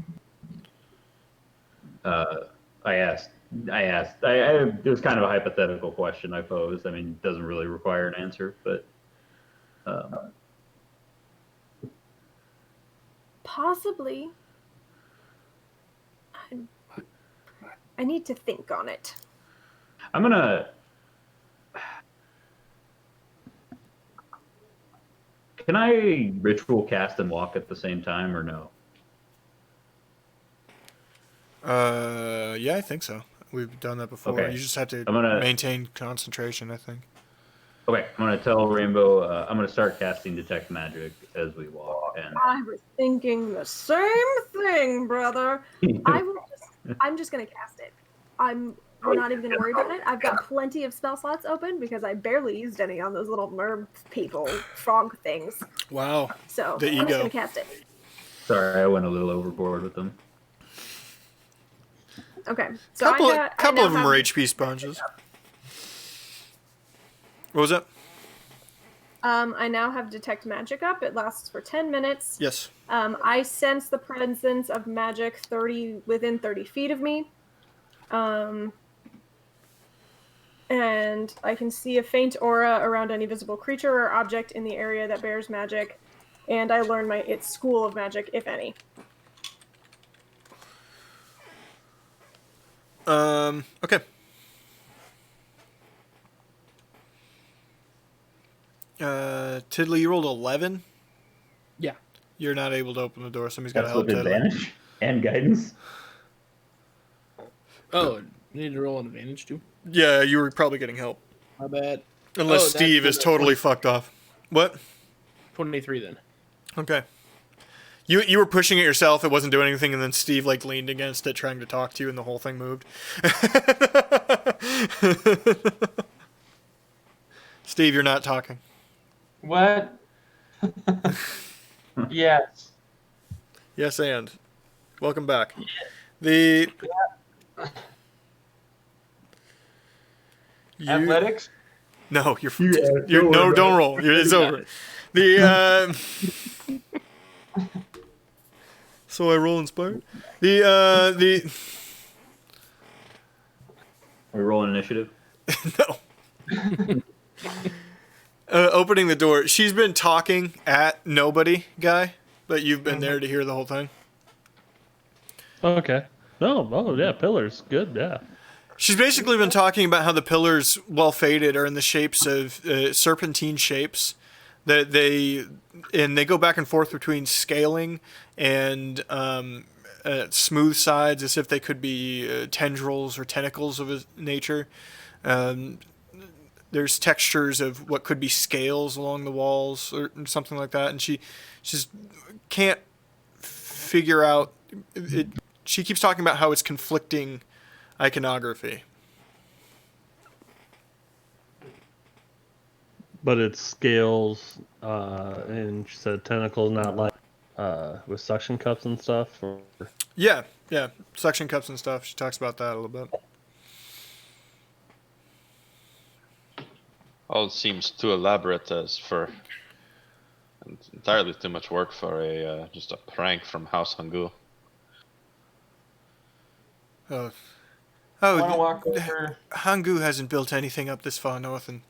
I: I asked. It was kind of a hypothetical question I posed. I mean, it doesn't really require an answer, but
A: Possibly. I need to think on it.
I: I'm gonna. Can I ritual cast and walk at the same time, or no?
D: Yeah, I think so. We've done that before.
I: Okay.
D: You just have to
I: I'm gonna-
D: maintain concentration, I think.
I: Okay, I'm gonna tell Rainbow. I'm gonna start casting detect magic as we walk, and
A: I was thinking the same thing, brother. I'm just gonna cast it. I'm not even gonna worry about it. I've got plenty of spell slots open because I barely used any on those little merb people, frog things.
D: Wow.
A: So
D: The
A: I'm just
D: ego.
A: gonna cast it.
I: sorry, I went a little overboard with them.
A: Okay. So
D: Couple
A: I
D: of
A: now
D: them are
A: have-
D: HP sponges. What was that?
A: I now have detect magic up. It lasts for 10 minutes.
D: Yes.
A: I sense the presence of magic within 30 feet of me. and I can see a faint aura around any visible creature or object in the area that bears magic, and I learn its school of magic, if any.
D: Okay. Tiddly, you rolled 11?
B: Yeah.
D: You're not able to open the door. Somebody's got to
C: That's
D: help
C: with
D: Tiddly.
C: advantage and guidance.
B: Oh, you need to roll an advantage too.
D: Yeah, you were probably getting help.
B: My bad.
D: Unless
B: Oh, that's
D: Steve is
B: the-
D: totally fucked off. What?
B: 23 then.
D: Okay. You were pushing it yourself, it wasn't doing anything, and then Steve like leaned against it trying to talk to you and the whole thing moved. Steve, you're not talking.
F: What? Yes.
D: Yes, and welcome back. The You-
F: Athletics?
D: No, you're
C: don't
D: no,
C: worry
D: don't
C: about
D: roll. It's over. The so I roll inspired. The
I: We roll an initiative.
D: no. Opening the door. She's been talking at nobody, guy, but you've been there to hear the whole thing.
E: Okay. Oh yeah, pillars. Good, yeah.
D: She's basically been talking about how the pillars, well faded, are in the shapes of serpentine shapes. That they go back and forth between scaling and smooth sides, as if they could be tendrils or tentacles of a nature. There's textures of what could be scales along the walls or something like that, and she just can't figure out it. She keeps talking about how it's conflicting iconography.
E: But it's scales, and she said tentacles, not like with suction cups and stuff. Or...
D: Yeah, suction cups and stuff. She talks about that a little bit.
G: All seems too elaborate as for entirely too much work for a just a prank from House Hangu.
D: Oh,
F: I want to walk over.
D: Hangu hasn't built anything up this far north and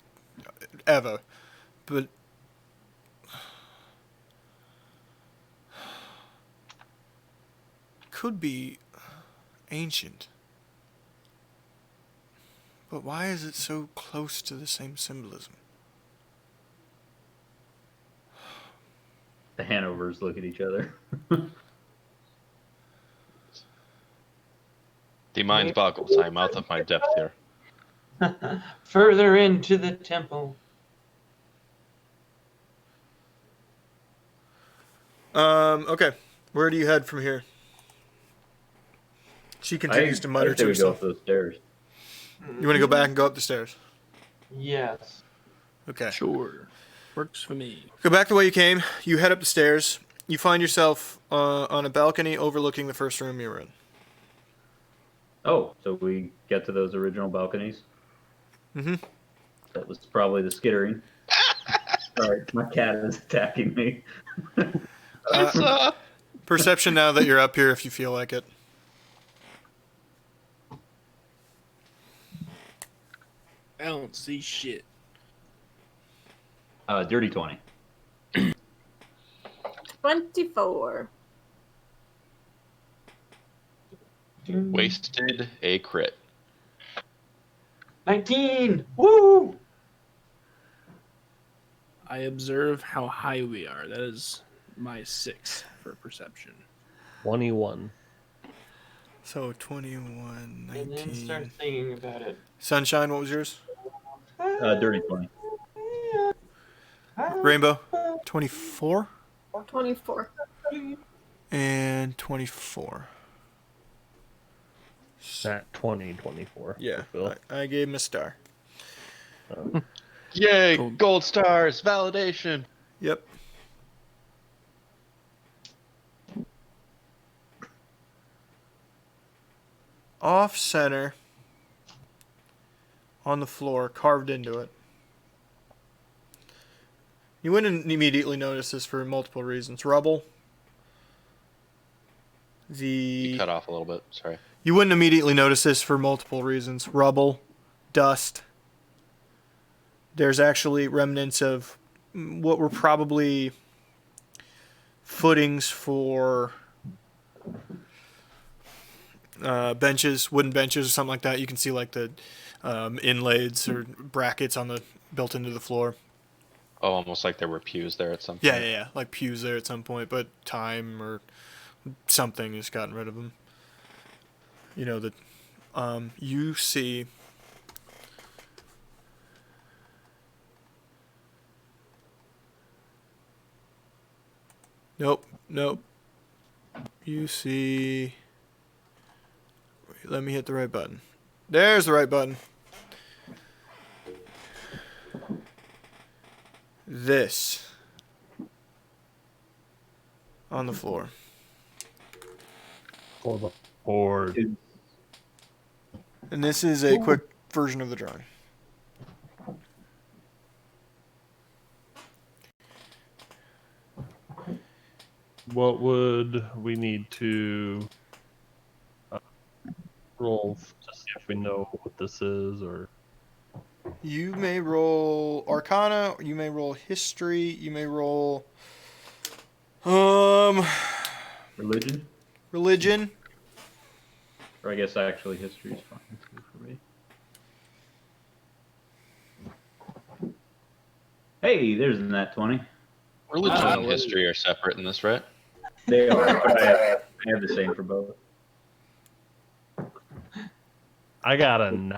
D: ever, but could be ancient. But why is it so close to the same symbolism?
I: The Hanovers look at each other.
G: The mind boggles. I'm out of my depth here.
F: Further into the temple.
D: Okay. Where do you head from here? She continues to mutter to
I: we go up
D: herself.
I: those stairs.
D: You want to go back and go up the stairs?
F: Yes.
D: Okay.
B: Sure. Works for me.
D: Go back the way you came. You head up the stairs. You find yourself on a balcony overlooking the first room you were in.
I: Oh, so we get to those original balconies.
D: Mm-hmm.
I: That was probably the skittering. Sorry, my cat is attacking me.
D: Perception now that you're up here if you feel like it.
B: I don't see shit.
I: Dirty 20.
A: 24.
G: Wasted a crit.
F: 19! Woo!
B: I observe how high we are. That is my 6 for perception.
E: 21.
D: So 21,
F: And then
D: 19.
F: start thinking about it.
D: Sunshine, what was yours?
I: Dirty 20.
D: Rainbow? 24
A: 24.
D: and 24.
E: At 2024.
D: Yeah,
E: Phil.
D: I gave him a star.
G: Yay!
B: Cool.
G: Gold stars, validation.
D: Yep. Off center on the floor, carved into it. You wouldn't immediately notice this for multiple reasons. Rubble.
G: You cut off a little bit. Sorry.
D: You wouldn't immediately notice this for multiple reasons. Rubble, dust, there's actually remnants of what were probably footings for benches, wooden benches or something like that. You can see like the inlays or brackets on the built into the floor.
G: Oh, almost like there were pews there at some point.
D: Yeah, like pews there at some point, but time or something has gotten rid of them. You know that you see. Nope. You see. Wait, let me hit the right button. There's the right button. This on the floor.
E: For the board.
D: And this is a quick version of the drawing.
E: What would we need to roll to see if we know what this is, or
D: You may roll Arcana, you may roll History, you may roll
I: Religion?
D: Religion.
I: Or I guess actually history is fine too for me. Hey, there's a nat 20.
G: Religion and history are separate in this, right?
I: They are, but I have the same for both.
E: I got a 9.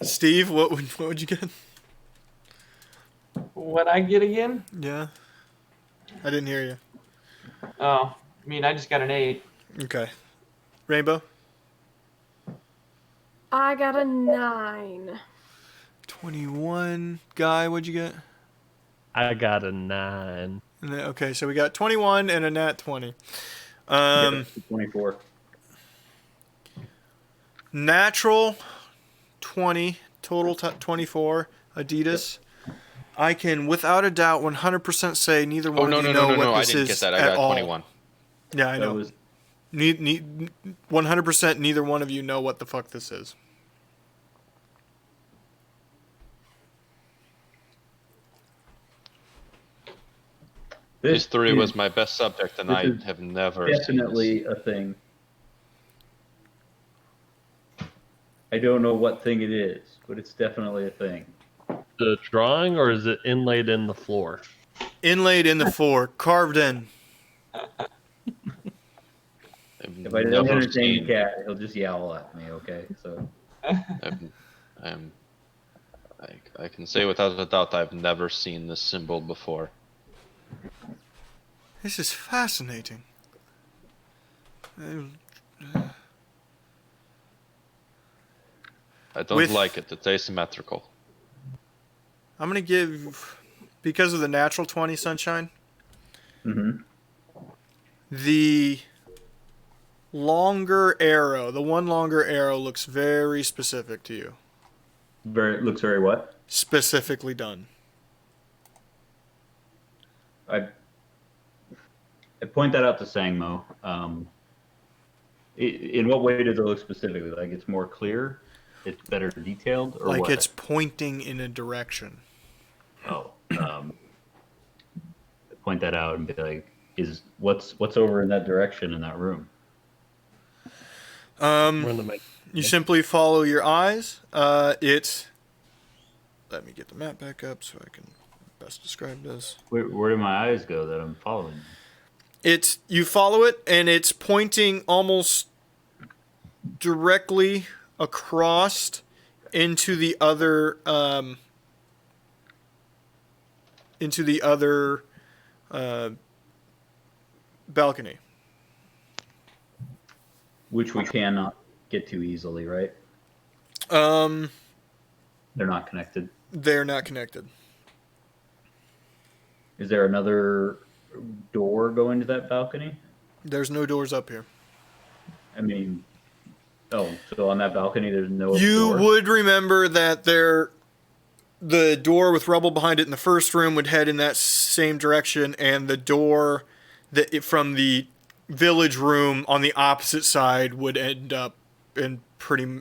D: Steve, what would you get?
F: What I get again?
D: Yeah. I didn't hear you.
F: Oh, I mean, I just got an 8.
D: Okay. Rainbow?
A: I got a 9.
D: 21. Guy, what'd you get?
E: I got a 9.
D: Okay, so we got 21 and a nat 20.
I: 24.
D: Natural 20, total 24. Adidas. I can, without a doubt, 100% say neither one of you know what
G: I
D: this
G: didn't
D: is
G: get that. I
D: at
G: got
D: all.
G: 21.
D: Yeah, I know. 100% neither one of you know what the fuck this is.
G: History was my best subject, and I
C: is
G: have never
C: definitely a thing. I don't know what thing it is, but it's definitely a thing.
E: The drawing, or is it inlaid in the floor?
D: Inlaid in the floor, carved in.
C: If I don't entertain the cat, he'll just yowl at me. Okay, so
G: I can say without a doubt I've never seen this symbol before.
D: This is fascinating.
G: I don't like it. It's asymmetrical.
D: I'm going to give, because of the natural 20 sunshine, the longer arrow, the one longer arrow looks very specific to you.
C: Looks very what?
D: Specifically done.
I: I point that out to Sangmo. In what way does it look specifically? Like it's more clear? It's better detailed? Or
D: like
I: what?
D: it's pointing in a direction.
I: Oh. Point that out and be like, what's over in that direction in that room?
D: You simply follow your eyes. Let me get the map back up so I can best describe this.
I: Where do my eyes go that I'm following?
D: You follow it, and it's pointing almost directly across into the other balcony.
C: Which we cannot get to easily, right?
I: They're not connected.
D: They're not connected.
C: Is there another door going to that balcony?
D: There's no doors up here.
C: I mean, so on that balcony, there's no
D: You
C: door?
D: would remember that the door with rubble behind it in the first room would head in that same direction, and the door from the village room on the opposite side would end up in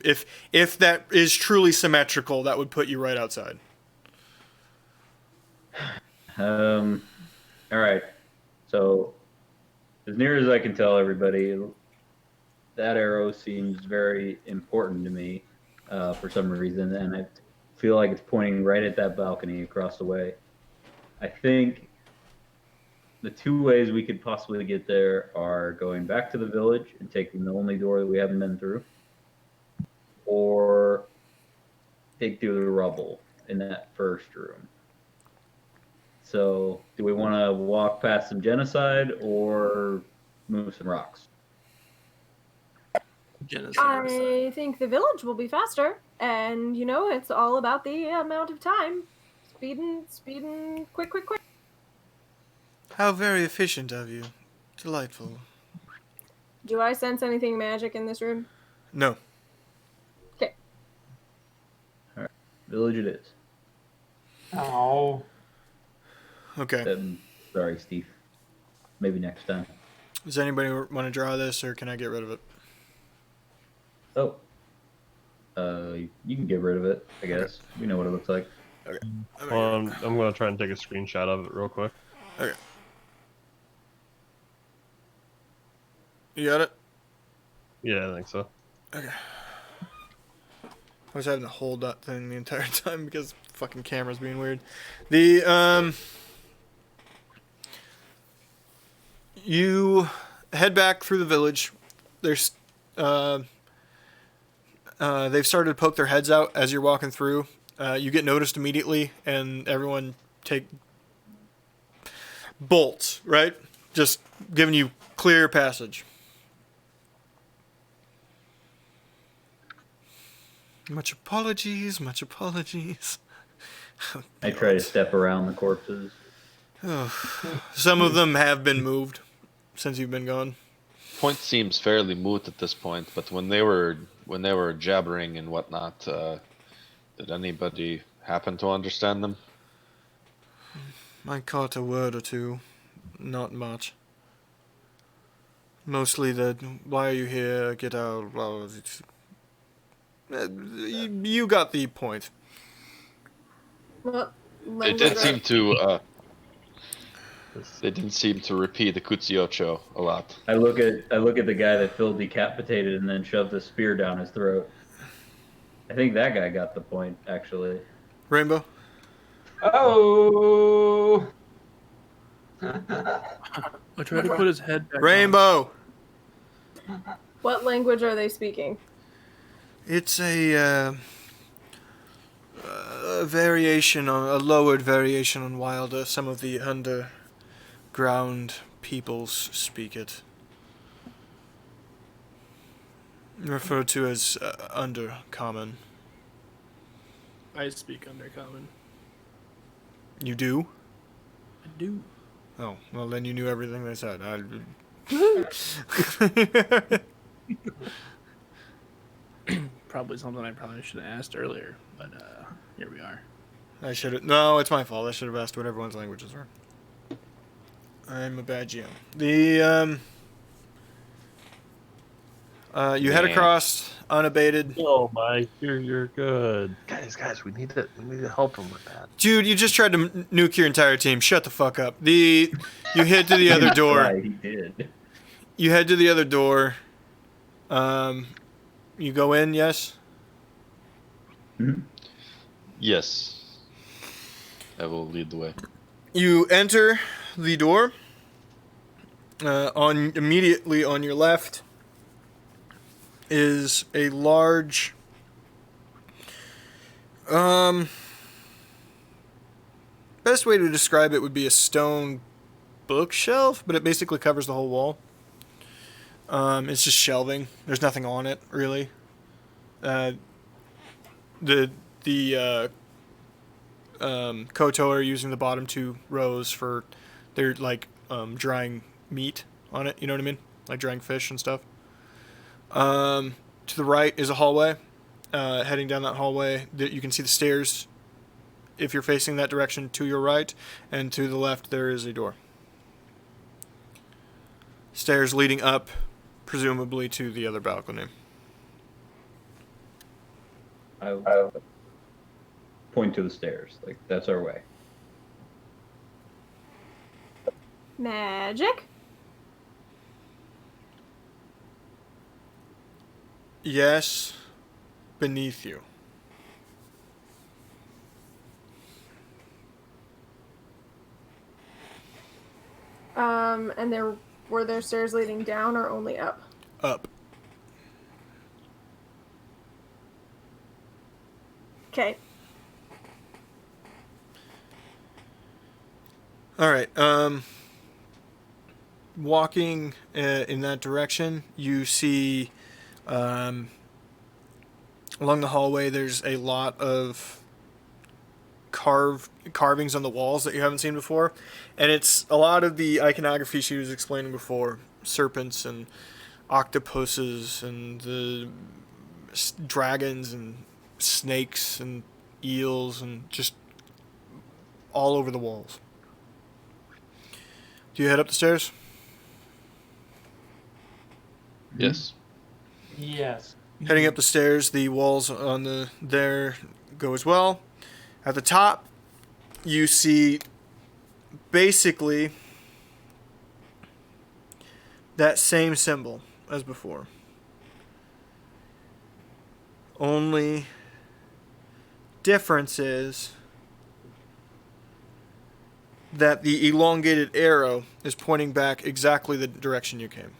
D: if that is truly symmetrical, that would put you right outside.
C: All right. So, as near as I can tell everybody, that arrow seems very important to me for some reason, and I feel like it's pointing right at that balcony across the way. I think the two ways we could possibly get there are going back to the village and taking the only door that we haven't been through, or dig through the rubble in that first room. So, do we want to walk past some genocide or move some rocks?
J: Genocide.
A: I think the village will be faster, and you know, it's all about the amount of time. Speeding, quick.
D: How very efficient of you. Delightful.
A: Do I sense anything magic in this room?
D: No.
A: Okay.
C: All right, village it is.
F: Oh.
D: Okay.
C: Sorry, Steve. Maybe next time.
D: Does anybody want to draw this, or can I get rid of it?
C: Oh. You can get rid of it, I guess. We know what it looks like.
D: Okay.
E: Well, I'm gonna try and take a screenshot of it real quick.
D: Okay. You got it?
E: Yeah, I think so.
D: Okay. I was having to hold that thing the entire time because the fucking camera's being weird. You head back through the village. There's they've started to poke their heads out as you're walking through. You get noticed immediately, and everyone take bolts, right? Just giving you clear passage. Much apologies. Oh,
C: I try to step around the corpses.
D: Some of them have been moved since you've been gone.
G: Point seems fairly moot at this point, but when they were jabbering and whatnot, did anybody happen to understand them?
D: I caught a word or two. Not much. Mostly the, why are you here, get out, blah, blah, blah. You got the point.
A: Well,
G: They did seem to. They didn't seem to repeat the Kutsuyocho a lot.
C: I look at the guy that Phil decapitated and then shoved the spear down his throat. I think that guy got the point, actually.
D: Rainbow?
F: Oh.
B: I tried to put his head back
D: Rainbow!
A: What language are they speaking?
D: It's a variation on, a lowered variation on Wilder. Some of the underground peoples speak it. Referred to as undercommon.
B: I speak Undercommon.
D: You do?
B: I do.
D: Oh, well then you knew everything they said.
B: Probably something I probably should have asked earlier, but here we are.
D: I should have. No, it's my fault. I should have asked what everyone's languages are. I'm a bad GM. You head across unabated.
E: Oh my, you're good. Guys, we need to help him with that.
D: Dude, you just tried to nuke your entire team. Shut the fuck up. You head to the other door.
C: Right, he did.
D: You head to the other door. You go in, yes?
C: Mm-hmm.
G: Yes. I will lead the way.
D: You enter the door. Immediately on your left is a large best way to describe it would be a stone bookshelf, but it basically covers the whole wall. It's just shelving. There's nothing on it, really. The Koto are using the bottom two rows for their drying meat on it. You know what I mean? Like drying fish and stuff. To the right is a hallway. Heading down that hallway, you can see the stairs. If you're facing that direction, to your right, and to the left there is a door. Stairs leading up, presumably to the other balcony.
C: I point to the stairs. Like, that's our way.
A: Magic.
D: Yes, beneath you.
A: And were there stairs leading down or only up?
D: Up.
A: Okay.
D: All right. Walking in that direction, you see along the hallway. There's a lot of carvings on the walls that you haven't seen before, and it's a lot of the iconography she was explaining before: serpents and octopuses and the dragons and snakes and eels and just all over the walls. Do you head up the stairs?
G: Yes.
F: Yes.
D: Heading up the stairs, the walls on there go as well. At the top, you see basically that same symbol as before. Only difference is that the elongated arrow is pointing back exactly the direction you came.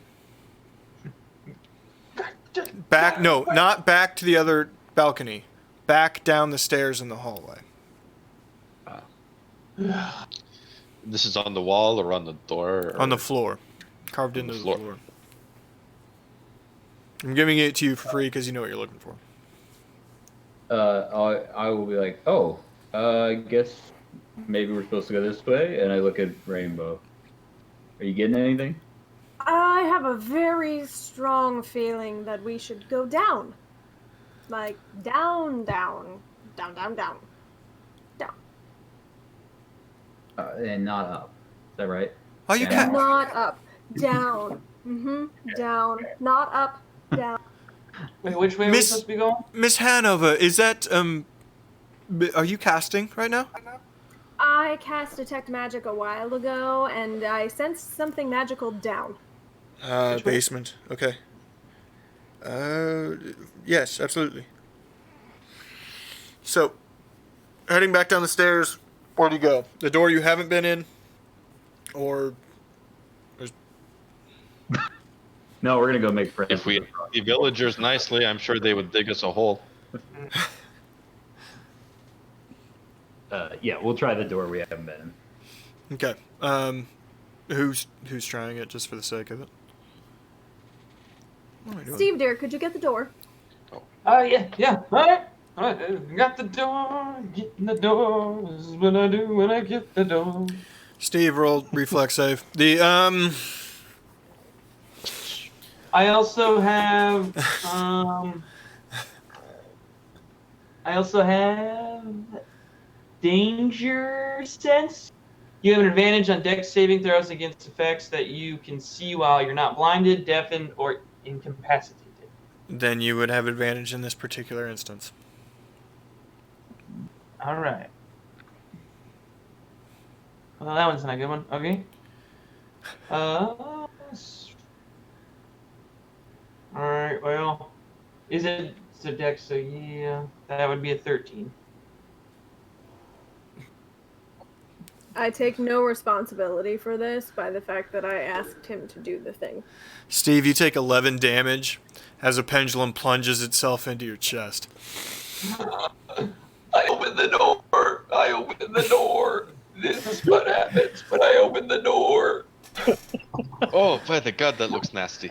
D: Back, no, not back to the other balcony. Back down the stairs in the hallway.
G: This is on the wall or on the door? Or...
D: On the floor. Carved
G: On the
D: into the
G: floor.
D: floor. I'm giving it to you for free because you know what you're looking for.
C: I will be like, oh, I guess maybe we're supposed to go this way. And I look at Rainbow. Are you getting anything?
A: I have a very strong feeling that we should go down. Like, down, down, down, down, down. Down.
C: And not up. Is that right?
D: Oh, you
C: Yeah.
D: can't.
A: Not up. Down. Down. Not up. Down.
F: Wait, which way are we
D: Miss-
F: supposed to be going?
D: Miss Hanover, is that, are you casting right now?
A: I cast Detect Magic a while ago, and I sensed something magical down.
F: Which way?
D: Basement. Okay. Yes, absolutely. So, heading back down the stairs, where do you go? The door you haven't been in? Or...
I: No, we're gonna go make friends.
G: If we the villagers nicely, I'm sure they would dig us a hole.
I: Yeah, we'll try the door we haven't been in.
D: Okay. Who's trying it just for the sake of it? What am I doing?
A: Steve, dear, could you get the door?
F: Yeah. All right. Got the door. Getting the door. This is what I do when I get the door.
D: Steve, roll reflex save.
F: I also have danger sense. You have an advantage on dex saving throws against effects that you can see while you're not blinded, deafened, or incapacitated.
D: Then you would have advantage in this particular instance.
F: All right. Well, that one's not a good one. Okay. All right. Well, it's a dex, so yeah, that would be a 13.
A: I take no responsibility for this by the fact that I asked him to do the thing.
D: Steve, you take 11 damage as a pendulum plunges itself into your chest.
F: I opened the door. This is what happens when I open the door.
G: Oh, by the god, that looks nasty.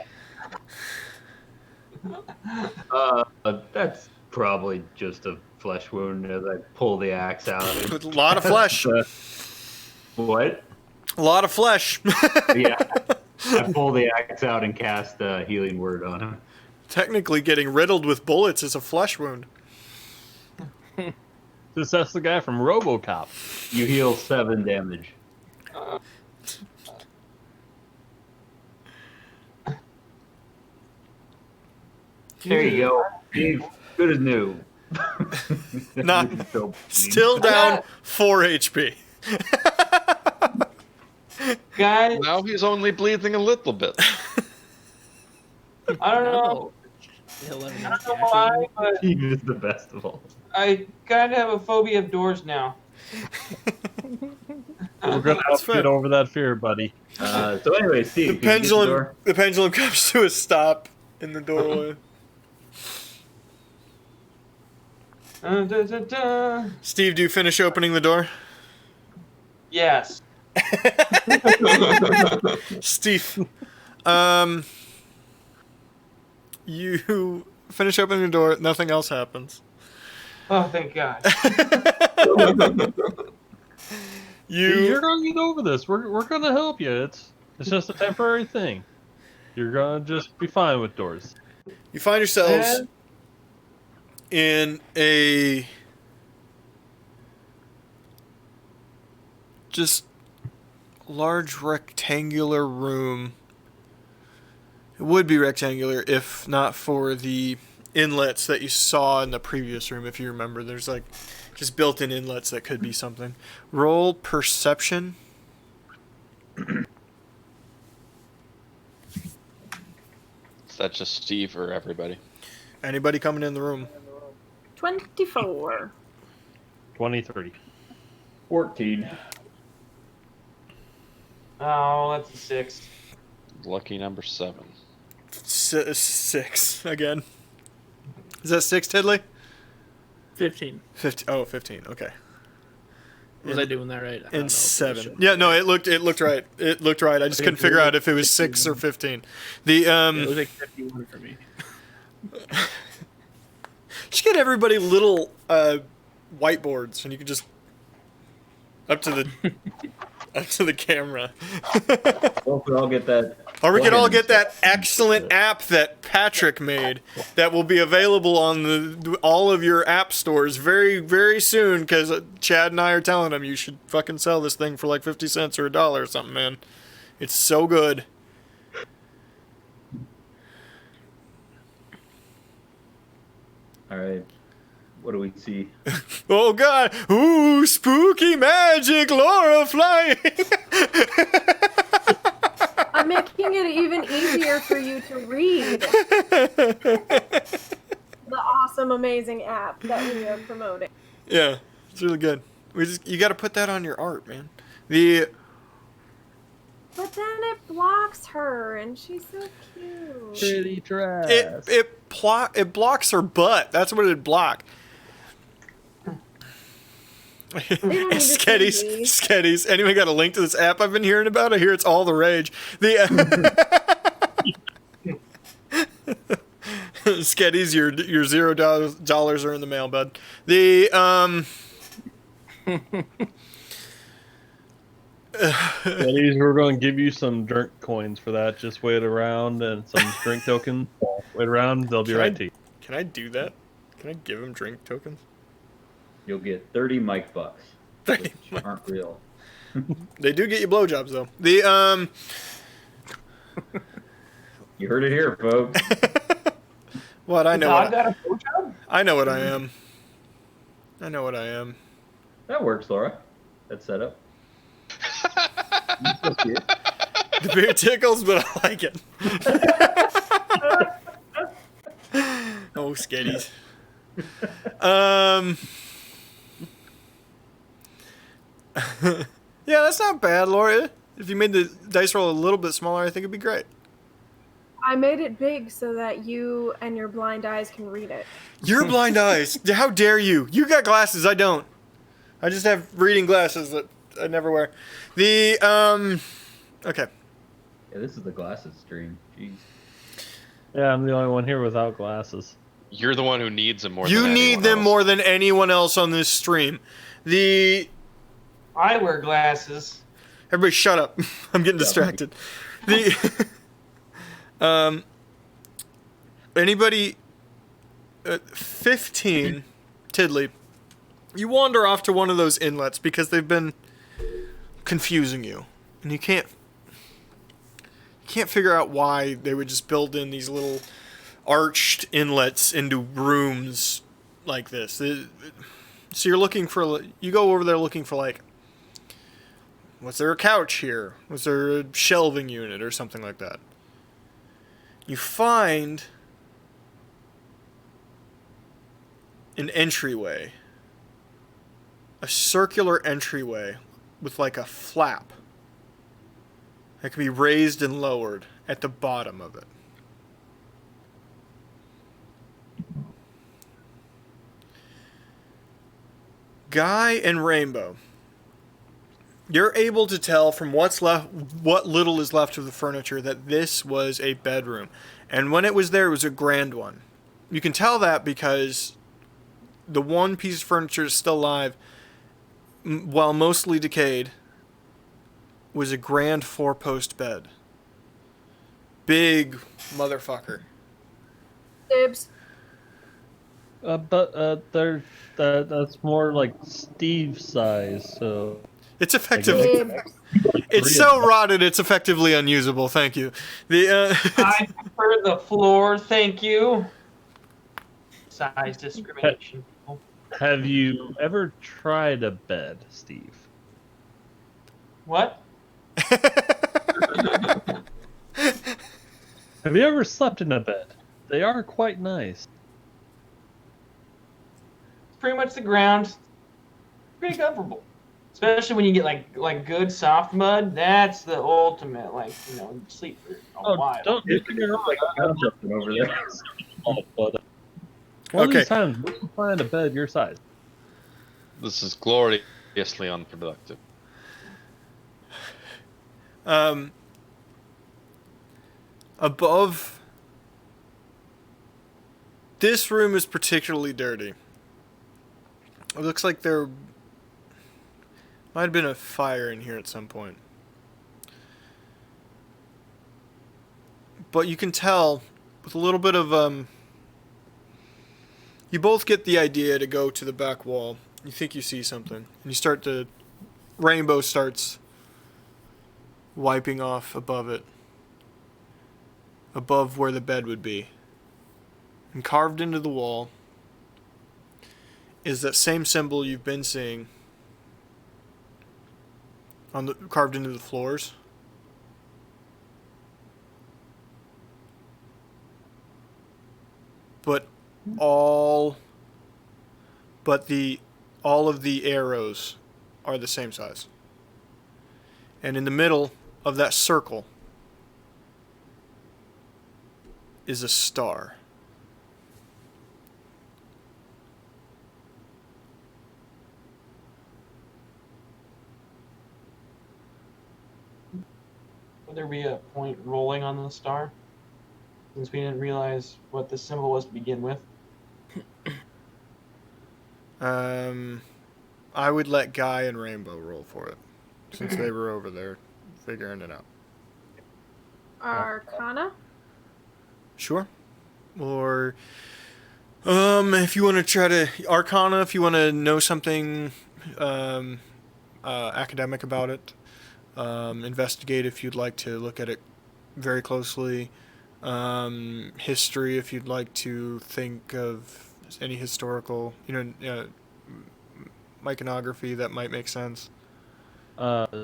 I: That's probably just a flesh wound as I pull the axe out.
D: With a lot of flesh.
I: What?
D: A lot of flesh.
I: Yeah. I pull the axe out and cast a healing word on him.
D: Technically, getting riddled with bullets is a flesh wound.
E: That's the guy from RoboCop.
I: You heal 7 damage. There you go. Steve, good as new.
D: Not
I: So-
D: still down 4 HP.
F: Guys,
G: Now he's only bleeding a little bit.
F: I don't know.
B: He'll let me
F: I don't know why, but
I: Steve is the best of all.
F: I kind of have a phobia of doors now.
E: We're gonna help you get over that fear, buddy.
I: So anyway, Steve,
D: The
I: can you get the door?
D: pendulum comes to a stop in the doorway.
F: Da, da, da.
D: Steve, do you finish opening the door?
F: Yes.
D: Steve, you finish opening the door. Nothing else happens.
F: Oh, thank God.
E: You're gonna get over this. We're gonna help you. It's just a temporary thing. You're gonna just be fine with doors.
D: You find yourselves in a just large rectangular room. It would be rectangular if not for the inlets that you saw in the previous room. If you remember, there's like just built-in inlets that could be something. Roll perception.
G: Is that just Steve or everybody?
D: Anybody coming in the room?
A: 24.
E: 23.
I: 14.
F: Oh, that's a 6.
G: Lucky number 7.
D: 6 again. Is that 6, Tiddly?
B: 15.
D: 15. Oh, 15. Okay.
B: Was I doing that right? I don't know
D: And
B: if I
D: 7.
B: should.
D: Yeah, no, it looked right. It looked right. I just couldn't figure out if it was 6 or 15. The
B: It was like 51 for me.
D: just get everybody little whiteboards, and you can just up to the camera.
I: Hope we all get that.
D: Or we can all get that excellent app that Patrick made that will be available on all of your app stores very, very soon, because Chad and I are telling him you should fucking sell this thing for like 50 cents or $1 or something, man. It's so good.
I: All right. What do we see?
D: Oh god! Ooh, spooky magic, Laura flying!
A: I'm making it even easier for you to read the awesome, amazing app that we are promoting.
D: Yeah, it's really good. You got to put that on your art, man.
A: But then it blocks her, and she's so cute.
E: Pretty dress.
D: It blocks her butt. That's what it'd block. Sketties. Anyone got a link to this app I've been hearing about? I hear it's all the rage. Sketties, your $0 are in the mail, bud.
E: Ladies, we're going to give you some drink coins for that. Just wait around and some drink tokens. Wait around, they'll be right to you.
D: Can I do that? Can I give him drink tokens?
I: You'll get 30 mic bucks.
D: 30
I: which aren't real.
D: They do get you blowjobs though.
I: You heard it here, folks.
D: What I know.
F: Dog got a blowjob?
D: I know what I am. I know what I am.
I: That works, Laura. That's set up.
D: The beer tickles, but I like it. Oh, sketties. Yeah, that's not bad, Laura. If you made the dice roll a little bit smaller, I think it'd be great.
A: I made it big so that you and your blind eyes can read it.
D: Your blind eyes. How dare you? You got glasses. I don't. I just have reading glasses that I never wear. Okay.
I: Yeah, this is the glasses stream. Jeez.
E: Yeah, I'm the only one here without glasses.
G: You're the one who needs them more
D: You
G: than
D: need
G: anyone
D: them
G: else.
D: more than anyone else on this stream.
F: I wear glasses.
D: Everybody shut up. I'm getting distracted. Anybody 15 Tiddly, you wander off to one of those inlets because they've been confusing you. And you can't figure out why they would just build in these little arched inlets into rooms like this. So you go over there looking for like Was there a couch here? Was there a shelving unit or something like that? You find an entryway. A circular entryway with like a flap that can be raised and lowered at the bottom of it. Guy and Rainbow, you're able to tell from what's left, what little is left of the furniture, that this was a bedroom. And when it was there, it was a grand one. You can tell that because the one piece of furniture is still alive, while mostly decayed, was a grand 4-post bed. Big motherfucker.
A: Dibs.
E: That's more like Steve's size. So
D: It's effectively.
A: Dibs.
D: It's so rotted, it's effectively unusable. Thank you.
F: I prefer the floor, thank you. Size discrimination.
E: have you ever tried a bed, Steve?
F: What?
E: Have you ever slept in a bed? They are quite nice.
F: Pretty much the ground. Pretty comfortable. Especially when you get like good soft mud. That's the ultimate, like, sleep for a while.
E: Don't get me wrong.
C: Something over there.
E: One of
D: Okay.
E: these times, we can find a bed your size.
G: This is gloriously unproductive.
D: Above. This room is particularly dirty. It looks like there might have been a fire in here at some point. But you can tell with a little bit of you both get the idea to go to the back wall. You think you see something, and you start to. Rainbow starts wiping off above it, above where the bed would be. And carved into the wall is that same symbol you've been seeing carved into the floors. But all of the arrows are the same size. And in the middle of that circle is a star.
F: Would there be a point rolling on the star? Since we didn't realize what the symbol was to begin with.
D: I would let Guy and Rainbow roll for it, since they were over there figuring it out.
A: Arcana?
D: Sure. Or, if you want to try to Arcana, if you want to know something academic about it, investigate if you'd like to look at it very closely. History, if you'd like to think of any historical, iconography that might make sense.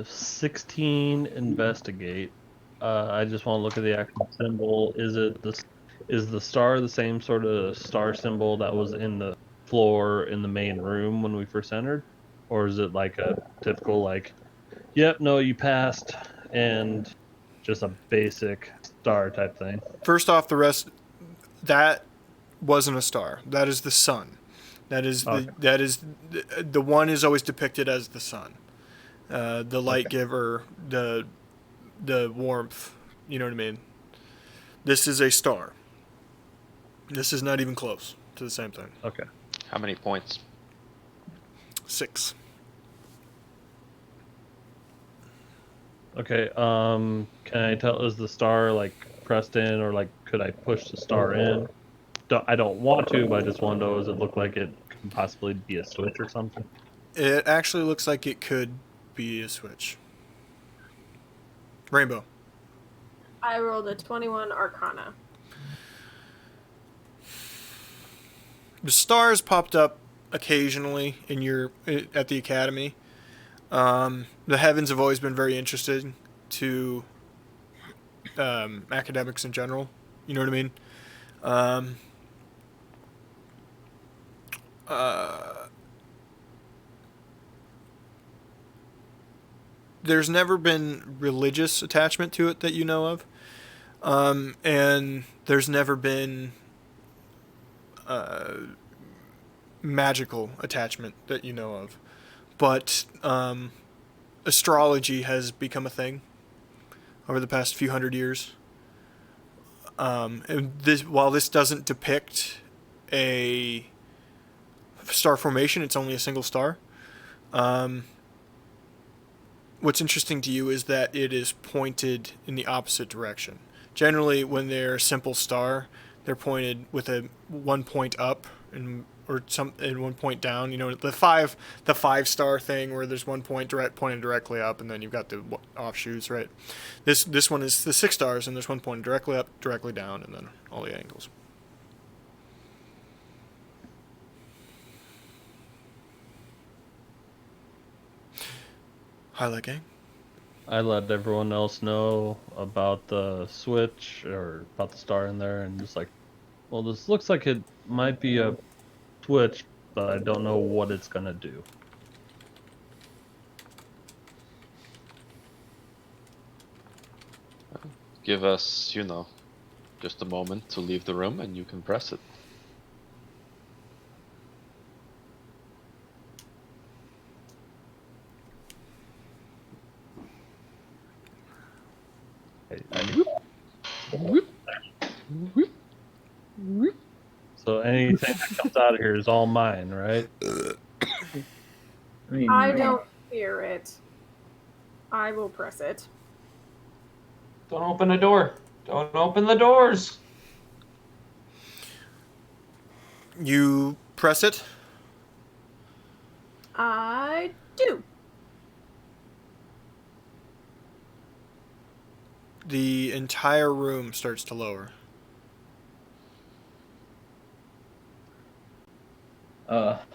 E: 16 investigate. I just want to look at the actual symbol. Is the star the same sort of star symbol that was in the floor in the main room when we first entered, or is it like a typical yep, no, you passed, and just a basic star type thing?
D: First off, that wasn't a star. That is the sun. That is the one is always depicted as the sun, the light giver, the warmth. You know what I mean? This is a star. This is not even close to the same thing.
E: Okay.
G: How many points?
D: 6.
E: Okay. Can I tell, is the star pressed in, or could I push the star in? I don't want to, but I just want to know, does it look like it could possibly be a switch or something?
D: It actually looks like it could be a switch. Rainbow.
A: I rolled a 21 Arcana.
D: The stars popped up occasionally at the academy. The heavens have always been very interesting to academics in general. You know what I mean? There's never been religious attachment to it that you know of. And there's never been magical attachment that you know of. But astrology has become a thing over the past few hundred years. And while this doesn't depict a star formation, it's only a single star. What's interesting to you is that it is pointed in the opposite direction. Generally, when they're a simple star, they're pointed with a 1 point up and 1 point down. You know, the five star thing where there's 1 point pointed directly up, and then you've got the offshoots, right? This one is the 6 stars, and there's 1 point directly up, directly down, and then all the angles. Highlight gang.
E: I let everyone else know about the switch or about the star in there, and just like, well, this looks like it might be a switch, but I don't know what it's gonna do.
G: Give us, just a moment to leave the room and you can press it.
E: So anything that comes out of here is all mine, right?
A: I don't fear it. I will press it.
F: Don't open the door. Don't open the doors.
D: You press it.
A: I do.
D: The entire room starts to lower.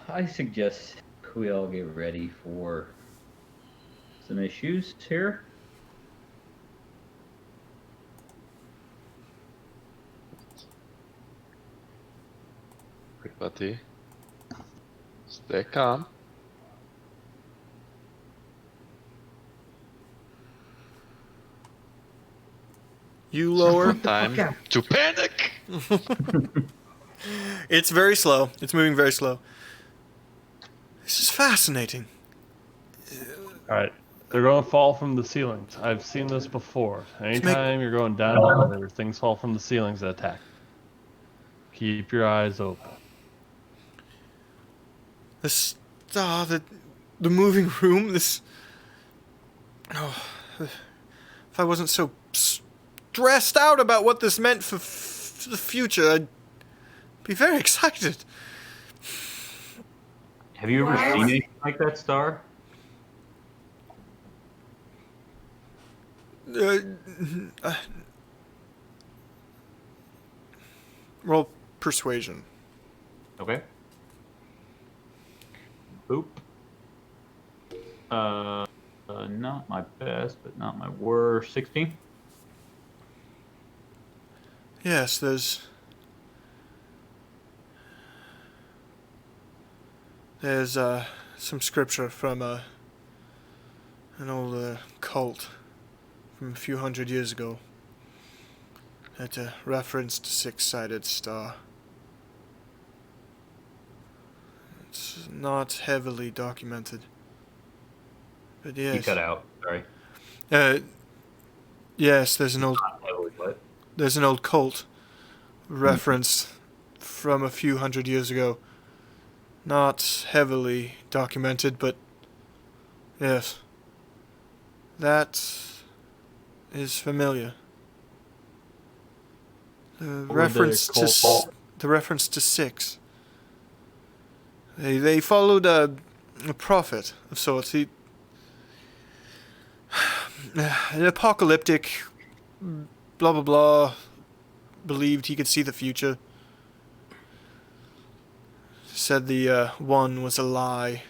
C: I suggest we all get ready for some issues here.
G: Everybody, stay calm.
D: You lower.
G: Time to panic.
D: It's very slow. It's moving very slow. This is fascinating.
E: Alright. They're gonna fall from the ceilings. I've seen this before. Anytime you're going down an elevator, things fall from the ceilings that attack. Keep your eyes open.
D: This, the moving room. This. Oh, if I wasn't so stressed out about what this meant for the future, I'd be very excited.
I: Have you ever seen anything like that star?
D: Roll persuasion.
I: Okay. Boop. Not my best, but not my worst. 16.
D: Yes, there's some scripture from an old cult from a few hundred years ago that referenced a six-sided star. It's not heavily documented, but yes.
I: You cut out. Sorry.
D: Yes, there's an old cult referenced from a few hundred years ago. Not heavily documented, but yes, that is familiar. The reference to six. They followed a prophet of sorts. An apocalyptic, blah blah blah, believed he could see the future. Said the one was a lie.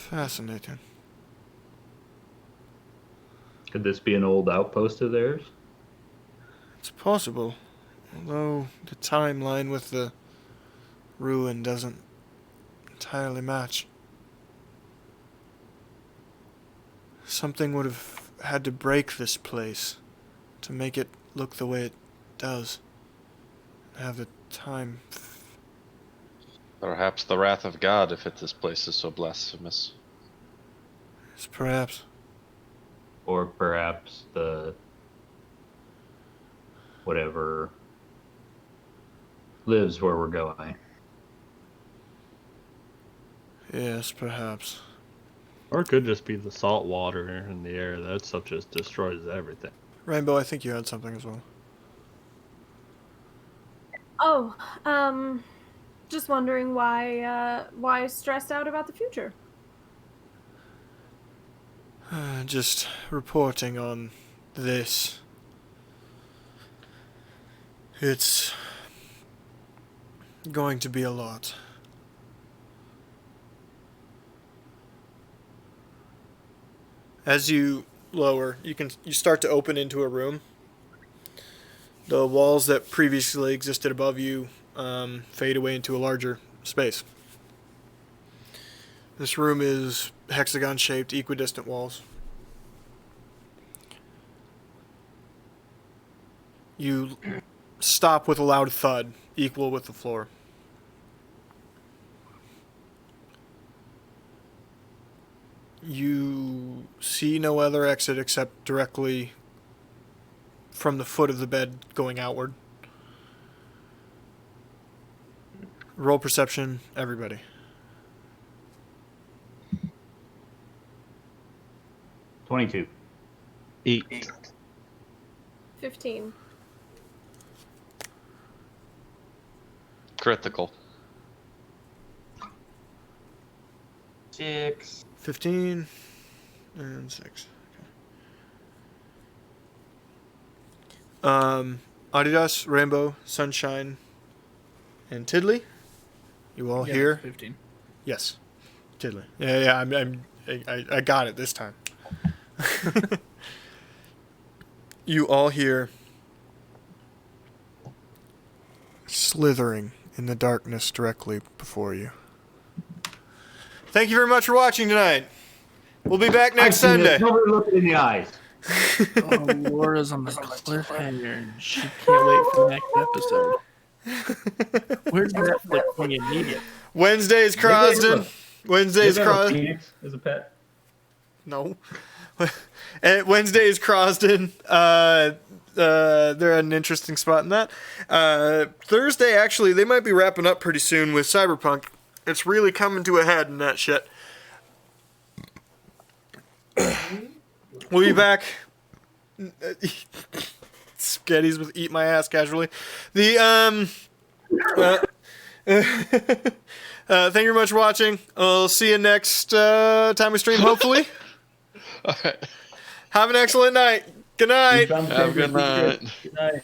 D: Fascinating.
I: Could this be an old outpost of theirs?
D: It's possible. Although the timeline with the ruin doesn't entirely match. Something would have had to break this place to make it look the way it does. Have the time.
G: Perhaps the wrath of God if this place is so blasphemous.
D: Yes, perhaps.
I: Or perhaps the whatever lives where we're going.
D: Yes, perhaps.
E: Or it could just be the salt water in the air. That stuff just destroys everything.
D: Rainbow, I think you had something as well.
A: Oh, just wondering why stressed out about the future?
D: Just reporting on this. It's going to be a lot. As you lower, you start to open into a room. The walls that previously existed above you fade away into a larger space. This room is hexagon-shaped, equidistant walls. You stop with a loud thud, equal with the floor. You see no other exit except directly from the foot of the bed going outward. Roll perception, everybody.
I: 22.
B: 8.
A: 15.
G: Critical.
F: 6.
D: 15 and 6. Okay. Adidas, Rainbow, Sunshine, and Tiddly. You all here?
B: 15.
D: Yes, Tiddly. Yeah. I got it this time. You all hear slithering in the darkness directly before you. Thank you very much for watching tonight. We'll be back next Sunday.
I: Nobody look it in the eyes.
B: Oh, Laura's on the cliffhanger and she can't wait for the next episode. Where's Netflix when you need it?
D: Wednesday's Crosden. Wednesday's
C: You have a
D: Crosden.
C: Phoenix as a pet?
D: No. Wednesday's Crosden. They're at an interesting spot in that. Thursday, actually, they might be wrapping up pretty soon with Cyberpunk. It's really coming to a head in that shit. We'll be back. Sketties with Eat My Ass casually. Thank you very much for watching. I'll see you next time we stream, hopefully.
G: All right.
D: Have an excellent night. Good night.
G: Have a good night.
C: Good night.